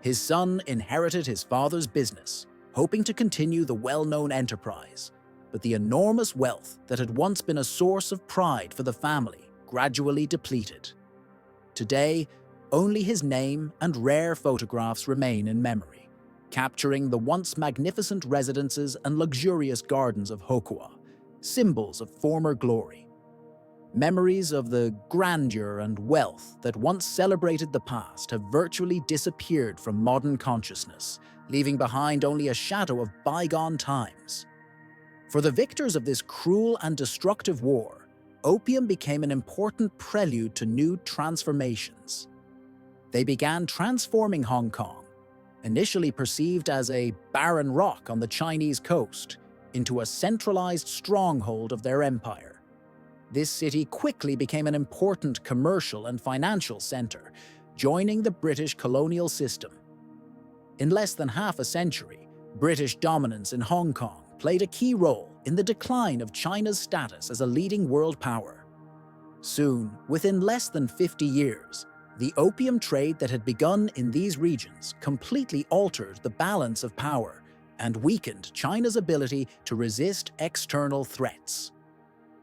His son inherited his father's business, hoping to continue the well-known enterprise, but the enormous wealth that had once been a source of pride for the family gradually depleted. Today, only his name and rare photographs remain in memory, capturing the once magnificent residences and luxurious gardens of Hokua, symbols of former glory. Memories of the grandeur and wealth that once celebrated the past have virtually disappeared from modern consciousness, leaving behind only a shadow of bygone times. For the victors of this cruel and destructive war, opium became an important prelude to new transformations. They began transforming Hong Kong, initially perceived as a barren rock on the Chinese coast, into a centralized stronghold of their empire. This city quickly became an important commercial and financial center, joining the British colonial system. In less than half a century, British dominance in Hong Kong played a key role in the decline of China's status as a leading world power. Soon, within less than 50 years, the opium trade that had begun in these regions completely altered the balance of power and weakened China's ability to resist external threats.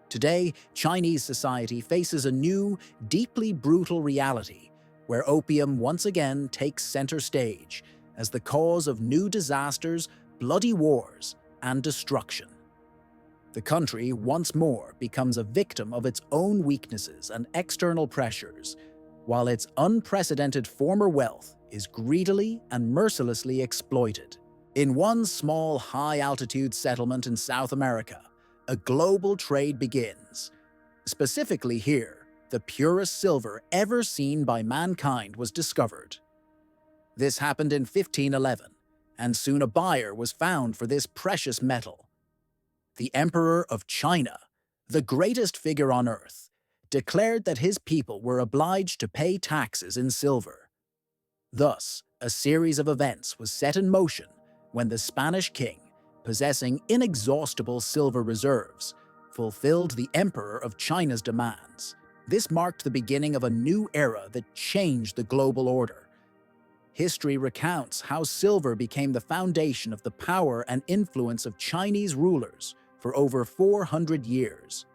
Today, Chinese society faces a new, deeply brutal reality where opium once again takes center stage as the cause of new disasters, bloody wars, and destruction. The country once more becomes a victim of its own weaknesses and external pressures, while its unprecedented former wealth is greedily and mercilessly exploited. In one small, high-altitude settlement in South America, a global trade begins. Specifically here, the purest silver ever seen by mankind was discovered. This happened in 1511, and soon a buyer was found for this precious metal. The Emperor of China, the greatest figure on earth, declared that his people were obliged to pay taxes in silver. Thus, a series of events was set in motion when the Spanish king, possessing inexhaustible silver reserves, fulfilled the Emperor of China's demands. This marked the beginning of a new era that changed the global order. History recounts how silver became the foundation of the power and influence of Chinese rulers for over 400 years,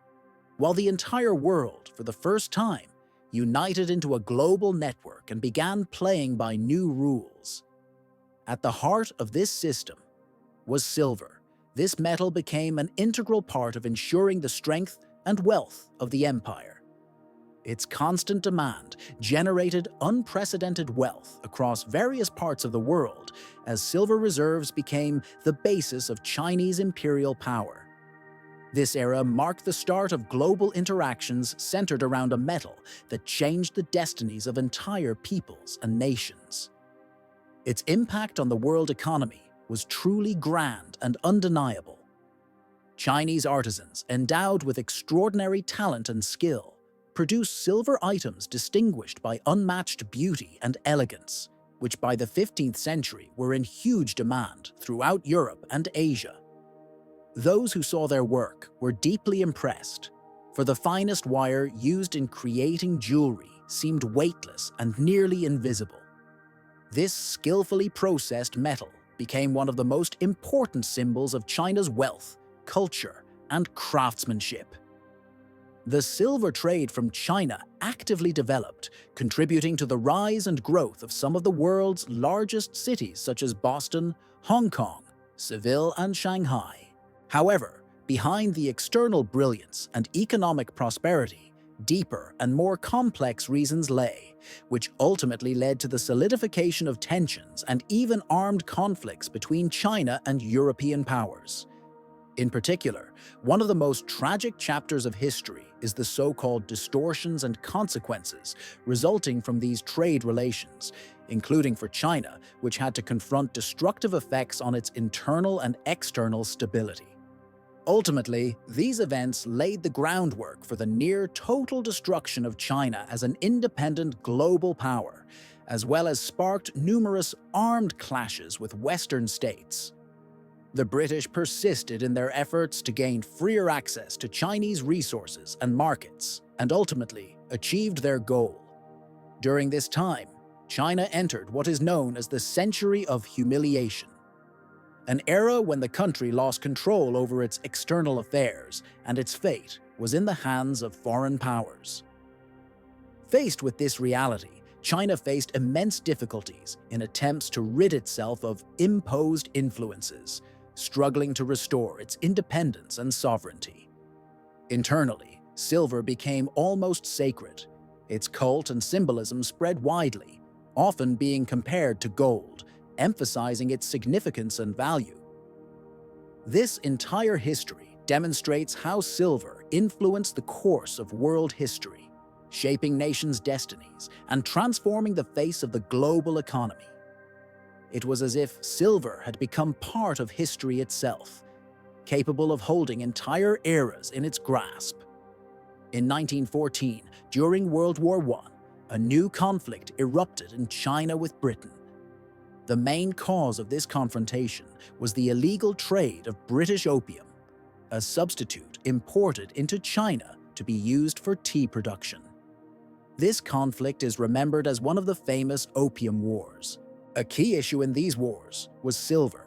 while the entire world, for the first time, united into a global network and began playing by new rules. At the heart of this system was silver. This metal became an integral part of ensuring the strength and wealth of the empire. Its constant demand generated unprecedented wealth across various parts of the world as silver reserves became the basis of Chinese imperial power. This era marked the start of global interactions centered around a metal that changed the destinies of entire peoples and nations. Its impact on the world economy was truly grand and undeniable. Chinese artisans, endowed with extraordinary talent and skill, produced silver items distinguished by unmatched beauty and elegance, which by the 15th century were in huge demand throughout Europe and Asia. Those who saw their work were deeply impressed, for the finest wire used in creating jewelry seemed weightless and nearly invisible. This skillfully processed metal became one of the most important symbols of China's wealth, culture, and craftsmanship. The silver trade from China actively developed, contributing to the rise and growth of some of the world's largest cities such as Boston, Hong Kong, Seville, and Shanghai. However, behind the external brilliance and economic prosperity, deeper and more complex reasons lay, which ultimately led to the solidification of tensions and even armed conflicts between China and European powers. In particular, one of the most tragic chapters of history is the so-called distortions and consequences resulting from these trade relations, including for China, which had to confront destructive effects on its internal and external stability. Ultimately, these events laid the groundwork for the near-total destruction of China as an independent global power, as well as sparked numerous armed clashes with Western states. The British persisted in their efforts to gain freer access to Chinese resources and markets, and ultimately achieved their goal. During this time, China entered what is known as the Century of Humiliation, an era when the country lost control over its external affairs and its fate was in the hands of foreign powers. Faced with this reality, China faced immense difficulties in attempts to rid itself of imposed influences, struggling to restore its independence and sovereignty. Internally, silver became almost sacred. Its cult and symbolism spread widely, often being compared to gold, emphasizing its significance and value. This entire history demonstrates how silver influenced the course of world history, shaping nations' destinies and transforming the face of the global economy. It was as if silver had become part of history itself, capable of holding entire eras in its grasp. In 1914, during World War I, a new conflict erupted in China with Britain. The main cause of this confrontation was the illegal trade of British opium, a substitute imported into China to be used for tea production. This conflict is remembered as one of the famous Opium Wars. A key issue in these wars was silver.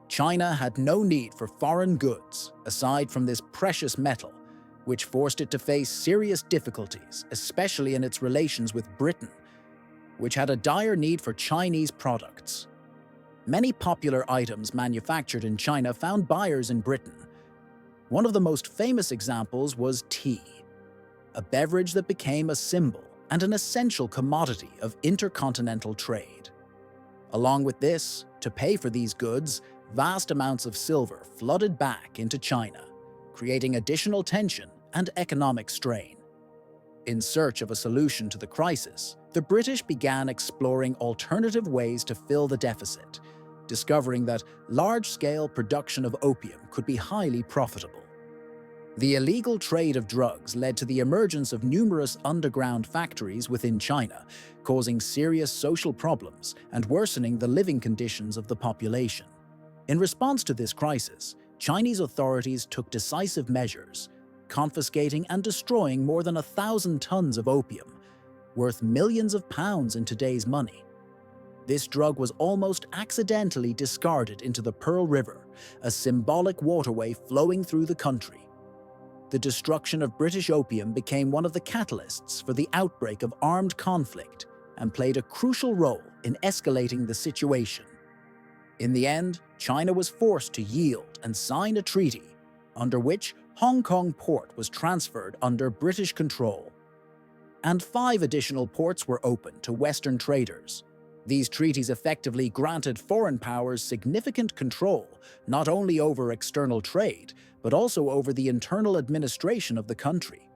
China had no need for foreign goods aside from this precious metal, which forced it to face serious difficulties, especially in its relations with Britain, which had a dire need for Chinese products. Many popular items manufactured in China found buyers in Britain. One of the most famous examples was tea, a beverage that became a symbol and an essential commodity of intercontinental trade. Along with this, to pay for these goods, vast amounts of silver flooded back into China, creating additional tension and economic strain. In search of a solution to the crisis, the British began exploring alternative ways to fill the deficit, discovering that large-scale production of opium could be highly profitable. The illegal trade of drugs led to the emergence of numerous underground factories within China, causing serious social problems and worsening the living conditions of the population. In response to this crisis, Chinese authorities took decisive measures, confiscating and destroying more than 1,000 tons of opium, worth millions of pounds in today's money. This drug was almost accidentally discarded into the Pearl River, a symbolic waterway flowing through the country. The destruction of British opium became one of the catalysts for the outbreak of armed conflict and played a crucial role in escalating the situation. In the end, China was forced to yield and sign a treaty, under which Hong Kong port was transferred under British control. and 5 additional ports were opened to Western traders. These treaties effectively granted foreign powers significant control, not only over external trade, but also over the internal administration of the country.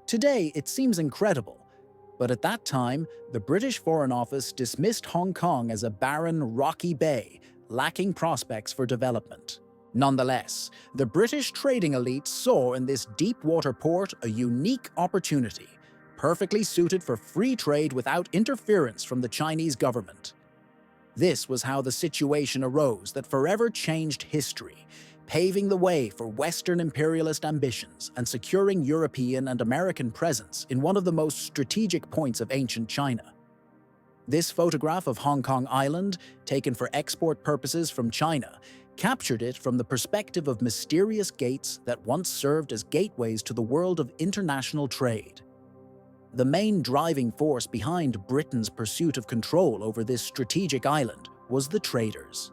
Today, it seems incredible, but at that time, the British Foreign Office dismissed Hong Kong as a barren, rocky bay, lacking prospects for development. Nonetheless, the British trading elite saw in this deep-water port a unique opportunity, perfectly suited for free trade without interference from the Chinese government. This was how the situation arose that forever changed history, paving the way for Western imperialist ambitions and securing European and American presence in one of the most strategic points of ancient China. This photograph of Hong Kong Island, taken for export purposes from China, captured it from the perspective of mysterious gates that once served as gateways to the world of international trade. The main driving force behind Britain's pursuit of control over this strategic island was the traders.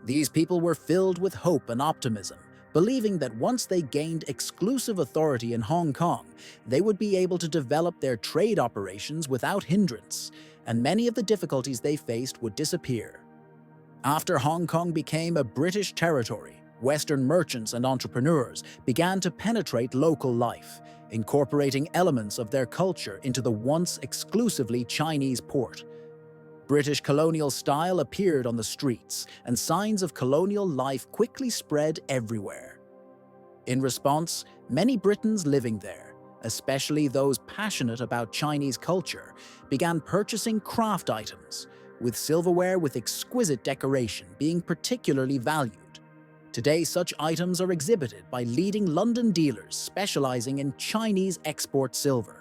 These people were filled with hope and optimism, believing that once they gained exclusive authority in Hong Kong, they would be able to develop their trade operations without hindrance, and many of the difficulties they faced would disappear. After Hong Kong became a British territory, Western merchants and entrepreneurs began to penetrate local life, incorporating elements of their culture into the once exclusively Chinese port. British colonial style appeared on the streets, and signs of colonial life quickly spread everywhere. In response, many Britons living there, especially those passionate about Chinese culture, began purchasing craft items, with silverware with exquisite decoration being particularly valued. Today, such items are exhibited by leading London dealers specializing in Chinese export silver.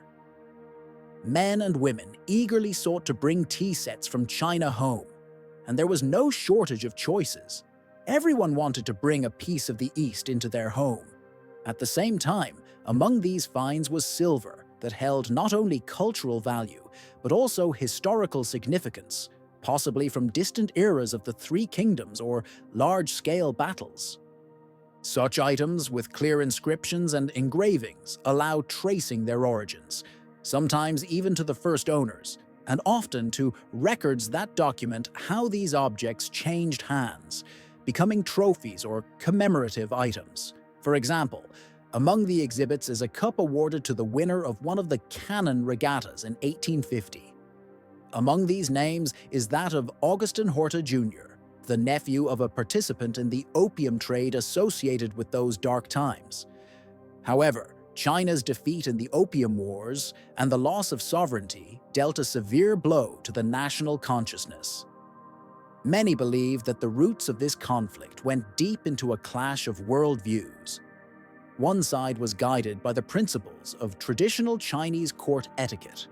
Men and women eagerly sought to bring tea sets from China home, and there was no shortage of choices. Everyone wanted to bring a piece of the East into their home. At the same time, among these finds was silver that held not only cultural value, but also historical significance, possibly from distant eras of the Three Kingdoms or large-scale battles. Such items with clear inscriptions and engravings allow tracing their origins, sometimes even to the first owners, and often to records that document how these objects changed hands, becoming trophies or commemorative items. For example, among the exhibits is a cup awarded to the winner of one of the Cannon regattas in 1850. Among these names is that of Augustin Horta Jr., the nephew of a participant in the opium trade associated with those dark times. However, China's defeat in the Opium Wars and the loss of sovereignty dealt a severe blow to the national consciousness. Many believe that the roots of this conflict went deep into a clash of worldviews. One side was guided by the principles of traditional Chinese court etiquette,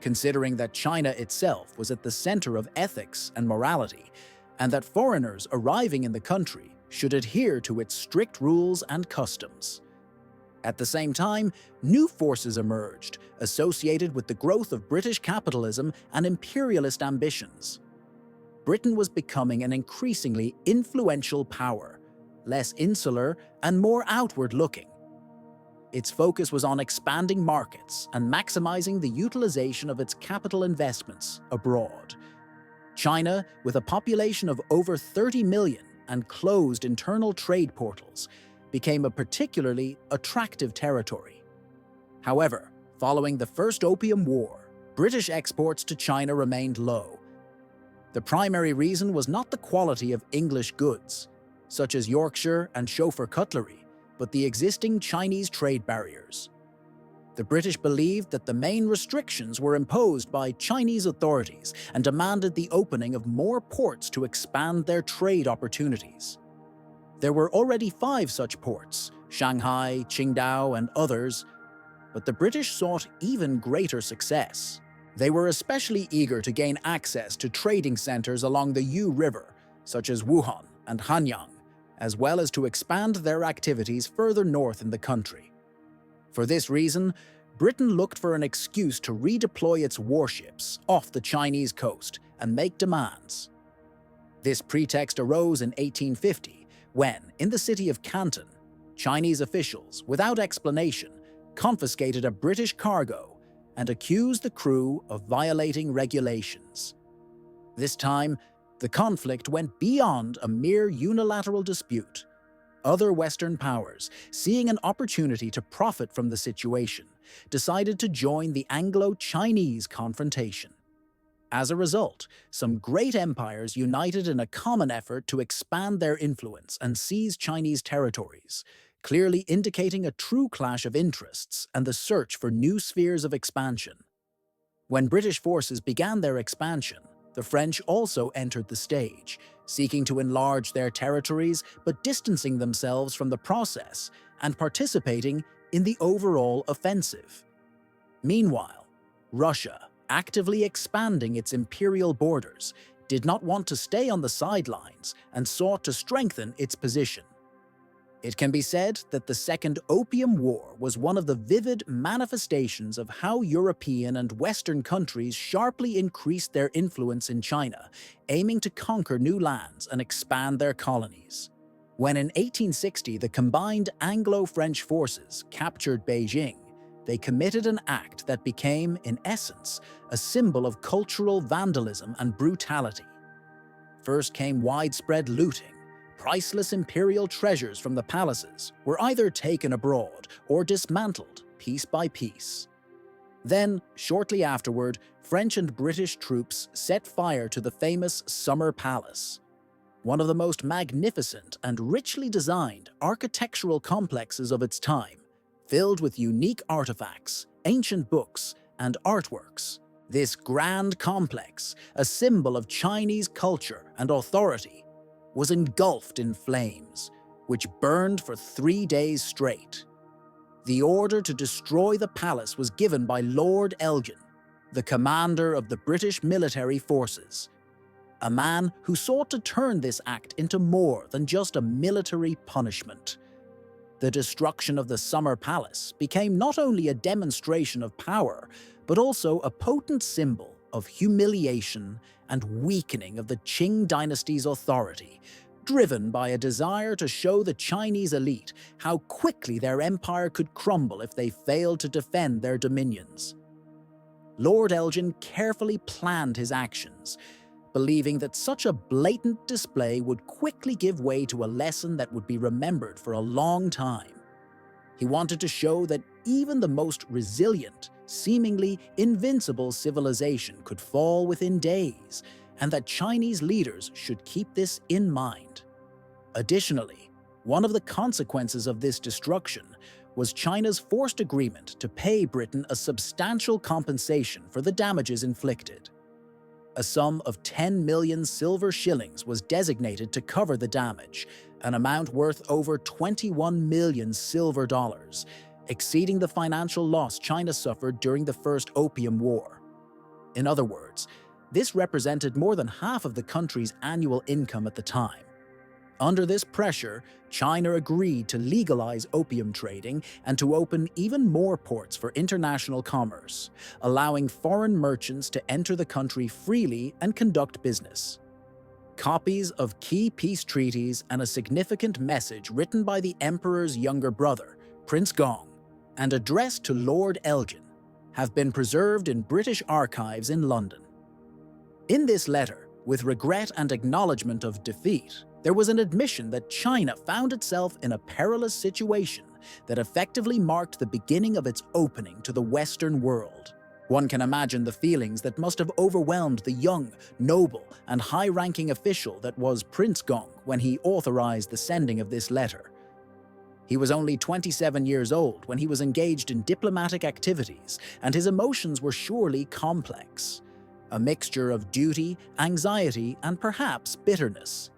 considering that China itself was at the center of ethics and morality, and that foreigners arriving in the country should adhere to its strict rules and customs. At the same time, new forces emerged, associated with the growth of British capitalism and imperialist ambitions. Britain was becoming an increasingly influential power, less insular and more outward-looking. Its focus was on expanding markets and maximizing the utilization of its capital investments abroad. China, with a population of over 30 million and closed internal trade portals, became a particularly attractive territory. However, following the First Opium War, British exports to China remained low. The primary reason was not the quality of English goods, such as Yorkshire and Schofer cutlery, but the existing Chinese trade barriers. The British believed that the main restrictions were imposed by Chinese authorities and demanded the opening of more ports to expand their trade opportunities. There were already 5 such ports, Shanghai, Qingdao, and others, but the British sought even greater success. They were especially eager to gain access to trading centers along the Yu River, such as Wuhan and Hanyang, as well as to expand their activities further north in the country. For this reason, Britain looked for an excuse to redeploy its warships off the Chinese coast and make demands. This pretext arose in 1850, when, in the city of Canton, Chinese officials, without explanation, confiscated a British cargo and accused the crew of violating regulations. This time, the conflict went beyond a mere unilateral dispute. Other Western powers, seeing an opportunity to profit from the situation, decided to join the Anglo-Chinese confrontation. As a result, some great empires united in a common effort to expand their influence and seize Chinese territories, clearly indicating a true clash of interests and the search for new spheres of expansion. When British forces began their expansion, the French also entered the stage, seeking to enlarge their territories but distancing themselves from the process and participating in the overall offensive. Meanwhile, Russia, actively expanding its imperial borders, did not want to stay on the sidelines and sought to strengthen its position. It can be said that the Second Opium War was one of the vivid manifestations of how European and Western countries sharply increased their influence in China, aiming to conquer new lands and expand their colonies. When in 1860 the combined Anglo-French forces captured Beijing, they committed an act that became, in essence, a symbol of cultural vandalism and brutality. First came widespread looting. Priceless imperial treasures from the palaces were either taken abroad or dismantled piece by piece. Then, shortly afterward, French and British troops set fire to the famous Summer Palace, one of the most magnificent and richly designed architectural complexes of its time, filled with unique artifacts, ancient books, and artworks. This grand complex, a symbol of Chinese culture and authority, was engulfed in flames, which burned for 3 days straight. The order to destroy the palace was given by Lord Elgin, the commander of the British military forces, a man who sought to turn this act into more than just a military punishment. The destruction of the Summer Palace became not only a demonstration of power, but also a potent symbol of humiliation and weakening of the Qing dynasty's authority, driven by a desire to show the Chinese elite how quickly their empire could crumble if they failed to defend their dominions. Lord Elgin carefully planned his actions, believing that such a blatant display would quickly give way to a lesson that would be remembered for a long time. He wanted to show that even the most resilient, seemingly invincible civilization could fall within days, and that Chinese leaders should keep this in mind. Additionally, one of the consequences of this destruction was China's forced agreement to pay Britain a substantial compensation for the damages inflicted. A sum of 10 million silver shillings was designated to cover the damage, an amount worth over 21 million silver dollars, exceeding the financial loss China suffered during the First Opium War. In other words, this represented more than half of the country's annual income at the time. Under this pressure, China agreed to legalize opium trading and to open even more ports for international commerce, allowing foreign merchants to enter the country freely and conduct business. Copies of key peace treaties and a significant message written by the emperor's younger brother, Prince Gong, and addressed to Lord Elgin, have been preserved in British archives in London. In this letter, with regret and acknowledgement of defeat, there was an admission that China found itself in a perilous situation that effectively marked the beginning of its opening to the Western world. One can imagine the feelings that must have overwhelmed the young, noble, and high-ranking official that was Prince Gong when he authorized the sending of this letter. He was only 27 years old when he was engaged in diplomatic activities, and his emotions were surely complex. A mixture of duty, anxiety, and perhaps bitterness.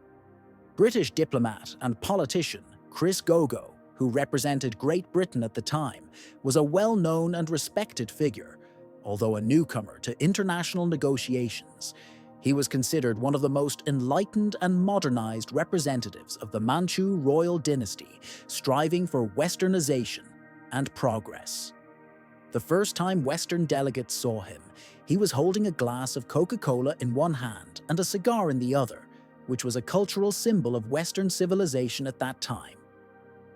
British diplomat and politician Chris Gogo, who represented Great Britain at the time, was a well-known and respected figure. Although a newcomer to international negotiations, he was considered one of the most enlightened and modernized representatives of the Manchu royal dynasty, striving for westernization and progress. The first time Western delegates saw him, he was holding a glass of Coca-Cola in one hand and a cigar in the other, which was a cultural symbol of Western civilization at that time.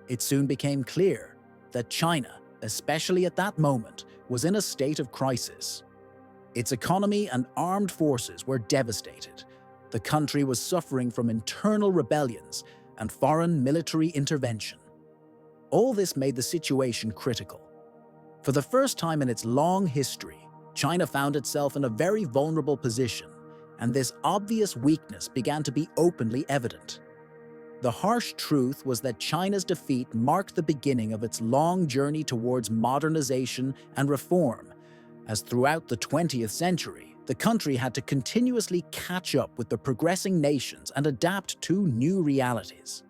It soon became clear that China, especially at that moment, was in a state of crisis. Its economy and armed forces were devastated. The country was suffering from internal rebellions and foreign military intervention. All this made the situation critical. For the first time in its long history, China found itself in a very vulnerable position, and this obvious weakness began to be openly evident. The harsh truth was that China's defeat marked the beginning of its long journey towards modernization and reform, as throughout the 20th century, the country had to continuously catch up with the progressing nations and adapt to new realities.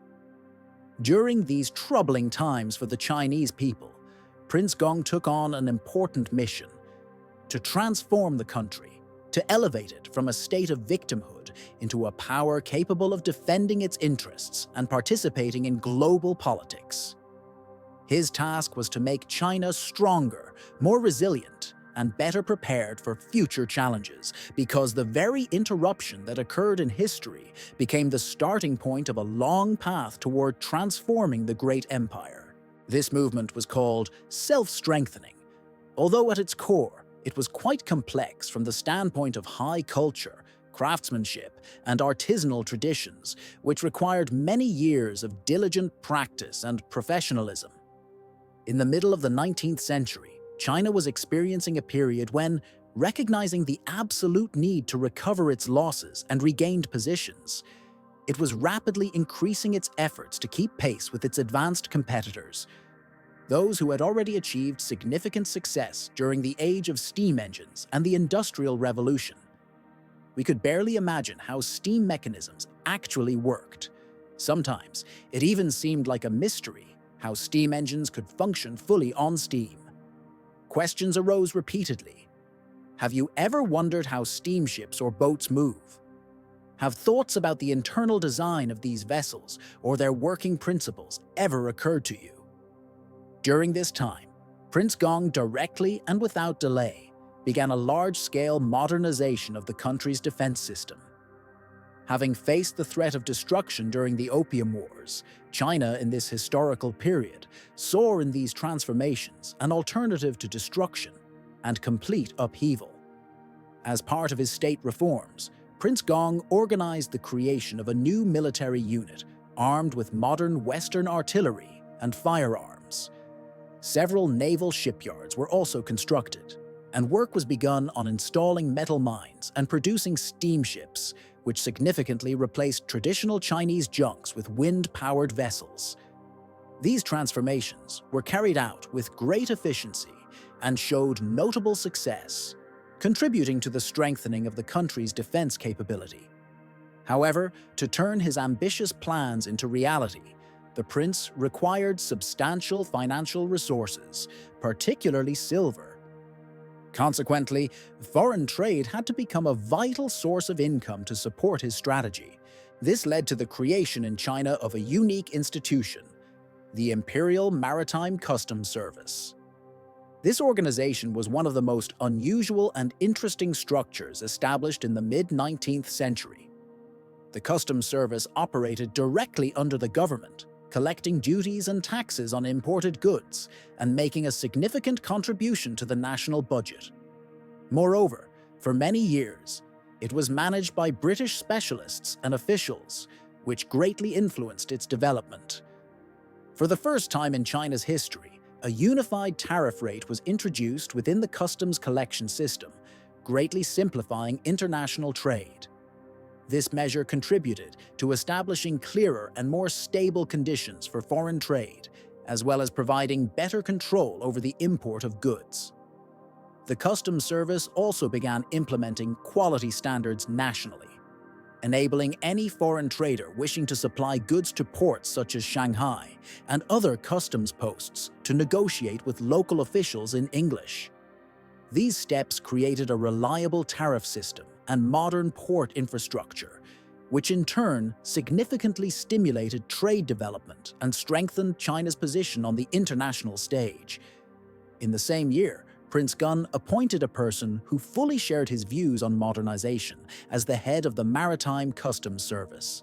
During these troubling times for the Chinese people, Prince Gong took on an important mission: to transform the country, to elevate it from a state of victimhood into a power capable of defending its interests and participating in global politics. His task was to make China stronger, more resilient, and better prepared for future challenges, because the very interruption that occurred in history became the starting point of a long path toward transforming the great empire. This movement was called self-strengthening, although at its core, it was quite complex from the standpoint of high culture, craftsmanship, and artisanal traditions, which required many years of diligent practice and professionalism. In the middle of the 19th century, China was experiencing a period when, recognizing the absolute need to recover its losses and regained positions, it was rapidly increasing its efforts to keep pace with its advanced competitors, those who had already achieved significant success during the age of steam engines and the Industrial Revolution. We could barely imagine how steam mechanisms actually worked. Sometimes, it even seemed like a mystery how steam engines could function fully on steam. Questions arose repeatedly. Have you ever wondered how steamships or boats move? Have thoughts about the internal design of these vessels or their working principles ever occurred to you? During this time, Prince Gong directly and without delay began a large-scale modernization of the country's defense system. Having faced the threat of destruction during the Opium Wars, China in this historical period saw in these transformations an alternative to destruction and complete upheaval. As part of his state reforms, Prince Gong organized the creation of a new military unit armed with modern Western artillery and firearms. Several naval shipyards were also constructed, and work was begun on installing metal mines and producing steamships, which significantly replaced traditional Chinese junks with wind-powered vessels. These transformations were carried out with great efficiency and showed notable success, contributing to the strengthening of the country's defense capability. However, to turn his ambitious plans into reality, the prince required substantial financial resources, particularly silver. Consequently, foreign trade had to become a vital source of income to support his strategy. This led to the creation in China of a unique institution, the Imperial Maritime Customs Service. This organization was one of the most unusual and interesting structures established in the mid-19th century. The customs service operated directly under the government, collecting duties and taxes on imported goods and making a significant contribution to the national budget. Moreover, for many years, it was managed by British specialists and officials, which greatly influenced its development. For the first time in China's history, a unified tariff rate was introduced within the customs collection system, greatly simplifying international trade. This measure contributed to establishing clearer and more stable conditions for foreign trade, as well as providing better control over the import of goods. The Customs Service also began implementing quality standards nationally, enabling any foreign trader wishing to supply goods to ports such as Shanghai and other customs posts to negotiate with local officials in English. These steps created a reliable tariff system and modern port infrastructure, which in turn significantly stimulated trade development and strengthened China's position on the international stage. In the same year, Prince Gong appointed a person who fully shared his views on modernization as the head of the Maritime Customs Service.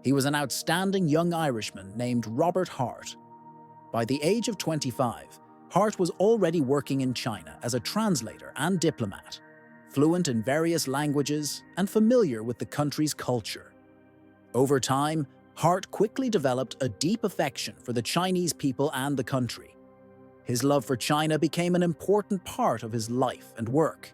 He was an outstanding young Irishman named Robert Hart. By the age of 25, Hart was already working in China as a translator and diplomat, fluent in various languages and familiar with the country's culture. Over time, Hart quickly developed a deep affection for the Chinese people and the country. His love for China became an important part of his life and work.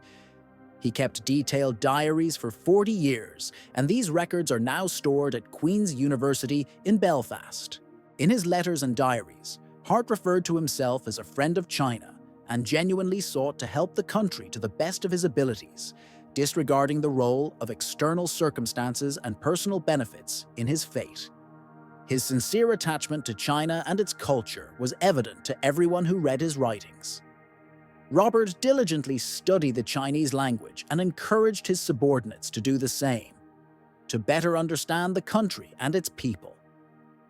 He kept detailed diaries for 40 years, and these records are now stored at Queen's University in Belfast. In his letters and diaries, Hart referred to himself as a friend of China and genuinely sought to help the country to the best of his abilities, disregarding the role of external circumstances and personal benefits in his fate. His sincere attachment to China and its culture was evident to everyone who read his writings. Robert diligently studied the Chinese language and encouraged his subordinates to do the same, to better understand the country and its people.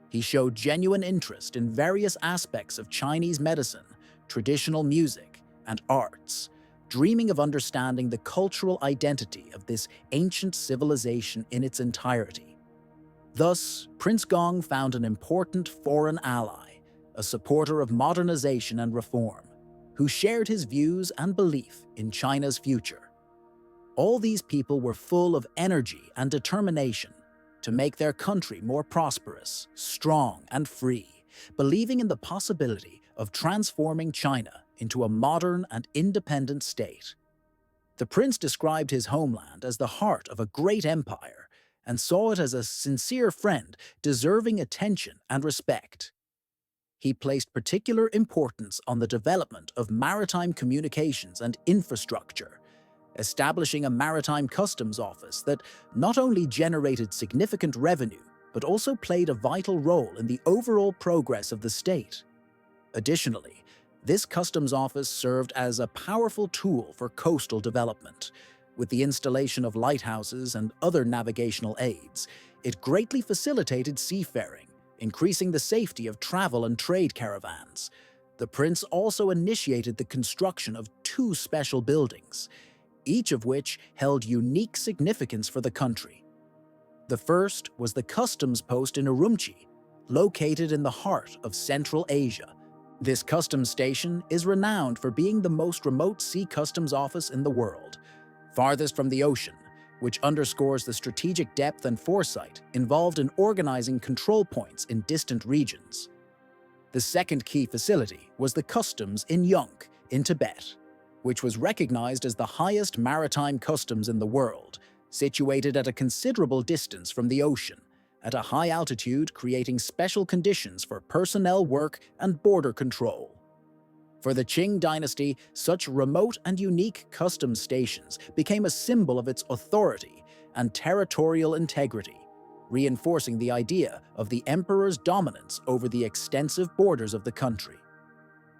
He showed genuine interest in various aspects of Chinese medicine, traditional music, and arts, dreaming of understanding the cultural identity of this ancient civilization in its entirety. Thus, Prince Gong found an important foreign ally, a supporter of modernization and reform, who shared his views and belief in China's future. All these people were full of energy and determination to make their country more prosperous, strong, and free, believing in the possibility of transforming China into a modern and independent state. The prince described his homeland as the heart of a great empire and saw it as a sincere friend deserving attention and respect. He placed particular importance on the development of maritime communications and infrastructure, establishing a maritime customs office that not only generated significant revenue, but also played a vital role in the overall progress of the state. Additionally, this customs office served as a powerful tool for coastal development. With the installation of lighthouses and other navigational aids, it greatly facilitated seafaring, increasing the safety of travel and trade caravans. The prince also initiated the construction of 2 special buildings, each of which held unique significance for the country. The first was the customs post in Urumqi, located in the heart of Central Asia. This customs station is renowned for being the most remote sea customs office in the world, farthest from the ocean, which underscores the strategic depth and foresight involved in organizing control points in distant regions. The second key facility was the customs in Yonk, in Tibet, which was recognized as the highest maritime customs in the world, situated at a considerable distance from the ocean, at a high altitude, creating special conditions for personnel work and border control. For the Qing dynasty, such remote and unique customs stations became a symbol of its authority and territorial integrity, reinforcing the idea of the emperor's dominance over the extensive borders of the country.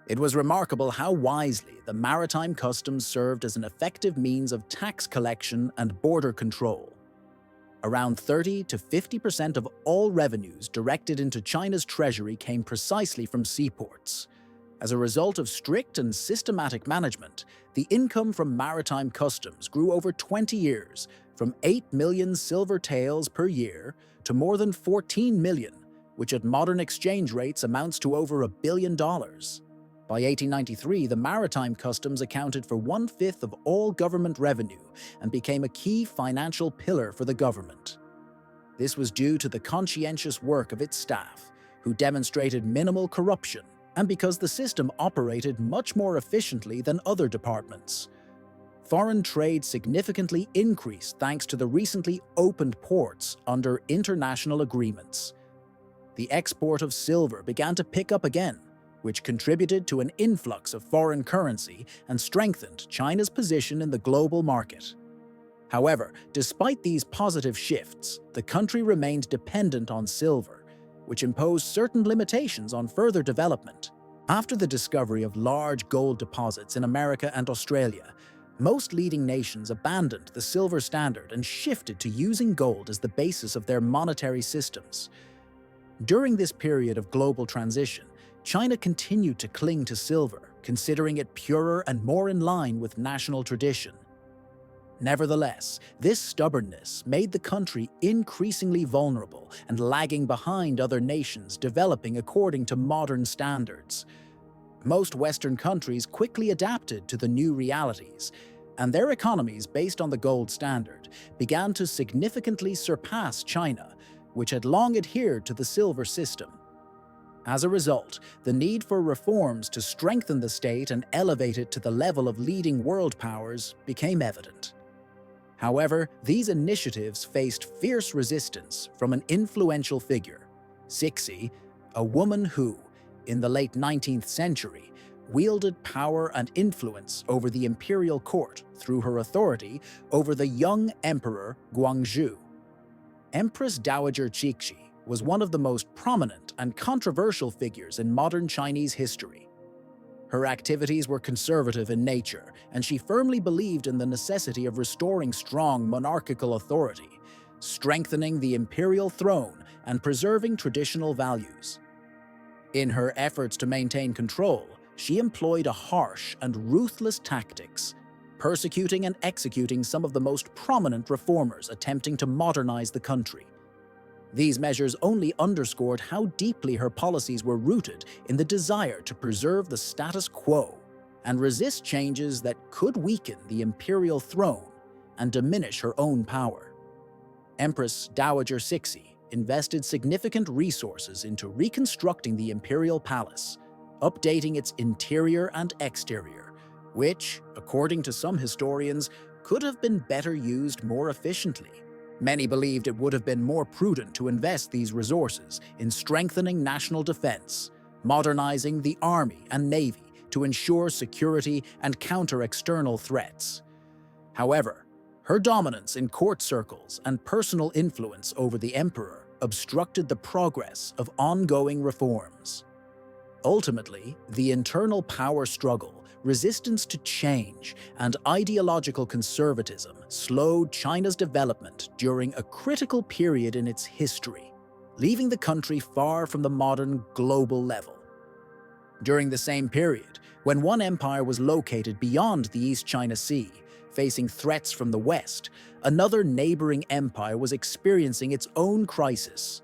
It was remarkable how wisely the maritime customs served as an effective means of tax collection and border control. Around 30 to 50% of all revenues directed into China's treasury came precisely from seaports. As a result of strict and systematic management, the income from maritime customs grew over 20 years, from 8 million silver taels per year to more than 14 million, which at modern exchange rates amounts to over $1 billion. By 1893, the maritime customs accounted for 1/5 of all government revenue and became a key financial pillar for the government. This was due to the conscientious work of its staff, who demonstrated minimal corruption, and because the system operated much more efficiently than other departments. Foreign trade significantly increased thanks to the recently opened ports under international agreements. The export of silver began to pick up again, which contributed to an influx of foreign currency and strengthened China's position in the global market. However, despite these positive shifts, the country remained dependent on silver, which imposed certain limitations on further development. After the discovery of large gold deposits in America and Australia, most leading nations abandoned the silver standard and shifted to using gold as the basis of their monetary systems. During this period of global transition, China continued to cling to silver, considering it purer and more in line with national tradition. Nevertheless, this stubbornness made the country increasingly vulnerable and lagging behind other nations developing according to modern standards. Most Western countries quickly adapted to the new realities, and their economies based on the gold standard began to significantly surpass China, which had long adhered to the silver system. As a result, the need for reforms to strengthen the state and elevate it to the level of leading world powers became evident. However, these initiatives faced fierce resistance from an influential figure, Cixi, a woman who, in the late 19th century, wielded power and influence over the imperial court through her authority over the young emperor Guangxu. Empress Dowager Cixi was one of the most prominent and controversial figures in modern Chinese history. Her activities were conservative in nature, and she firmly believed in the necessity of restoring strong monarchical authority, strengthening the imperial throne, and preserving traditional values. In her efforts to maintain control, she employed a harsh and ruthless tactics, persecuting and executing some of the most prominent reformers attempting to modernize the country. These measures only underscored how deeply her policies were rooted in the desire to preserve the status quo and resist changes that could weaken the imperial throne and diminish her own power. Empress Dowager Cixi invested significant resources into reconstructing the imperial palace, updating its interior and exterior, which, according to some historians, could have been better used more efficiently. Many believed it would have been more prudent to invest these resources in strengthening national defense, modernizing the army and navy to ensure security and counter external threats. However, her dominance in court circles and personal influence over the emperor obstructed the progress of ongoing reforms. Ultimately, the internal power struggle, resistance to change, and ideological conservatism slowed China's development during a critical period in its history, leaving the country far from the modern global level. During the same period, when one empire was located beyond the East China Sea, facing threats from the West, another neighboring empire was experiencing its own crisis.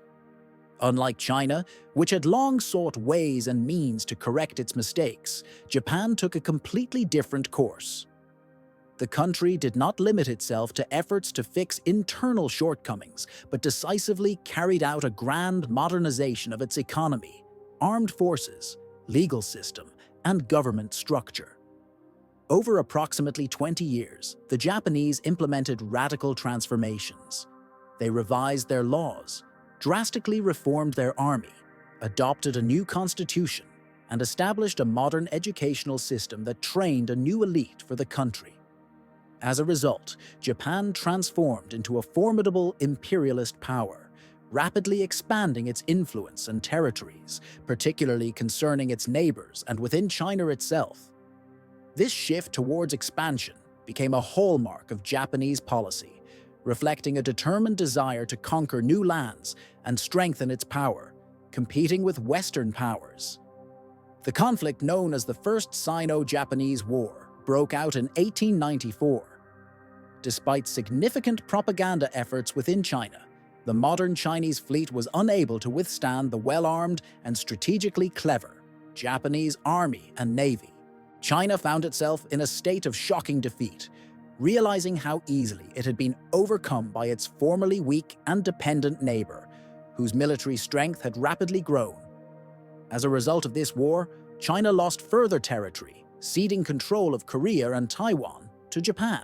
Unlike China, which had long sought ways and means to correct its mistakes, Japan took a completely different course. The country did not limit itself to efforts to fix internal shortcomings, but decisively carried out a grand modernization of its economy, armed forces, legal system, and government structure. Over approximately 20 years, the Japanese implemented radical transformations. They revised their laws, drastically reformed their army, adopted a new constitution, and established a modern educational system that trained a new elite for the country. As a result, Japan transformed into a formidable imperialist power, rapidly expanding its influence and territories, particularly concerning its neighbors and within China itself. This shift towards expansion became a hallmark of Japanese policy, reflecting a determined desire to conquer new lands and strengthen its power, competing with Western powers. The conflict known as the First Sino-Japanese War broke out in 1894. Despite significant propaganda efforts within China, the modern Chinese fleet was unable to withstand the well-armed and strategically clever Japanese army and navy. China found itself in a state of shocking defeat, realizing how easily it had been overcome by its formerly weak and dependent neighbor, whose military strength had rapidly grown. As a result of this war, China lost further territory, ceding control of Korea and Taiwan to Japan.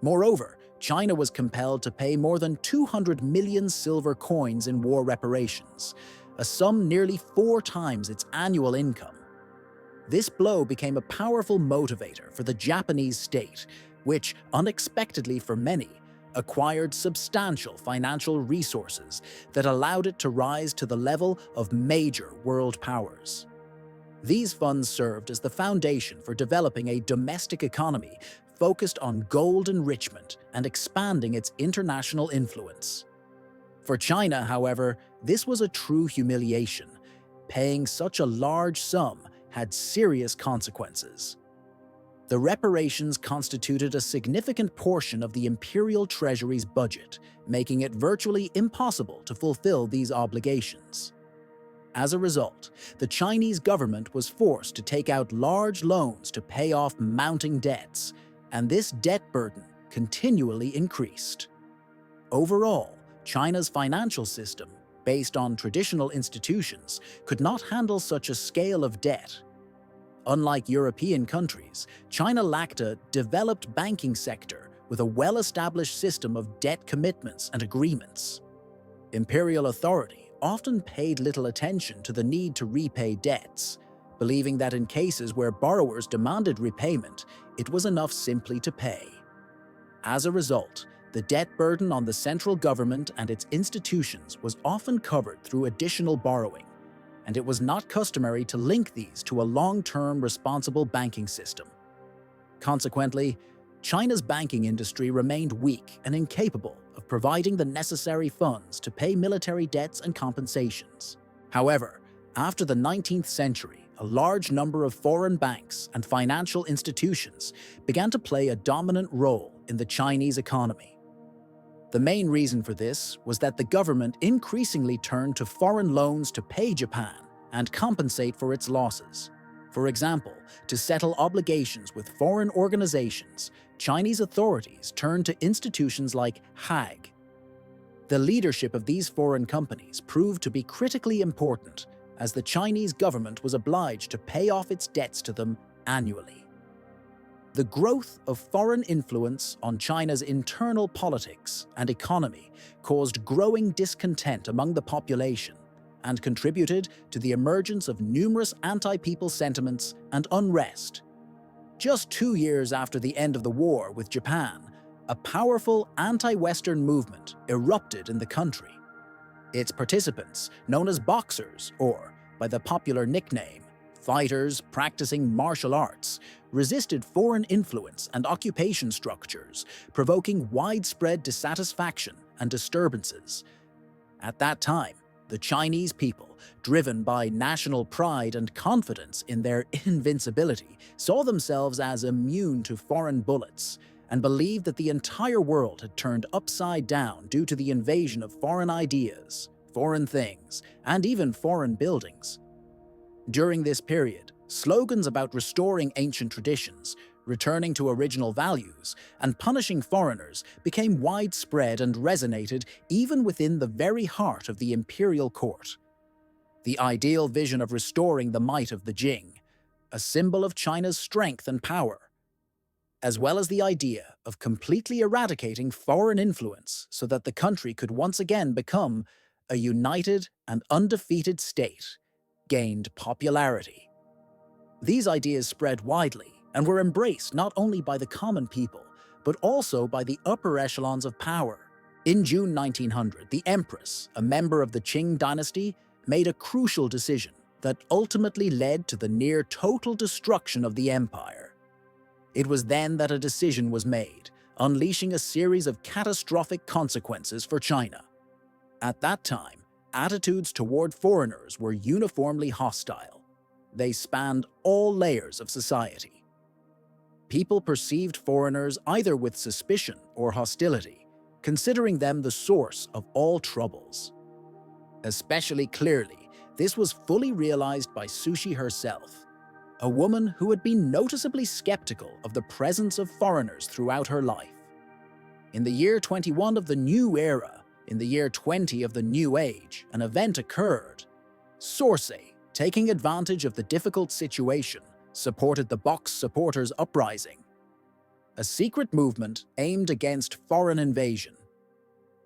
Moreover, China was compelled to pay more than 200 million silver coins in war reparations, a sum nearly 4 times its annual income. This blow became a powerful motivator for the Japanese state, which, unexpectedly for many, acquired substantial financial resources that allowed it to rise to the level of major world powers. These funds served as the foundation for developing a domestic economy focused on gold enrichment and expanding its international influence. For China, however, this was a true humiliation. Paying such a large sum had serious consequences. The reparations constituted a significant portion of the imperial treasury's budget, making it virtually impossible to fulfill these obligations. As a result, the Chinese government was forced to take out large loans to pay off mounting debts, and this debt burden continually increased. Overall, China's financial system, based on traditional institutions, could not handle such a scale of debt. Unlike European countries, China lacked a developed banking sector with a well-established system of debt commitments and agreements. Imperial authority often paid little attention to the need to repay debts, believing that in cases where borrowers demanded repayment, it was enough simply to pay. As a result, the debt burden on the central government and its institutions was often covered through additional borrowing, and it was not customary to link these to a long-term responsible banking system. Consequently, China's banking industry remained weak and incapable of providing the necessary funds to pay military debts and compensations. However, after the 19th century, a large number of foreign banks and financial institutions began to play a dominant role in the Chinese economy. The main reason for this was that the government increasingly turned to foreign loans to pay Japan and compensate for its losses. For example, to settle obligations with foreign organizations, Chinese authorities turned to institutions like Haig. The leadership of these foreign companies proved to be critically important, as the Chinese government was obliged to pay off its debts to them annually. The growth of foreign influence on China's internal politics and economy caused growing discontent among the population and contributed to the emergence of numerous anti-people sentiments and unrest. Just 2 years after the end of the war with Japan, a powerful anti-Western movement erupted in the country. Its participants, known as Boxers, or by the popular nickname, fighters practicing martial arts, resisted foreign influence and occupation structures, provoking widespread dissatisfaction and disturbances. At that time, the Chinese people, driven by national pride and confidence in their invincibility, saw themselves as immune to foreign bullets and believed that the entire world had turned upside down due to the invasion of foreign ideas, foreign things, and even foreign buildings. During this period, slogans about restoring ancient traditions, returning to original values, and punishing foreigners became widespread and resonated even within the very heart of the imperial court. The ideal vision of restoring the might of the Jing, a symbol of China's strength and power, as well as the idea of completely eradicating foreign influence so that the country could once again become a united and undefeated state, gained popularity. These ideas spread widely and were embraced not only by the common people, but also by the upper echelons of power. In June 1900, the Empress, a member of the Qing dynasty, made a crucial decision that ultimately led to the near-total destruction of the empire. It was then that a decision was made, unleashing a series of catastrophic consequences for China. At that time, attitudes toward foreigners were uniformly hostile. They spanned all layers of society. People perceived foreigners either with suspicion or hostility, considering them the source of all troubles. Especially clearly, this was fully realized by Cixi herself, a woman who had been noticeably skeptical of the presence of foreigners throughout her life. In the year 21 of the New Era, in the year 20 of the New Age, an event occurred. Sorsei, taking advantage of the difficult situation, supported the Box supporters' uprising, a secret movement aimed against foreign invasion.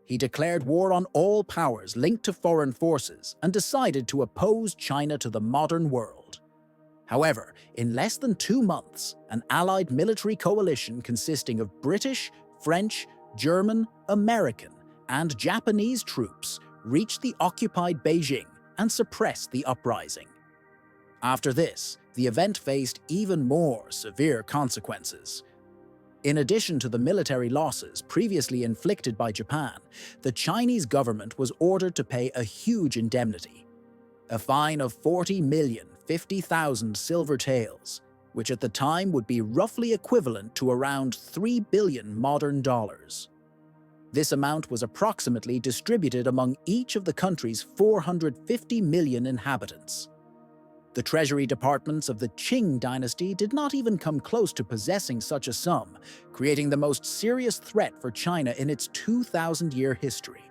He declared war on all powers linked to foreign forces and decided to oppose China to the modern world. However, in less than 2 months, an allied military coalition consisting of British, French, German, American, and Japanese troops reached the occupied Beijing and suppressed the uprising. After this, the event faced even more severe consequences. In addition to the military losses previously inflicted by Japan, the Chinese government was ordered to pay a huge indemnity, a fine of 40,050,000 silver taels, which at the time would be roughly equivalent to around 3 billion modern dollars. This amount was approximately distributed among each of the country's 450 million inhabitants. The treasury departments of the Qing dynasty did not even come close to possessing such a sum, creating the most serious threat for China in its 2,000-year history.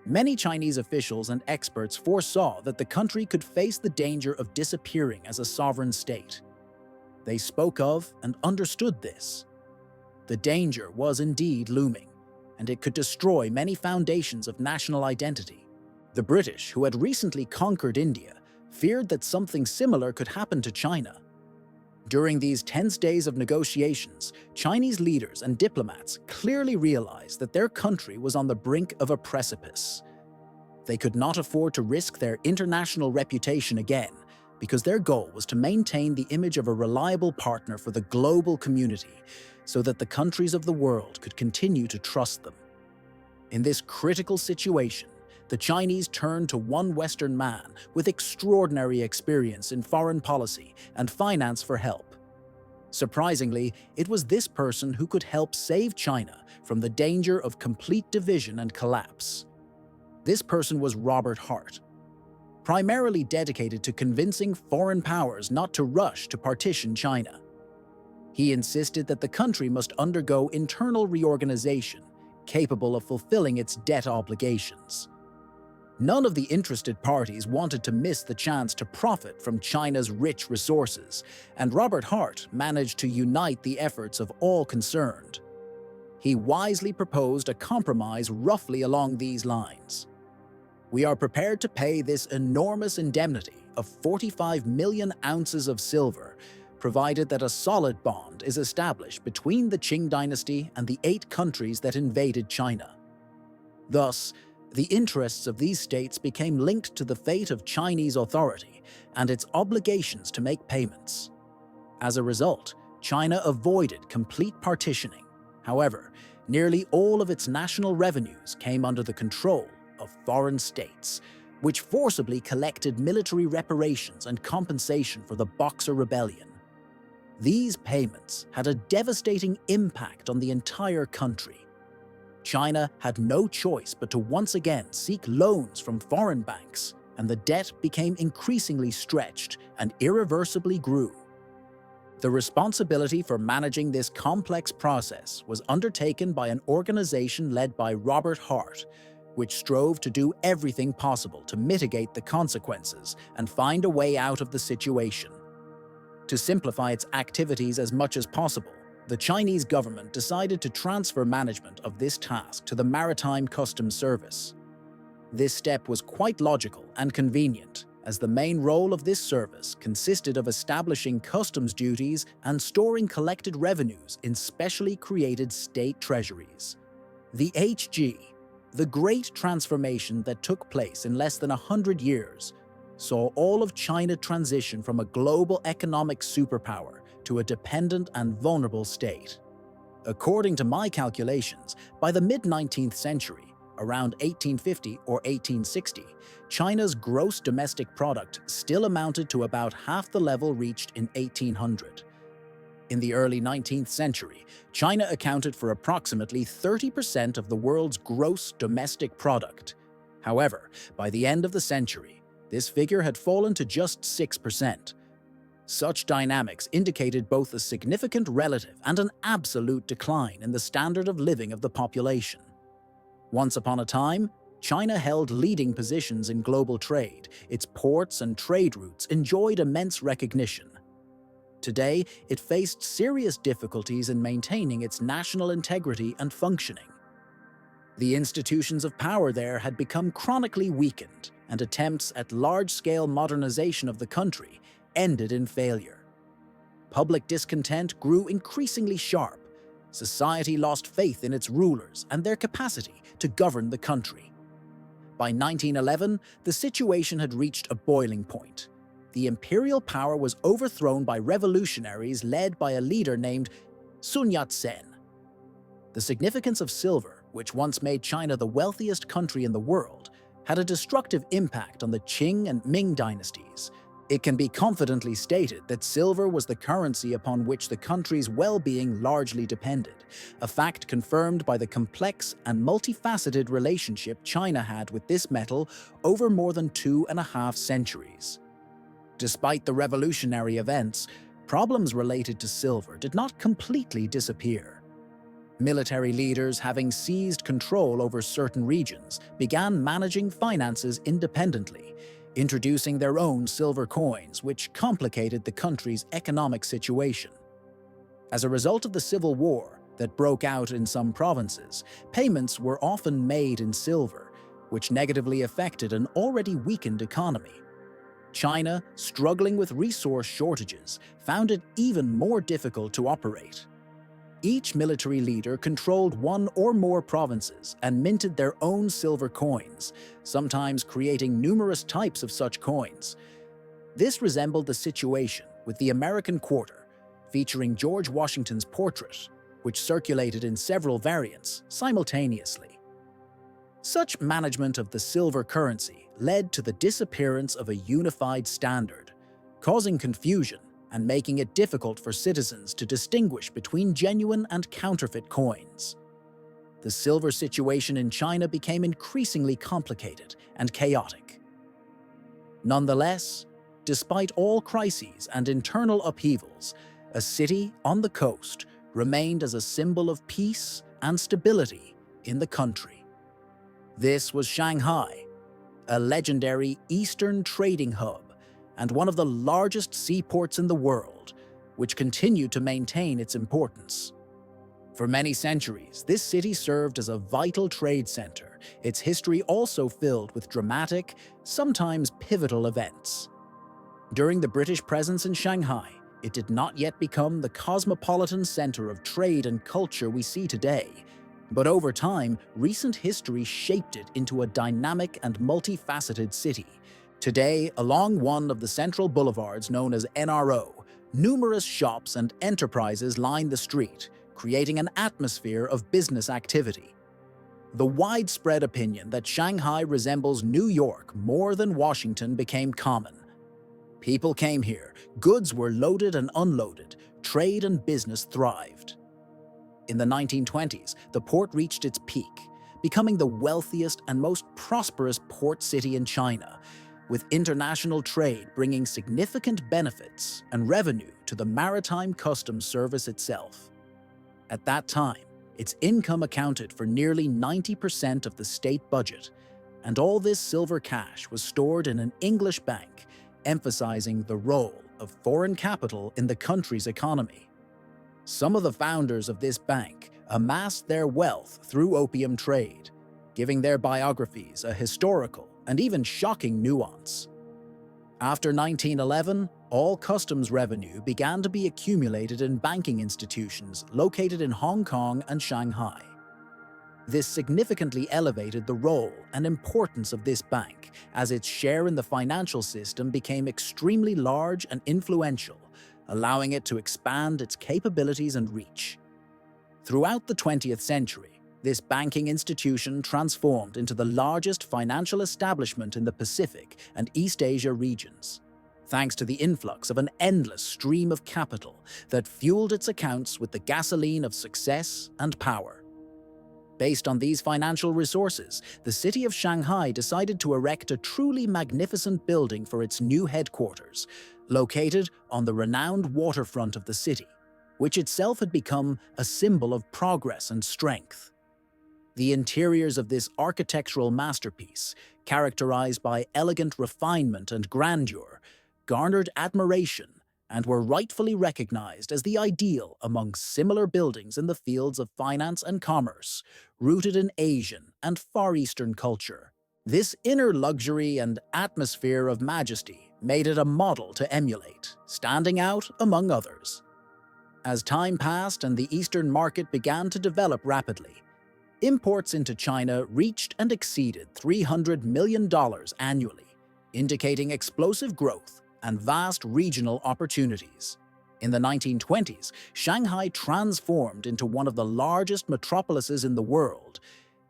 Many Chinese officials and experts foresaw that the country could face the danger of disappearing as a sovereign state. They spoke of and understood this. The danger was indeed looming, and it could destroy many foundations of national identity. The British, who had recently conquered India, feared that something similar could happen to China. During these tense days of negotiations, Chinese leaders and diplomats clearly realized that their country was on the brink of a precipice. They could not afford to risk their international reputation again, because their goal was to maintain the image of a reliable partner for the global community, so that the countries of the world could continue to trust them. In this critical situation, the Chinese turned to one Western man with extraordinary experience in foreign policy and finance for help. Surprisingly, it was this person who could help save China from the danger of complete division and collapse. This person was Robert Hart, primarily dedicated to convincing foreign powers not to rush to partition China. He insisted that the country must undergo internal reorganization, capable of fulfilling its debt obligations. None of the interested parties wanted to miss the chance to profit from China's rich resources, and Robert Hart managed to unite the efforts of all concerned. He wisely proposed a compromise roughly along these lines. We are prepared to pay this enormous indemnity of 45 million ounces of silver, provided that a solid bond is established between the Qing dynasty and the 8 countries that invaded China. Thus, the interests of these states became linked to the fate of Chinese authority and its obligations to make payments. As a result, China avoided complete partitioning. However, nearly all of its national revenues came under the control of foreign states, which forcibly collected military reparations and compensation for the Boxer Rebellion. These payments had a devastating impact on the entire country. China had no choice but to once again seek loans from foreign banks, and the debt became increasingly stretched and irreversibly grew. The responsibility for managing this complex process was undertaken by an organization led by Robert Hart, which strove to do everything possible to mitigate the consequences and find a way out of the situation. To simplify its activities as much as possible, the Chinese government decided to transfer management of this task to the Maritime Customs Service. This step was quite logical and convenient, as the main role of this service consisted of establishing customs duties and storing collected revenues in specially created state treasuries. The HG, the great transformation that took place in less than 100 years, saw all of China transition from a global economic superpower to a dependent and vulnerable state. According to my calculations, by the mid-19th century, around 1850 or 1860, China's gross domestic product still amounted to about half the level reached in 1800. In the early 19th century, China accounted for approximately 30% of the world's gross domestic product. However, by the end of the century, this figure had fallen to just 6%. Such dynamics indicated both a significant relative and an absolute decline in the standard of living of the population. Once upon a time, China held leading positions in global trade. Its ports and trade routes enjoyed immense recognition. Today, it faced serious difficulties in maintaining its national integrity and functioning. The institutions of power there had become chronically weakened, and attempts at large-scale modernization of the country ended in failure. Public discontent grew increasingly sharp. Society lost faith in its rulers and their capacity to govern the country. By 1911, the situation had reached a boiling point. The imperial power was overthrown by revolutionaries led by a leader named Sun Yat-sen. The significance of silver, which once made China the wealthiest country in the world, had a destructive impact on the Qing and Ming dynasties. It can be confidently stated that silver was the currency upon which the country's well-being largely depended, a fact confirmed by the complex and multifaceted relationship China had with this metal over more than 2.5 centuries. Despite the revolutionary events, problems related to silver did not completely disappear. Military leaders, having seized control over certain regions, began managing finances independently, introducing their own silver coins, which complicated the country's economic situation. As a result of the civil war that broke out in some provinces, payments were often made in silver, which negatively affected an already weakened economy. China, struggling with resource shortages, found it even more difficult to operate. Each military leader controlled one or more provinces and minted their own silver coins, sometimes creating numerous types of such coins. This resembled the situation with the American quarter, featuring George Washington's portrait, which circulated in several variants simultaneously. Such management of the silver currency led to the disappearance of a unified standard, causing confusion and making it difficult for citizens to distinguish between genuine and counterfeit coins. The silver situation in China became increasingly complicated and chaotic. Nonetheless, despite all crises and internal upheavals, a city on the coast remained as a symbol of peace and stability in the country. This was Shanghai, a legendary Eastern trading hub and one of the largest seaports in the world, which continued to maintain its importance. For many centuries, this city served as a vital trade center, its history also filled with dramatic, sometimes pivotal events. During the British presence in Shanghai, it did not yet become the cosmopolitan center of trade and culture we see today, but over time, recent history shaped it into a dynamic and multifaceted city. Today, along one of the central boulevards known as NRO, numerous shops and enterprises line the street, creating an atmosphere of business activity. The widespread opinion that Shanghai resembles New York more than Washington became common. People came here, goods were loaded and unloaded, trade and business thrived. In the 1920s, the port reached its peak, becoming the wealthiest and most prosperous port city in China, with international trade bringing significant benefits and revenue to the Maritime Customs Service itself. At that time, its income accounted for nearly 90% of the state budget, and all this silver cash was stored in an English bank, emphasizing the role of foreign capital in the country's economy. Some of the founders of this bank amassed their wealth through opium trade, giving their biographies a historical and even shocking nuance. After 1911, all customs revenue began to be accumulated in banking institutions located in Hong Kong and Shanghai. This significantly elevated the role and importance of this bank, as its share in the financial system became extremely large and influential, allowing it to expand its capabilities and reach. Throughout the 20th century, this banking institution transformed into the largest financial establishment in the Pacific and East Asia regions, thanks to the influx of an endless stream of capital that fueled its accounts with the gasoline of success and power. Based on these financial resources, the city of Shanghai decided to erect a truly magnificent building for its new headquarters, located on the renowned waterfront of the city, which itself had become a symbol of progress and strength. The interiors of this architectural masterpiece, characterized by elegant refinement and grandeur, garnered admiration and were rightfully recognized as the ideal among similar buildings in the fields of finance and commerce, rooted in Asian and Far Eastern culture. This inner luxury and atmosphere of majesty made it a model to emulate, standing out among others. As time passed and the Eastern market began to develop rapidly, imports into China reached and exceeded $300 million annually, indicating explosive growth and vast regional opportunities. In the 1920s, Shanghai transformed into one of the largest metropolises in the world,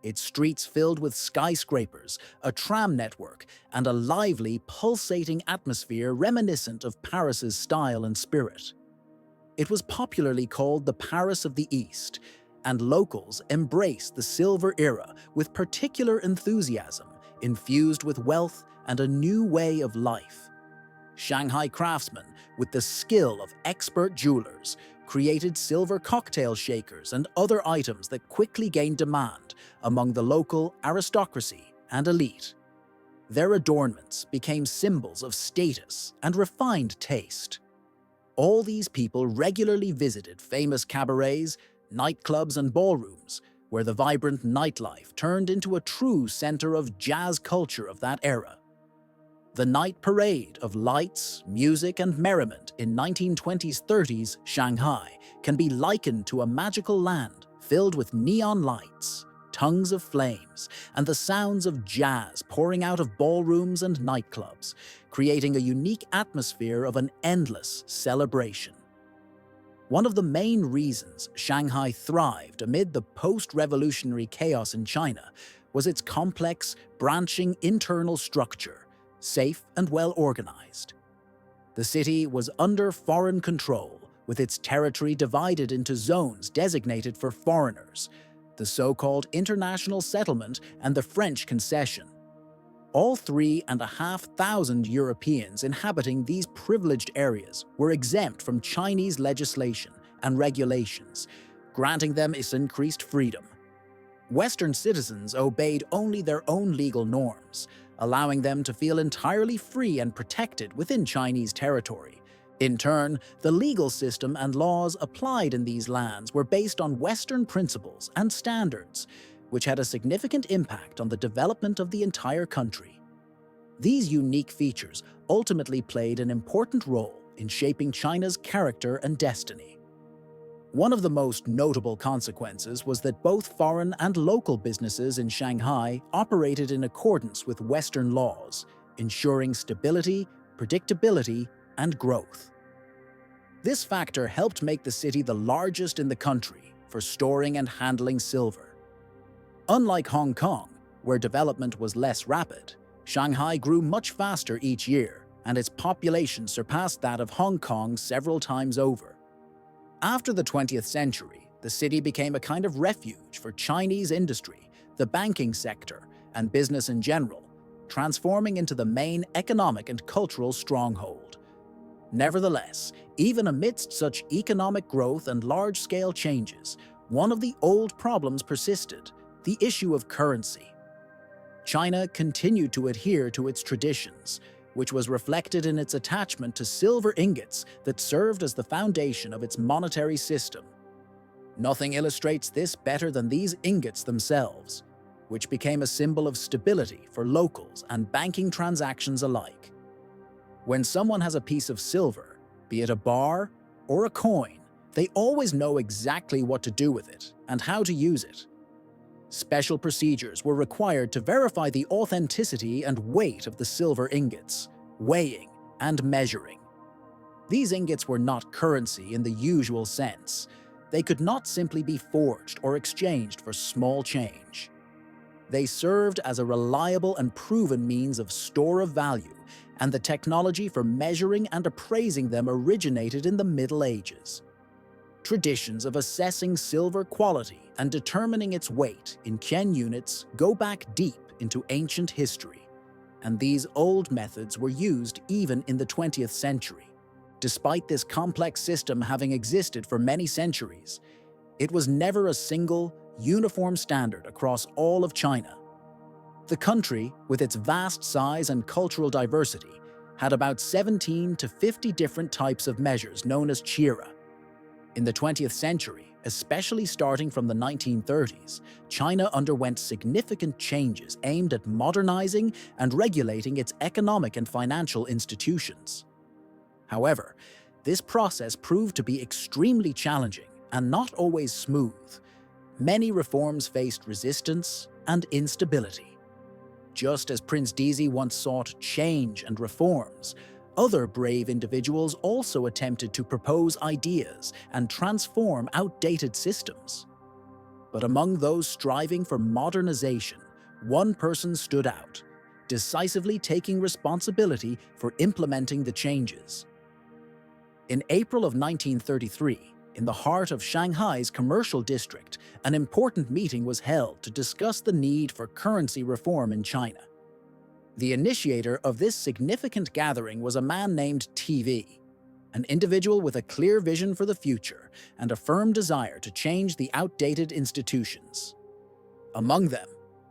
its streets filled with skyscrapers, a tram network, and a lively, pulsating atmosphere reminiscent of Paris's style and spirit. It was popularly called the Paris of the East, and locals embraced the Silver Era with particular enthusiasm, infused with wealth and a new way of life. Shanghai craftsmen, with the skill of expert jewelers, created silver cocktail shakers and other items that quickly gained demand among the local aristocracy and elite. Their adornments became symbols of status and refined taste. All these people regularly visited famous cabarets, nightclubs, and ballrooms, where the vibrant nightlife turned into a true center of jazz culture of that era. The night parade of lights, music, and merriment in 1920s-30s Shanghai can be likened to a magical land filled with neon lights, tongues of flames, and the sounds of jazz pouring out of ballrooms and nightclubs, creating a unique atmosphere of an endless celebration. One of the main reasons Shanghai thrived amid the post-revolutionary chaos in China was its complex, branching internal structure, safe and well-organized. The city was under foreign control, with its territory divided into zones designated for foreigners, the so-called International Settlement and the French Concession. All 3,500 Europeans inhabiting these privileged areas were exempt from Chinese legislation and regulations, granting them its increased freedom. Western citizens obeyed only their own legal norms, allowing them to feel entirely free and protected within Chinese territory. In turn, the legal system and laws applied in these lands were based on Western principles and standards, which had a significant impact on the development of the entire country. These unique features ultimately played an important role in shaping China's character and destiny. One of the most notable consequences was that both foreign and local businesses in Shanghai operated in accordance with Western laws, ensuring stability, predictability, and growth. This factor helped make the city the largest in the country for storing and handling silver. Unlike Hong Kong, where development was less rapid, Shanghai grew much faster each year, and its population surpassed that of Hong Kong several times over. After the 20th century, the city became a kind of refuge for Chinese industry, the banking sector, and business in general, transforming into the main economic and cultural stronghold. Nevertheless, even amidst such economic growth and large-scale changes, one of the old problems persisted: the issue of currency. China continued to adhere to its traditions, which was reflected in its attachment to silver ingots that served as the foundation of its monetary system. Nothing illustrates this better than these ingots themselves, which became a symbol of stability for locals and banking transactions alike. When someone has a piece of silver, be it a bar or a coin, they always know exactly what to do with it and how to use it. Special procedures were required to verify the authenticity and weight of the silver ingots, weighing and measuring. These ingots were not currency in the usual sense. They could not simply be forged or exchanged for small change. They served as a reliable and proven means of store of value, and the technology for measuring and appraising them originated in the Middle Ages. Traditions of assessing silver quality and determining its weight in qian units go back deep into ancient history, and these old methods were used even in the 20th century. Despite this complex system having existed for many centuries, it was never a single, uniform standard across all of China. The country, with its vast size and cultural diversity, had about 17 to 50 different types of measures known as qira. In the 20th century, especially starting from the 1930s, China underwent significant changes aimed at modernizing and regulating its economic and financial institutions. However, this process proved to be extremely challenging and not always smooth. Many reforms faced resistance and instability. Just as Prince Dizhi once sought change and reforms, other brave individuals also attempted to propose ideas and transform outdated systems. But among those striving for modernization, one person stood out, decisively taking responsibility for implementing the changes. In April of 1933, in the heart of Shanghai's commercial district, an important meeting was held to discuss the need for currency reform in China. The initiator of this significant gathering was a man named TV, an individual with a clear vision for the future and a firm desire to change the outdated institutions. Among them,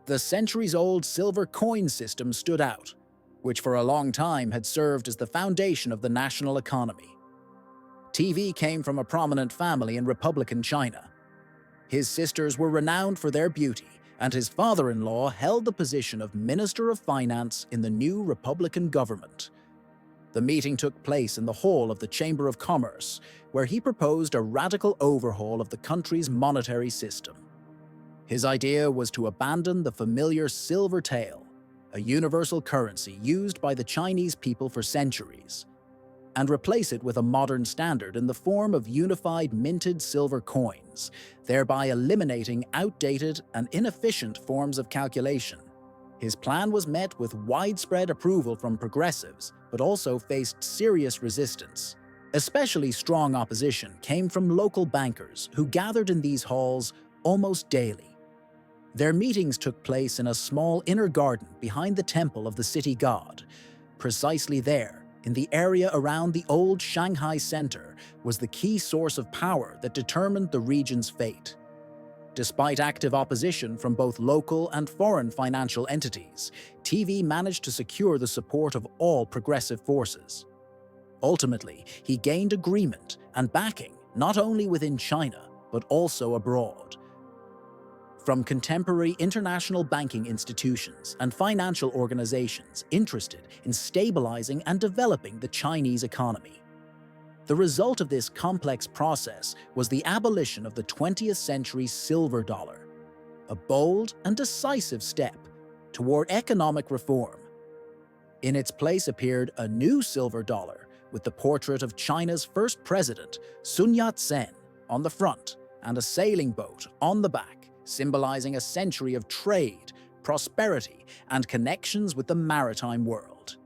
the centuries-old silver coin system stood out, which for a long time had served as the foundation of the national economy. TV came from a prominent family in Republican China. His sisters were renowned for their beauty, and his father-in-law held the position of Minister of Finance in the new Republican government. The meeting took place in the hall of the Chamber of Commerce, where he proposed a radical overhaul of the country's monetary system. His idea was to abandon the familiar silver tael, a universal currency used by the Chinese people for centuries, and replace it with a modern standard in the form of unified minted silver coins, thereby eliminating outdated and inefficient forms of calculation. His plan was met with widespread approval from progressives, but also faced serious resistance. Especially strong opposition came from local bankers who gathered in these halls almost daily. Their meetings took place in a small inner garden behind the temple of the city god. Precisely there, in the area around the old Shanghai Center, was the key source of power that determined the region's fate. Despite active opposition from both local and foreign financial entities, TV managed to secure the support of all progressive forces. Ultimately, he gained agreement and backing not only within China, but also abroad. From contemporary international banking institutions and financial organizations interested in stabilizing and developing the Chinese economy. The result of this complex process was the abolition of the 20th century silver dollar, a bold and decisive step toward economic reform. In its place appeared a new silver dollar with the portrait of China's first president, Sun Yat-sen, on the front and a sailing boat on the back, symbolizing a century of trade, prosperity, and connections with the maritime world.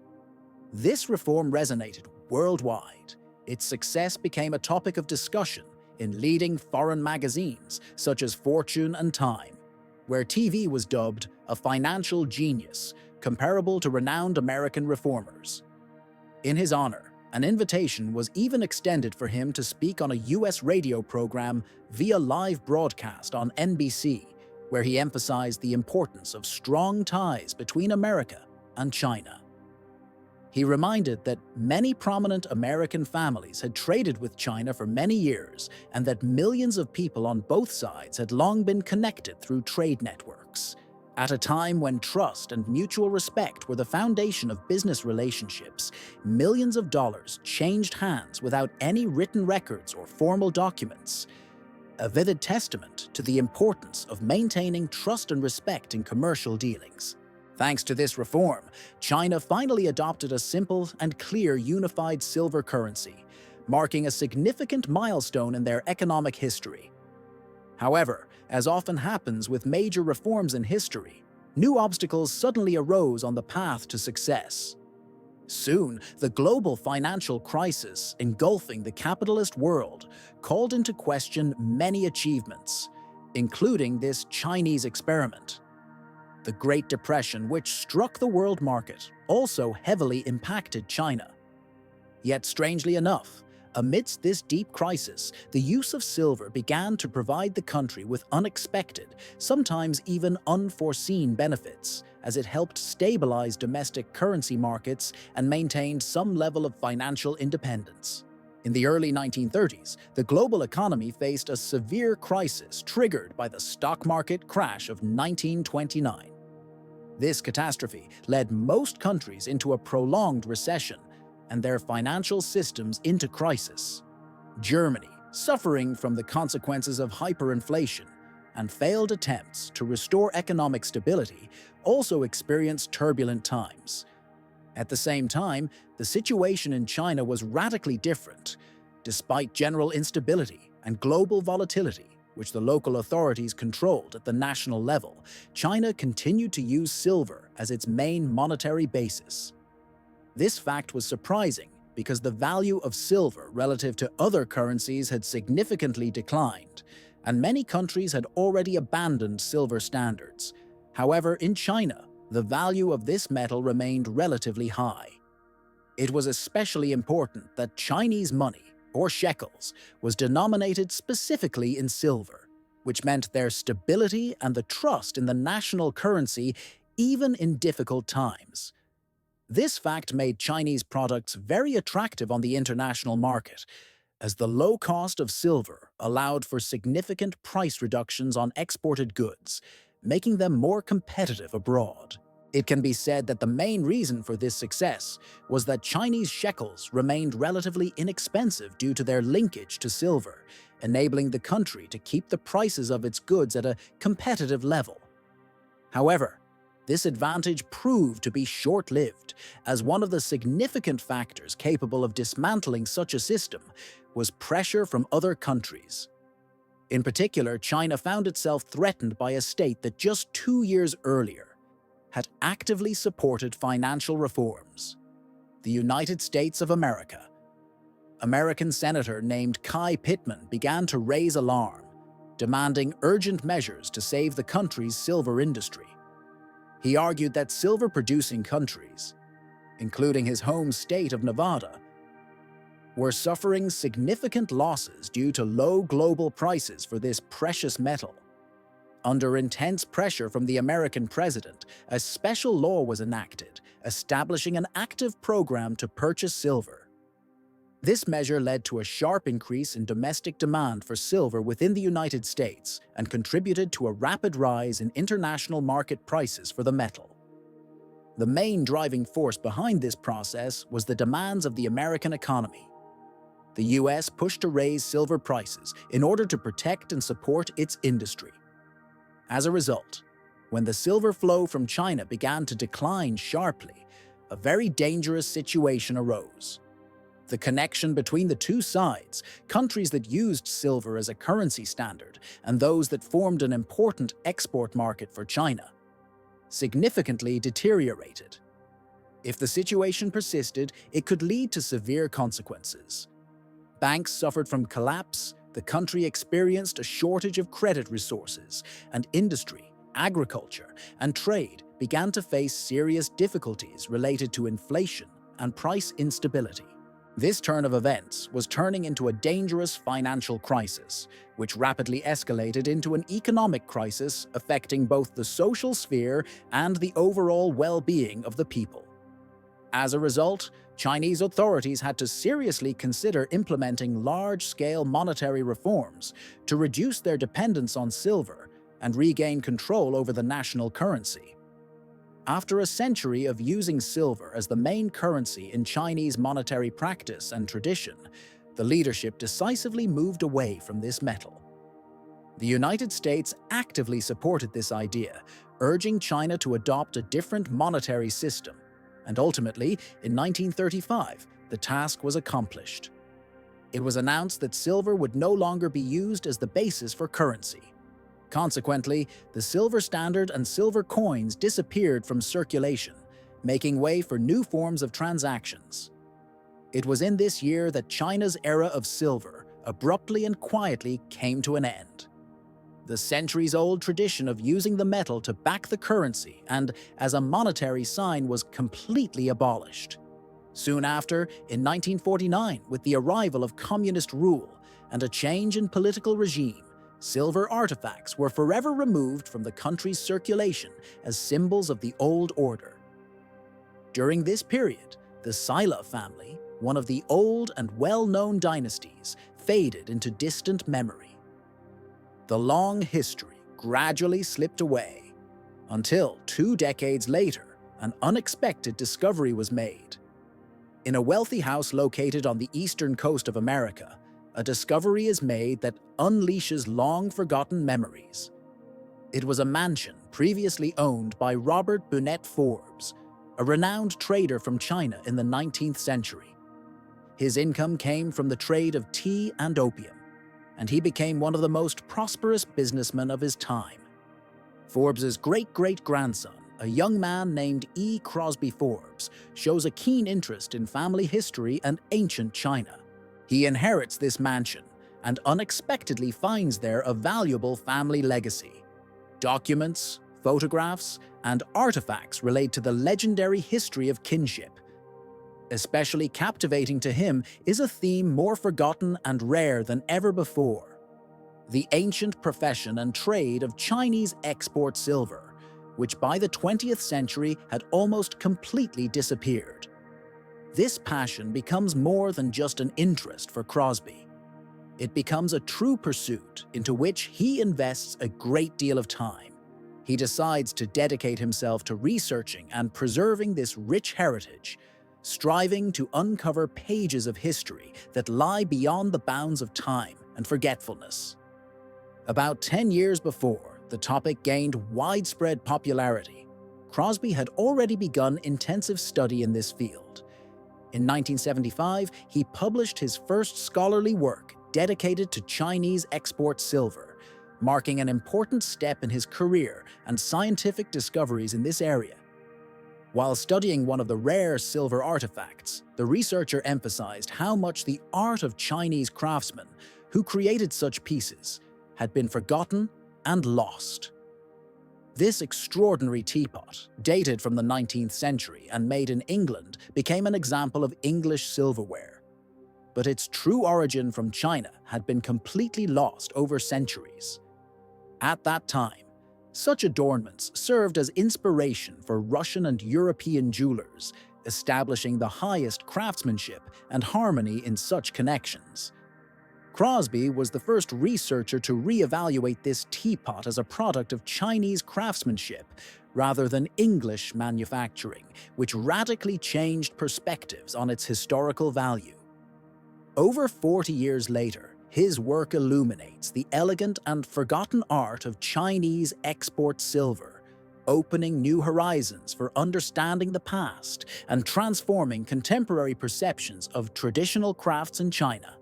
This reform resonated worldwide. Its success became a topic of discussion in leading foreign magazines such as Fortune and Time, where TV was dubbed a financial genius, comparable to renowned American reformers. In his honor, an invitation was even extended for him to speak on a US radio program via live broadcast on NBC, where he emphasized the importance of strong ties between America and China. He reminded that many prominent American families had traded with China for many years and that millions of people on both sides had long been connected through trade networks. At a time when trust and mutual respect were the foundation of business relationships, millions of dollars changed hands without any written records or formal documents. A vivid testament to the importance of maintaining trust and respect in commercial dealings. Thanks to this reform, China finally adopted a simple and clear unified silver currency, marking a significant milestone in their economic history. However, as often happens with major reforms in history, new obstacles suddenly arose on the path to success. Soon, the global financial crisis engulfing the capitalist world called into question many achievements, including this Chinese experiment. The Great Depression, which struck the world market, also heavily impacted China. Yet strangely enough, amidst this deep crisis, the use of silver began to provide the country with unexpected, sometimes even unforeseen benefits, as it helped stabilize domestic currency markets and maintained some level of financial independence. In the early 1930s, the global economy faced a severe crisis triggered by the stock market crash of 1929. This catastrophe led most countries into a prolonged recession and their financial systems into crisis. Germany, suffering from the consequences of hyperinflation and failed attempts to restore economic stability, also experienced turbulent times. At the same time, the situation in China was radically different. Despite general instability and global volatility, which the local authorities controlled at the national level, China continued to use silver as its main monetary basis. This fact was surprising because the value of silver relative to other currencies had significantly declined, and many countries had already abandoned silver standards. However, in China, the value of this metal remained relatively high. It was especially important that Chinese money, or shekels, was denominated specifically in silver, which meant their stability and the trust in the national currency even in difficult times. This fact made Chinese products very attractive on the international market, as the low cost of silver allowed for significant price reductions on exported goods, making them more competitive abroad. It can be said that the main reason for this success was that Chinese shekels remained relatively inexpensive due to their linkage to silver, enabling the country to keep the prices of its goods at a competitive level. However, this advantage proved to be short-lived, as one of the significant factors capable of dismantling such a system was pressure from other countries. In particular, China found itself threatened by a state that just 2 years earlier had actively supported financial reforms: the United States of America. American senator named Kai Pittman began to raise alarm, demanding urgent measures to save the country's silver industry. He argued that silver-producing countries, including his home state of Nevada, were suffering significant losses due to low global prices for this precious metal. Under intense pressure from the American president, a special law was enacted, establishing an active program to purchase silver. This measure led to a sharp increase in domestic demand for silver within the United States and contributed to a rapid rise in international market prices for the metal. The main driving force behind this process was the demands of the American economy. The US pushed to raise silver prices in order to protect and support its industry. As a result, when the silver flow from China began to decline sharply, a very dangerous situation arose. The connection between the two sides, countries that used silver as a currency standard and those that formed an important export market for China, significantly deteriorated. If the situation persisted, it could lead to severe consequences. Banks suffered from collapse, the country experienced a shortage of credit resources, and industry, agriculture, and trade began to face serious difficulties related to inflation and price instability. This turn of events was turning into a dangerous financial crisis, which rapidly escalated into an economic crisis affecting both the social sphere and the overall well-being of the people. As a result, Chinese authorities had to seriously consider implementing large-scale monetary reforms to reduce their dependence on silver and regain control over the national currency. After a century of using silver as the main currency in Chinese monetary practice and tradition, the leadership decisively moved away from this metal. The United States actively supported this idea, urging China to adopt a different monetary system, and ultimately, in 1935, the task was accomplished. It was announced that silver would no longer be used as the basis for currency. Consequently, the silver standard and silver coins disappeared from circulation, making way for new forms of transactions. It was in this year that China's era of silver abruptly and quietly came to an end. The centuries-old tradition of using the metal to back the currency and as a monetary sign was completely abolished. Soon after, in 1949, with the arrival of communist rule and a change in political regime, silver artifacts were forever removed from the country's circulation as symbols of the old order. During this period, the Silla family, one of the old and well-known dynasties, faded into distant memory. The long history gradually slipped away, until 2 decades later, an unexpected discovery was made. In a wealthy house located on the eastern coast of America, a discovery is made that unleashes long-forgotten memories. It was a mansion previously owned by Robert Bunnett Forbes, a renowned trader from China in the 19th century. His income came from the trade of tea and opium. and he became one of the most prosperous businessmen of his time. Forbes's great-great-grandson, a young man named E. Crosby Forbes, shows a keen interest in family history and ancient China. He inherits this mansion and unexpectedly finds there a valuable family legacy. Documents, photographs, and artifacts relate to the legendary history of kinship. Especially captivating to him is a theme more forgotten and rare than ever before: the ancient profession and trade of Chinese export silver, which by the 20th century had almost completely disappeared. This passion becomes more than just an interest for Crosby. It becomes a true pursuit into which he invests a great deal of time. He decides to dedicate himself to researching and preserving this rich heritage, striving to uncover pages of history that lie beyond the bounds of time and forgetfulness. About 10 years before the topic gained widespread popularity, Crosby had already begun intensive study in this field. In 1975, he published his first scholarly work dedicated to Chinese export silver, marking an important step in his career and scientific discoveries in this area. While studying one of the rare silver artifacts, the researcher emphasized how much the art of Chinese craftsmen who created such pieces had been forgotten and lost. This extraordinary teapot, dated from the 19th century and made in England, became an example of English silverware. But its true origin from China had been completely lost over centuries. At that time, such adornments served as inspiration for Russian and European jewelers, establishing the highest craftsmanship and harmony in such connections. Crosby was the first researcher to re-evaluate this teapot as a product of Chinese craftsmanship rather than English manufacturing, which radically changed perspectives on its historical value. Over 40 years later, his work illuminates the elegant and forgotten art of Chinese export silver, opening new horizons for understanding the past and transforming contemporary perceptions of traditional crafts in China.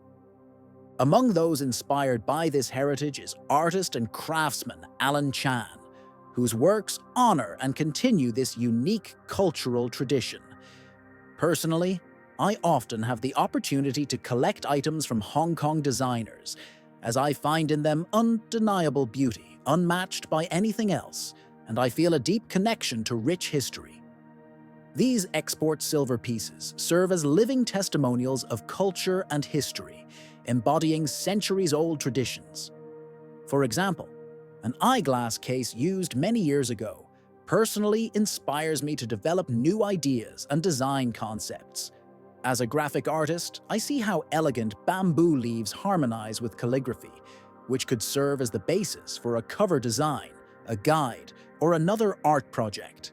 Among those inspired by this heritage is artist and craftsman Alan Chan, whose works honor and continue this unique cultural tradition. Personally, I often have the opportunity to collect items from Hong Kong designers, as I find in them undeniable beauty, unmatched by anything else, and I feel a deep connection to rich history. These export silver pieces serve as living testimonials of culture and history, embodying centuries-old traditions. For example, an eyeglass case used many years ago personally inspires me to develop new ideas and design concepts. As a graphic artist, I see how elegant bamboo leaves harmonize with calligraphy, which could serve as the basis for a cover design, a guide, or another art project.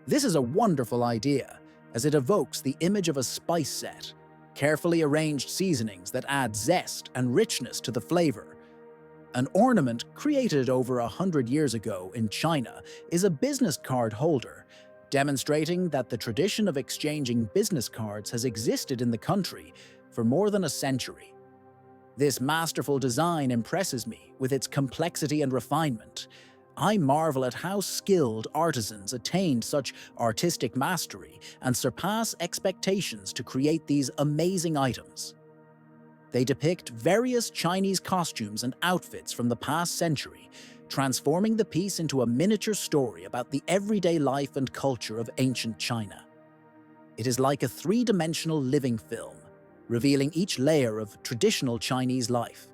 This is a wonderful idea, as it evokes the image of a spice set, carefully arranged seasonings that add zest and richness to the flavor. An ornament created over 100 years ago in China is a business card holder, demonstrating that the tradition of exchanging business cards has existed in the country for more than a century. This masterful design impresses me with its complexity and refinement. I marvel at how skilled artisans attained such artistic mastery and surpass expectations to create these amazing items. They depict various Chinese costumes and outfits from the past century, transforming the piece into a miniature story about the everyday life and culture of ancient China. It is like a three-dimensional living film, revealing each layer of traditional Chinese life.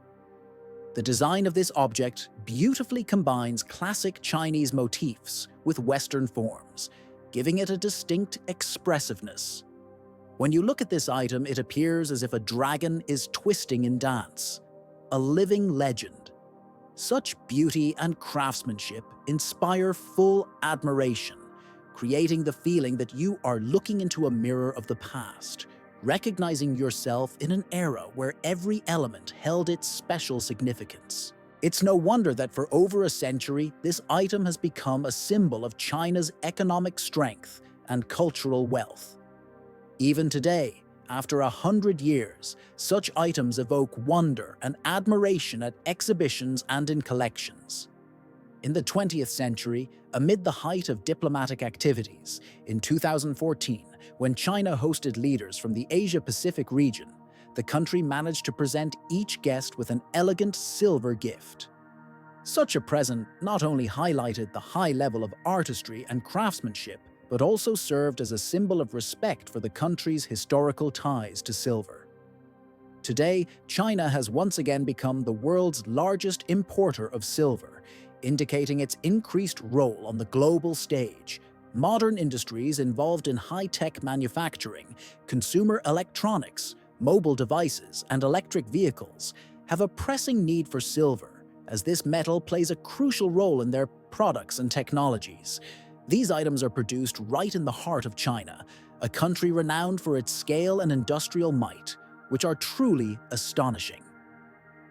The design of this object beautifully combines classic Chinese motifs with Western forms, giving it a distinct expressiveness. When you look at this item, it appears as if a dragon is twisting in dance, a living legend. Such beauty and craftsmanship inspire full admiration, creating the feeling that you are looking into a mirror of the past, recognizing yourself in an era where every element held its special significance. It's no wonder that for over a century, this item has become a symbol of China's economic strength and cultural wealth. Even today, After 100 years, such items evoke wonder and admiration at exhibitions and in collections. In the 20th century, amid the height of diplomatic activities, in 2014, when China hosted leaders from the Asia-Pacific region, the country managed to present each guest with an elegant silver gift. Such a present not only highlighted the high level of artistry and craftsmanship, but also served as a symbol of respect for the country's historical ties to silver. Today, China has once again become the world's largest importer of silver, indicating its increased role on the global stage. Modern industries involved in high-tech manufacturing, consumer electronics, mobile devices, and electric vehicles have a pressing need for silver, as this metal plays a crucial role in their products and technologies. These items are produced right in the heart of China, a country renowned for its scale and industrial might, which are truly astonishing.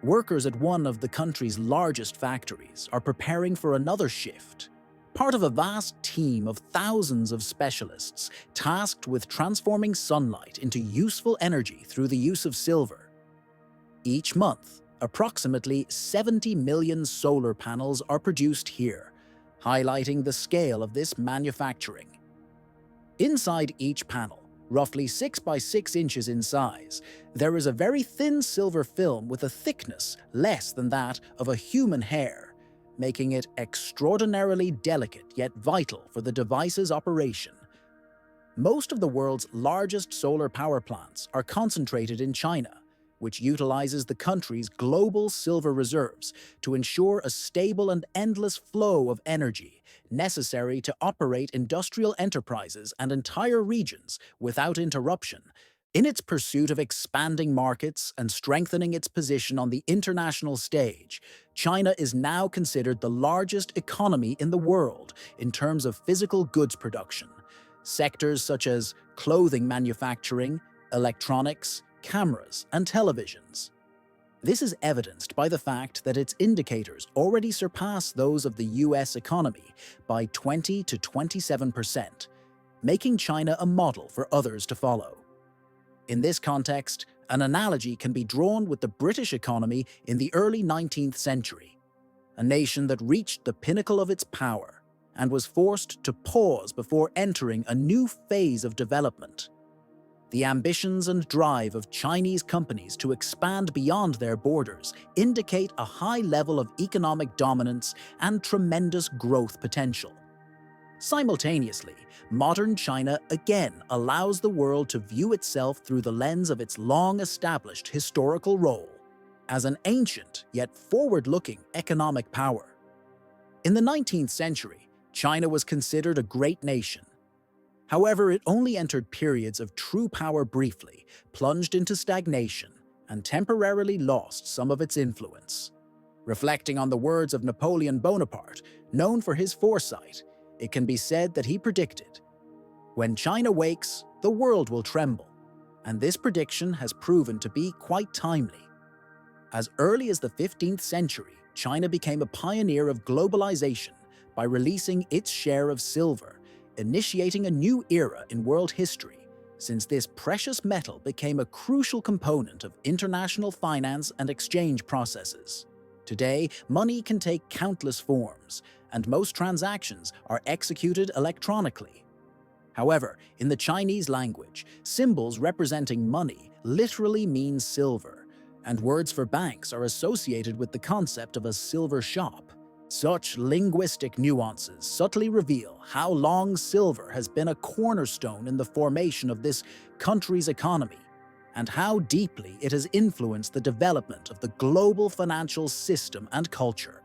Workers at one of the country's largest factories are preparing for another shift, part of a vast team of thousands of specialists tasked with transforming sunlight into useful energy through the use of silver. Each month, approximately 70 million solar panels are produced here, highlighting the scale of this manufacturing. Inside each panel, roughly 6 by 6 inches in size, there is a very thin silver film with a thickness less than that of a human hair, making it extraordinarily delicate yet vital for the device's operation. Most of the world's largest solar power plants are concentrated in China, which utilizes the country's global silver reserves to ensure a stable and endless flow of energy necessary to operate industrial enterprises and entire regions without interruption. In its pursuit of expanding markets and strengthening its position on the international stage, China is now considered the largest economy in the world in terms of physical goods production. Sectors such as clothing manufacturing, electronics, cameras, and televisions. This is evidenced by the fact that its indicators already surpass those of the US economy by 20 to 27%, making China a model for others to follow. In this context, an analogy can be drawn with the British economy in the early 19th century, a nation that reached the pinnacle of its power and was forced to pause before entering a new phase of development. The ambitions and drive of Chinese companies to expand beyond their borders indicate a high level of economic dominance and tremendous growth potential. Simultaneously, modern China again allows the world to view itself through the lens of its long-established historical role as an ancient yet forward-looking economic power. In the 19th century, China was considered a great nation. However, it only entered periods of true power briefly, plunged into stagnation, and temporarily lost some of its influence. Reflecting on the words of Napoleon Bonaparte, known for his foresight, it can be said that he predicted, "When China wakes, the world will tremble," and this prediction has proven to be quite timely. As early as the 15th century, China became a pioneer of globalization by releasing its share of silver, initiating a new era in world history, since this precious metal became a crucial component of international finance and exchange processes. Today, money can take countless forms, and most transactions are executed electronically. However, in the Chinese language, symbols representing money literally mean silver, and words for banks are associated with the concept of a silver shop. Such linguistic nuances subtly reveal how long silver has been a cornerstone in the formation of this country's economy, and how deeply it has influenced the development of the global financial system and culture.